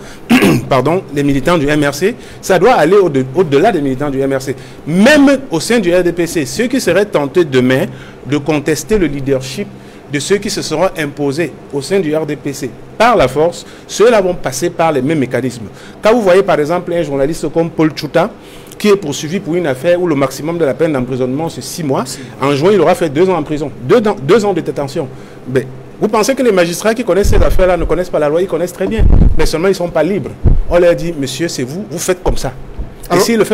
les militants du MRC, ça doit aller au-delà des militants du MRC. Même au sein du RDPC, ceux qui seraient tentés demain de contester le leadership de ceux qui se seront imposés au sein du RDPC par la force, ceux-là vont passer par les mêmes mécanismes. Quand vous voyez par exemple un journaliste comme Paul Tchouta, qui est poursuivi pour une affaire où le maximum de la peine d'emprisonnement c'est 6 mois. En juin, il aura fait 2 ans en prison. 2 ans de détention. Mais vous pensez que les magistrats qui connaissent ces affaires-là ne connaissent pas la loi? Ils connaissent très bien. Mais seulement, ils ne sont pas libres. On leur dit, monsieur, c'est vous, vous faites comme ça. Et s'il ne le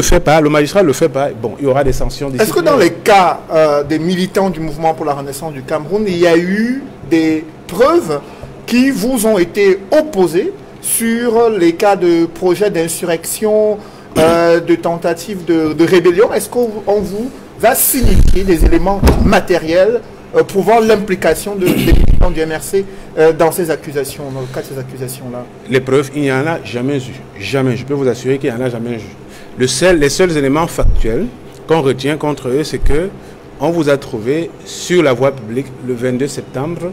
fait pas, le magistrat ne le fait pas, bon, il y aura des sanctions. Est-ce que dans les cas des militants du mouvement pour la renaissance du Cameroun, il y a eu des preuves qui vous ont été opposées sur les cas de projets d'insurrection, de tentatives de rébellion? Est-ce qu'on vous va signifier des éléments matériels prouvant l'implication des militants du MRC dans ces accusations, dans le cas de ces accusations-là? Les preuves, il n'y en a jamais eu. Jamais. Je peux vous assurer qu'il n'y en a jamais eu. Les seuls éléments factuels qu'on retient contre eux, c'est que on vous a trouvé sur la voie publique le 22 septembre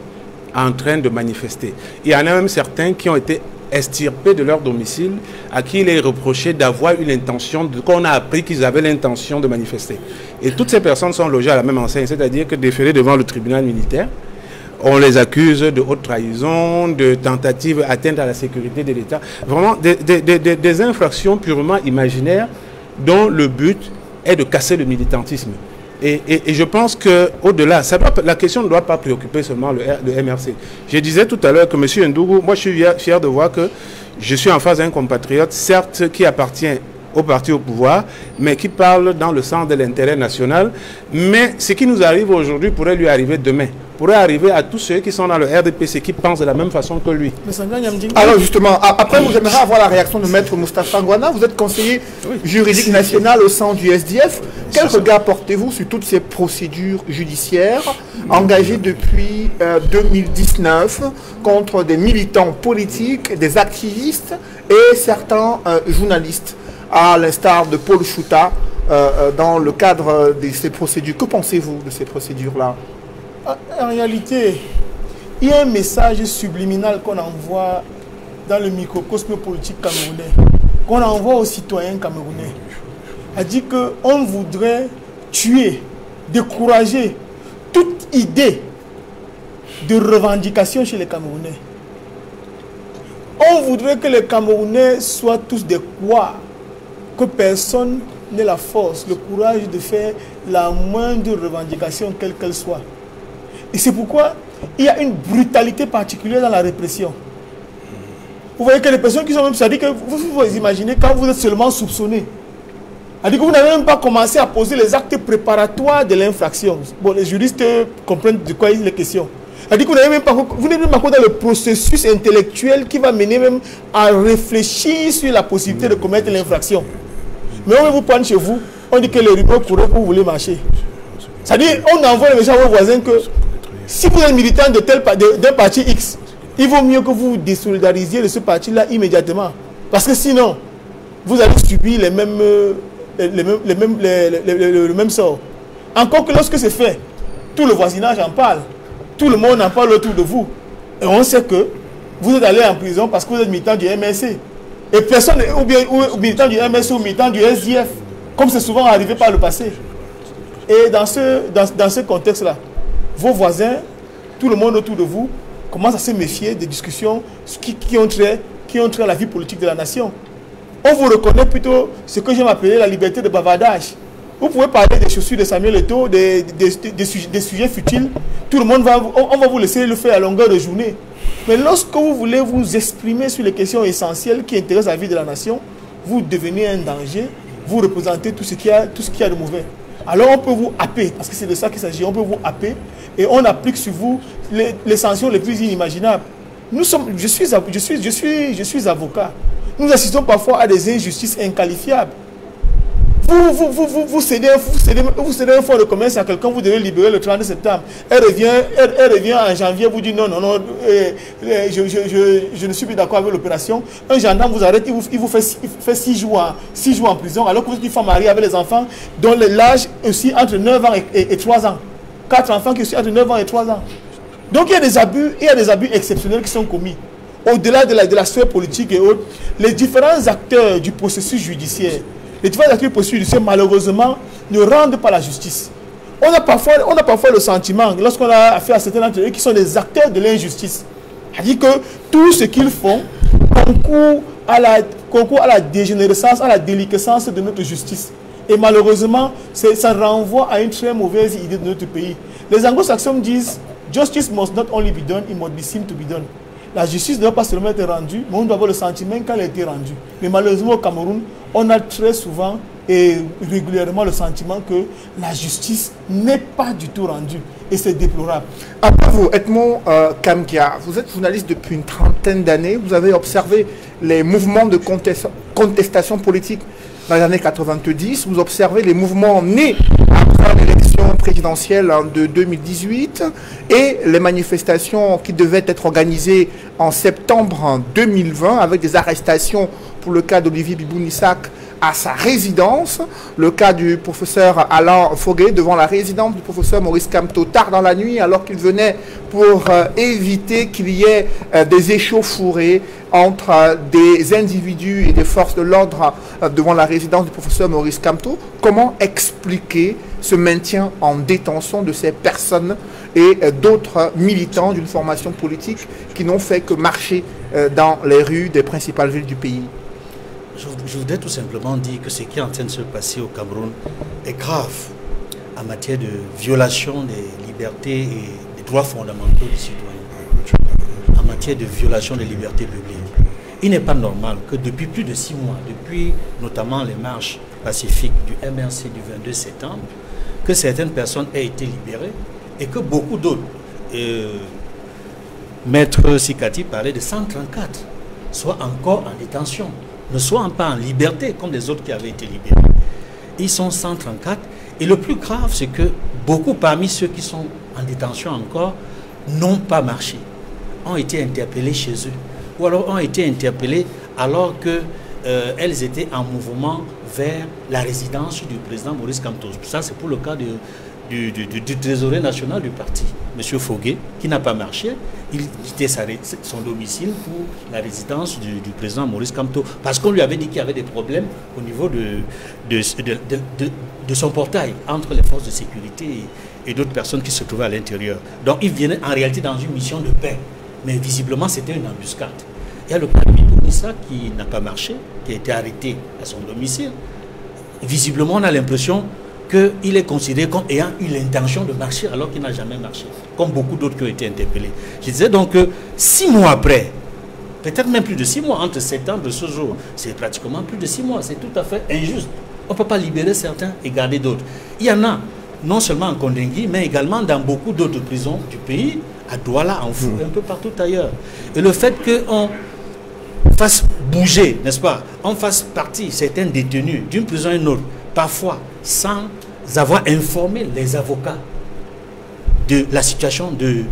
en train de manifester. Il y en a même certains qui ont été extirpés de leur domicile, à qui il est reproché d'avoir eu l'intention, qu'on a appris qu'ils avaient l'intention de manifester. Et toutes ces personnes sont logées à la même enseigne, c'est-à-dire que déférées devant le tribunal militaire, on les accuse de haute trahison, de tentative atteinte à la sécurité de l'État. Vraiment des infractions purement imaginaires dont le but est de casser le militantisme. Et je pense qu'au-delà, la question ne doit pas préoccuper seulement le MRC. Je disais tout à l'heure que M. Ndougou, moi je suis fier de voir que je suis en face d'un compatriote, certes qui appartient au parti au pouvoir, mais qui parle dans le sens de l'intérêt national. Mais ce qui nous arrive aujourd'hui pourrait lui arriver demain. Pourrait arriver à tous ceux qui sont dans le RDPC, qui pensent de la même façon que lui. Alors justement, après vous aimeriez avoir la réaction de Maître Moustapha Ngouana. Vous êtes conseiller juridique national au sein du SDF. Quel regard portez-vous sur toutes ces procédures judiciaires engagées depuis 2019 contre des militants politiques, des activistes et certains journalistes, à l'instar de Paul Chouta, dans le cadre de ces procédures? Que pensez-vous de ces procédures-là? En réalité, il y a un message subliminal qu'on envoie dans le microcosme politique camerounais, qu'on envoie aux citoyens camerounais. A dit qu'on voudrait tuer, décourager toute idée de revendication chez les Camerounais. On voudrait que les Camerounais soient tous des quoi, que personne n'ait la force, le courage de faire la moindre revendication, quelle qu'elle soit. Et c'est pourquoi il y a une brutalité particulière dans la répression. Vous voyez que les personnes qui sont même... C'est-à-dire que vous imaginez quand vous êtes seulement soupçonné. C'est-à-dire que vous n'avez même pas commencé à poser les actes préparatoires de l'infraction. Bon, les juristes comprennent de quoi il est question. C'est-à-dire que vous n'êtes même pas dans le processus intellectuel qui va mener même à réfléchir sur la possibilité de commettre l'infraction. Mais on va vous prendre chez vous, on dit que les rumeurs courent que vous voulez marcher. C'est-à-dire on envoie le message à vos voisins que si vous êtes militant d'un parti X, il vaut mieux que vous désolidarisiez de ce parti-là immédiatement. Parce que sinon, vous allez subir le même sort. Encore que lorsque c'est fait, tout le voisinage en parle. Tout le monde en parle autour de vous. Et on sait que vous êtes allé en prison parce que vous êtes militant du MRC. Et personne, ou militant du MRC ou militant du SDF, comme c'est souvent arrivé par le passé. Et dans ce contexte-là, vos voisins, tout le monde autour de vous, commence à se méfier des discussions qui ont trait à la vie politique de la nation. On vous reconnaît plutôt ce que j'aime appeler la liberté de bavardage. Vous pouvez parler des chaussures de Samuel Eto'o, des sujets futiles. Tout le monde on va vous laisser le faire à longueur de journée. Mais lorsque vous voulez vous exprimer sur les questions essentielles qui intéressent la vie de la nation, vous devenez un danger, vous représentez tout ce qu'il y a de mauvais. Alors on peut vous happer, parce que c'est de ça qu'il s'agit, on peut vous happer et on applique sur vous les sanctions les plus inimaginables. Je suis avocat. Nous assistons parfois à des injustices inqualifiables. Vous cédez un fonds de commerce à quelqu'un, vous devez libérer le 30 septembre. Elle revient en janvier, vous dit non, je ne suis plus d'accord avec l'opération. Un gendarme vous arrête, il vous fait 6 jours en prison, alors que vous êtes une femme mariée avec les enfants dont l'âge aussi entre 9 ans et 3 ans. 4 enfants qui sont entre 9 ans et 3 ans. Donc il y a des abus exceptionnels qui sont commis. Au-delà de la sphère politique et autres, les différents acteurs du processus judiciaire, malheureusement, ne rendent pas la justice. On a parfois le sentiment, lorsqu'on a affaire à certains d'entre eux qui sont des acteurs de l'injustice, c'est-à-dire que tout ce qu'ils font concourt à la dégénérescence, à la déliquescence de notre justice. Et malheureusement, ça renvoie à une très mauvaise idée de notre pays. Les anglo-saxons disent « Justice must not only be done, it must be seen to be done ». La justice ne doit pas seulement être rendue, mais on doit avoir le sentiment qu'elle a été rendue. Mais malheureusement au Cameroun, on a très souvent et régulièrement le sentiment que la justice n'est pas du tout rendue. Et c'est déplorable. Après vous, Edmond Kamkia, vous êtes journaliste depuis une trentaine d'années. Vous avez observé les mouvements de contestation politique dans les années 90. Vous observez les mouvements nés après l'élection présidentielle de 2018 et les manifestations qui devaient être organisées en septembre 2020 avec des arrestations pour le cas d'Olivier Bibounissac à sa résidence, le cas du professeur Alain Foguet devant la résidence du professeur Maurice Kamto tard dans la nuit alors qu'il venait pour éviter qu'il y ait des échauffourées entre des individus et des forces de l'ordre devant la résidence du professeur Maurice Kamto. Comment expliquer ce maintien en détention de ces personnes et d'autres militants d'une formation politique qui n'ont fait que marcher dans les rues des principales villes du pays? Je voudrais tout simplement dire que ce qui est en train de se passer au Cameroun est grave en matière de violation des libertés et des droits fondamentaux des citoyens, en matière de violation des libertés publiques. Il n'est pas normal que depuis plus de 6 mois, depuis notamment les marches pacifiques du MRC du 22 septembre, que certaines personnes aient été libérées et que beaucoup d'autres, Maître Sikati parlait de 134, soient encore en détention, ne soient pas en liberté comme les autres qui avaient été libérés. Ils sont 134 et le plus grave c'est que beaucoup parmi ceux qui sont en détention encore n'ont pas marché, ont été interpellés chez eux ou alors ont été interpellés alors qu'elles étaient en mouvement vers la résidence du président Maurice Kamto. Ça c'est pour le cas du trésorier national du parti, M. Foguet, qui n'a pas marché. Il quittait son domicile pour la résidence du président Maurice Kamto, parce qu'on lui avait dit qu'il y avait des problèmes au niveau de son portail, entre les forces de sécurité et d'autres personnes qui se trouvaient à l'intérieur. Donc il venait en réalité dans une mission de paix, mais visiblement c'était une embuscade. Il y a le cas de Bibounissac qui n'a pas marché, qui a été arrêté à son domicile. Visiblement on a l'impression qu'il est considéré comme ayant eu l'intention de marcher alors qu'il n'a jamais marché, comme beaucoup d'autres qui ont été interpellés. Je disais donc que 6 mois après, peut-être même plus de 6 mois, entre septembre et ce jour, c'est pratiquement plus de 6 mois, c'est tout à fait injuste. On ne peut pas libérer certains et garder d'autres. Il y en a, non seulement en Kondengui, mais également dans beaucoup d'autres prisons du pays, à Douala, en Fou, un peu partout ailleurs. Et le fait qu'on fasse bouger, n'est-ce pas, on fasse partie, certains détenus, d'une prison à une autre, parfois sans avoir informé les avocats de la situation de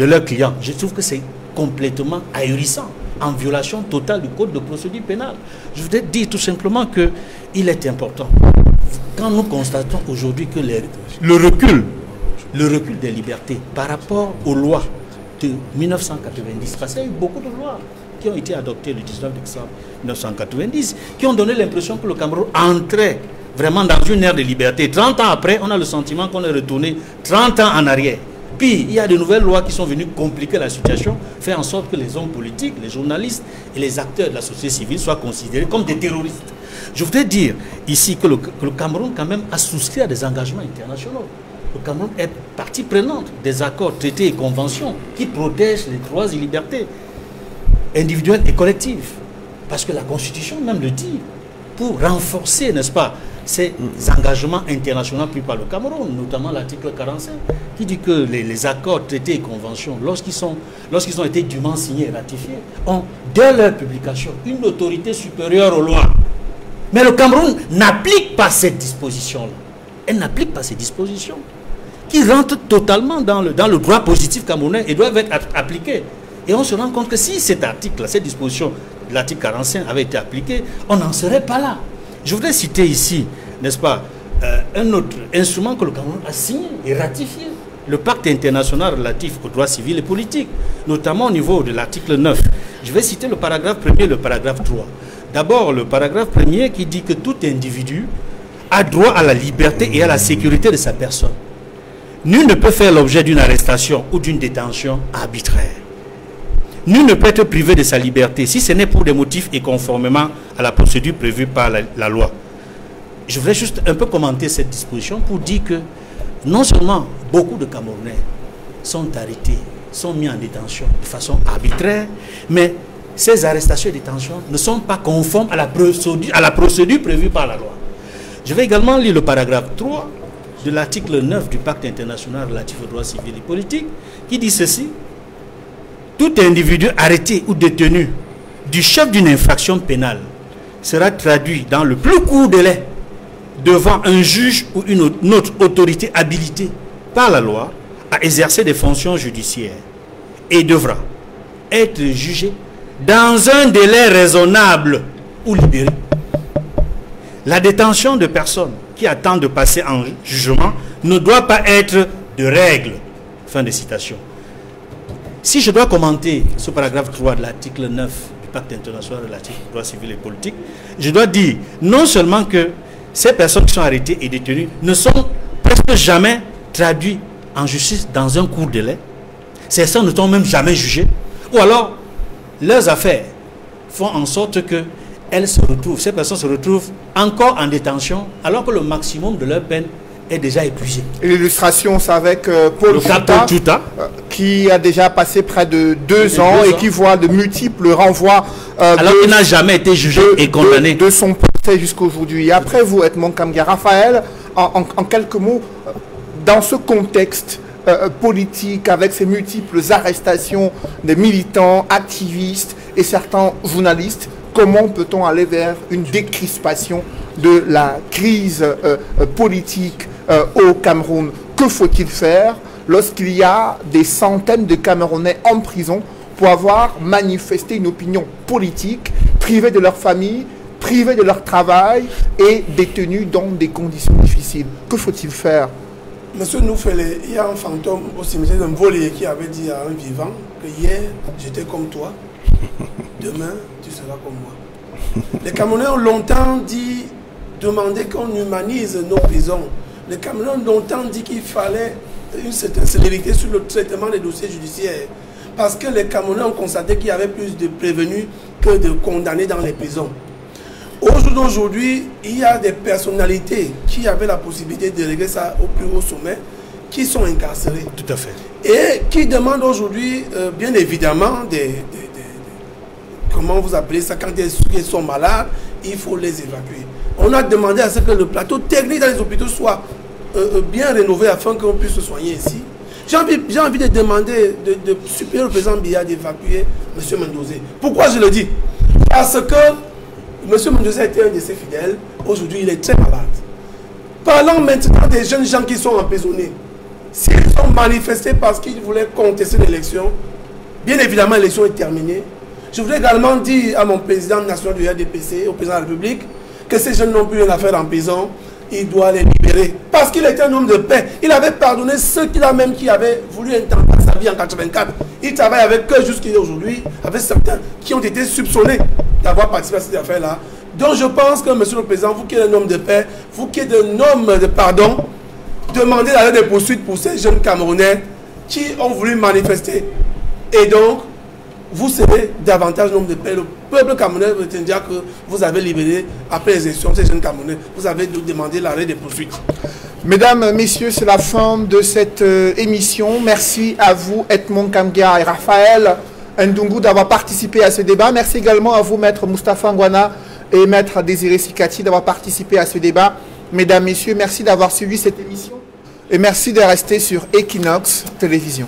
leurs clients. Je trouve que c'est complètement ahurissant, en violation totale du code de procédure pénale. Je voudrais dire tout simplement qu'il est important, quand nous constatons aujourd'hui que le recul des libertés par rapport aux lois de 1990, parce qu'il y a eu beaucoup de lois qui ont été adoptées le 19 décembre 1990, qui ont donné l'impression que le Cameroun entrait vraiment dans une ère de liberté. 30 ans après, on a le sentiment qu'on est retourné 30 ans en arrière. Puis, il y a de nouvelles lois qui sont venues compliquer la situation, faire en sorte que les hommes politiques, les journalistes et les acteurs de la société civile soient considérés comme des terroristes. Je voudrais dire ici que le Cameroun quand même a souscrit à des engagements internationaux. Le Cameroun est partie prenante des accords, traités et conventions qui protègent les droits et libertés individuelles et collectives. Parce que la Constitution même le dit, pour renforcer, n'est-ce pas, ces engagements internationaux pris par le Cameroun, notamment l'article 45, qui dit que les accords, traités et conventions, lorsqu'ils ont été dûment signés et ratifiés, ont, dès leur publication, une autorité supérieure aux lois. Mais le Cameroun n'applique pas cette disposition-là. Elle n'applique pas ces dispositions, qui rentrent totalement dans le droit positif camerounais et doivent être appliquées. Et on se rend compte que si cet article, cette disposition de l'article 45 avait été appliquée, on n'en serait pas là. Je voudrais citer ici, n'est-ce pas, un autre instrument que le Cameroun a signé et ratifié, le pacte international relatif aux droits civils et politiques, notamment au niveau de l'article 9. Je vais citer le paragraphe 1er et le paragraphe 3. D'abord, le paragraphe 1er qui dit que tout individu a droit à la liberté et à la sécurité de sa personne. Nul ne peut faire l'objet d'une arrestation ou d'une détention arbitraire. Nul ne peut être privé de sa liberté si ce n'est pour des motifs et conformément à la procédure prévue par la loi. Je voudrais juste un peu commenter cette disposition pour dire que non seulement beaucoup de Camerounais sont arrêtés, sont mis en détention de façon arbitraire, mais ces arrestations et détentions ne sont pas conformes à la procédure prévue par la loi. Je vais également lire le paragraphe 3 de l'article 9 du pacte international relatif aux droits civils et politiques qui dit ceci: tout individu arrêté ou détenu du chef d'une infraction pénale sera traduit dans le plus court délai devant un juge ou une autre autorité habilitée par la loi à exercer des fonctions judiciaires et devra être jugé dans un délai raisonnable ou libéré. La détention de personnes qui attendent de passer en jugement ne doit pas être de règle. Fin de citation. Si je dois commenter ce paragraphe 3 de l'article 9 du Pacte international relatif aux droits civils et politiques, je dois dire non seulement que ces personnes qui sont arrêtées et détenues ne sont presque jamais traduites en justice dans un court délai, certains ne sont même jamais jugés, ou alors leurs affaires font en sorte que ces personnes se retrouvent encore en détention alors que le maximum de leur peine est déjà épuisé. L'illustration, c'est avec Paul Tuta, qui a déjà passé près de 2 ans et qui voit de multiples renvois alors qu'il n'a jamais été jugé et condamné de son procès jusqu'à aujourd'hui. Et après vous, Edmond Kamgia, Raphaël, en quelques mots, dans ce contexte politique, avec ces multiples arrestations des militants, activistes et certains journalistes, comment peut-on aller vers une décrispation de la crise politique au Cameroun? Que faut-il faire lorsqu'il y a des centaines de Camerounais en prison pour avoir manifesté une opinion politique, privés de leur famille, privés de leur travail et détenus dans des conditions difficiles? Que faut-il faire? Monsieur Noufele, il y a un fantôme au cimetière d'un volé qui avait dit à un vivant que hier, j'étais comme toi, demain, tu seras comme moi. Les Camerounais ont longtemps demandé qu'on humanise nos prisons. Les Camerounais ont longtemps dit qu'il fallait une certaine célérité sur le traitement des dossiers judiciaires. Parce que les Camerounais ont constaté qu'il y avait plus de prévenus que de condamnés dans les prisons. Aujourd'hui, il y a des personnalités qui avaient la possibilité de régler ça au plus haut sommet, qui sont incarcérés. Tout à fait. Et qui demandent aujourd'hui, bien évidemment, comment vous appelez ça, quand ils sont malades, il faut les évacuer. On a demandé à ce que le plateau technique dans les hôpitaux soit bien rénové afin qu'on puisse se soigner ici. J'ai envie de demander de supplier le président Biya d'évacuer M. Mendozé. Pourquoi je le dis? Parce que M. Mendozé était un de ses fidèles. Aujourd'hui, il est très malade. Parlons maintenant des jeunes gens qui sont emprisonnés. S'ils ont manifesté parce qu'ils voulaient contester l'élection, bien évidemment, l'élection est terminée. Je voudrais également dire à mon président national du RDPC, au président de la République, que ces jeunes n'ont plus rien à faire en prison. Il doit les libérer. Parce qu'il était un homme de paix. Il avait pardonné ceux qui avaient voulu intenter sa vie en 1984. Il travaille avec eux jusqu'à aujourd'hui, avec certains qui ont été soupçonnés d'avoir participé à cette affaire-là. Donc je pense que, monsieur le président, vous qui êtes un homme de paix, vous qui êtes un homme de pardon, demandez d'aller des poursuites pour ces jeunes Camerounais qui ont voulu manifester. Et donc, vous serez davantage un homme de paix. Le peuple camerounais retiendra que vous avez libéré, après les élections, ces jeunes Camerounais. Vous avez demandé l'arrêt des poursuites. Mesdames, messieurs, c'est la fin de cette émission. Merci à vous, Edmond Kamgia et Raphaël Ndungu, d'avoir participé à ce débat. Merci également à vous, Maître Moustapha Ngwana et Maître Désiré Sikati, d'avoir participé à ce débat. Mesdames, messieurs, merci d'avoir suivi cette émission et merci de rester sur Equinox Télévision.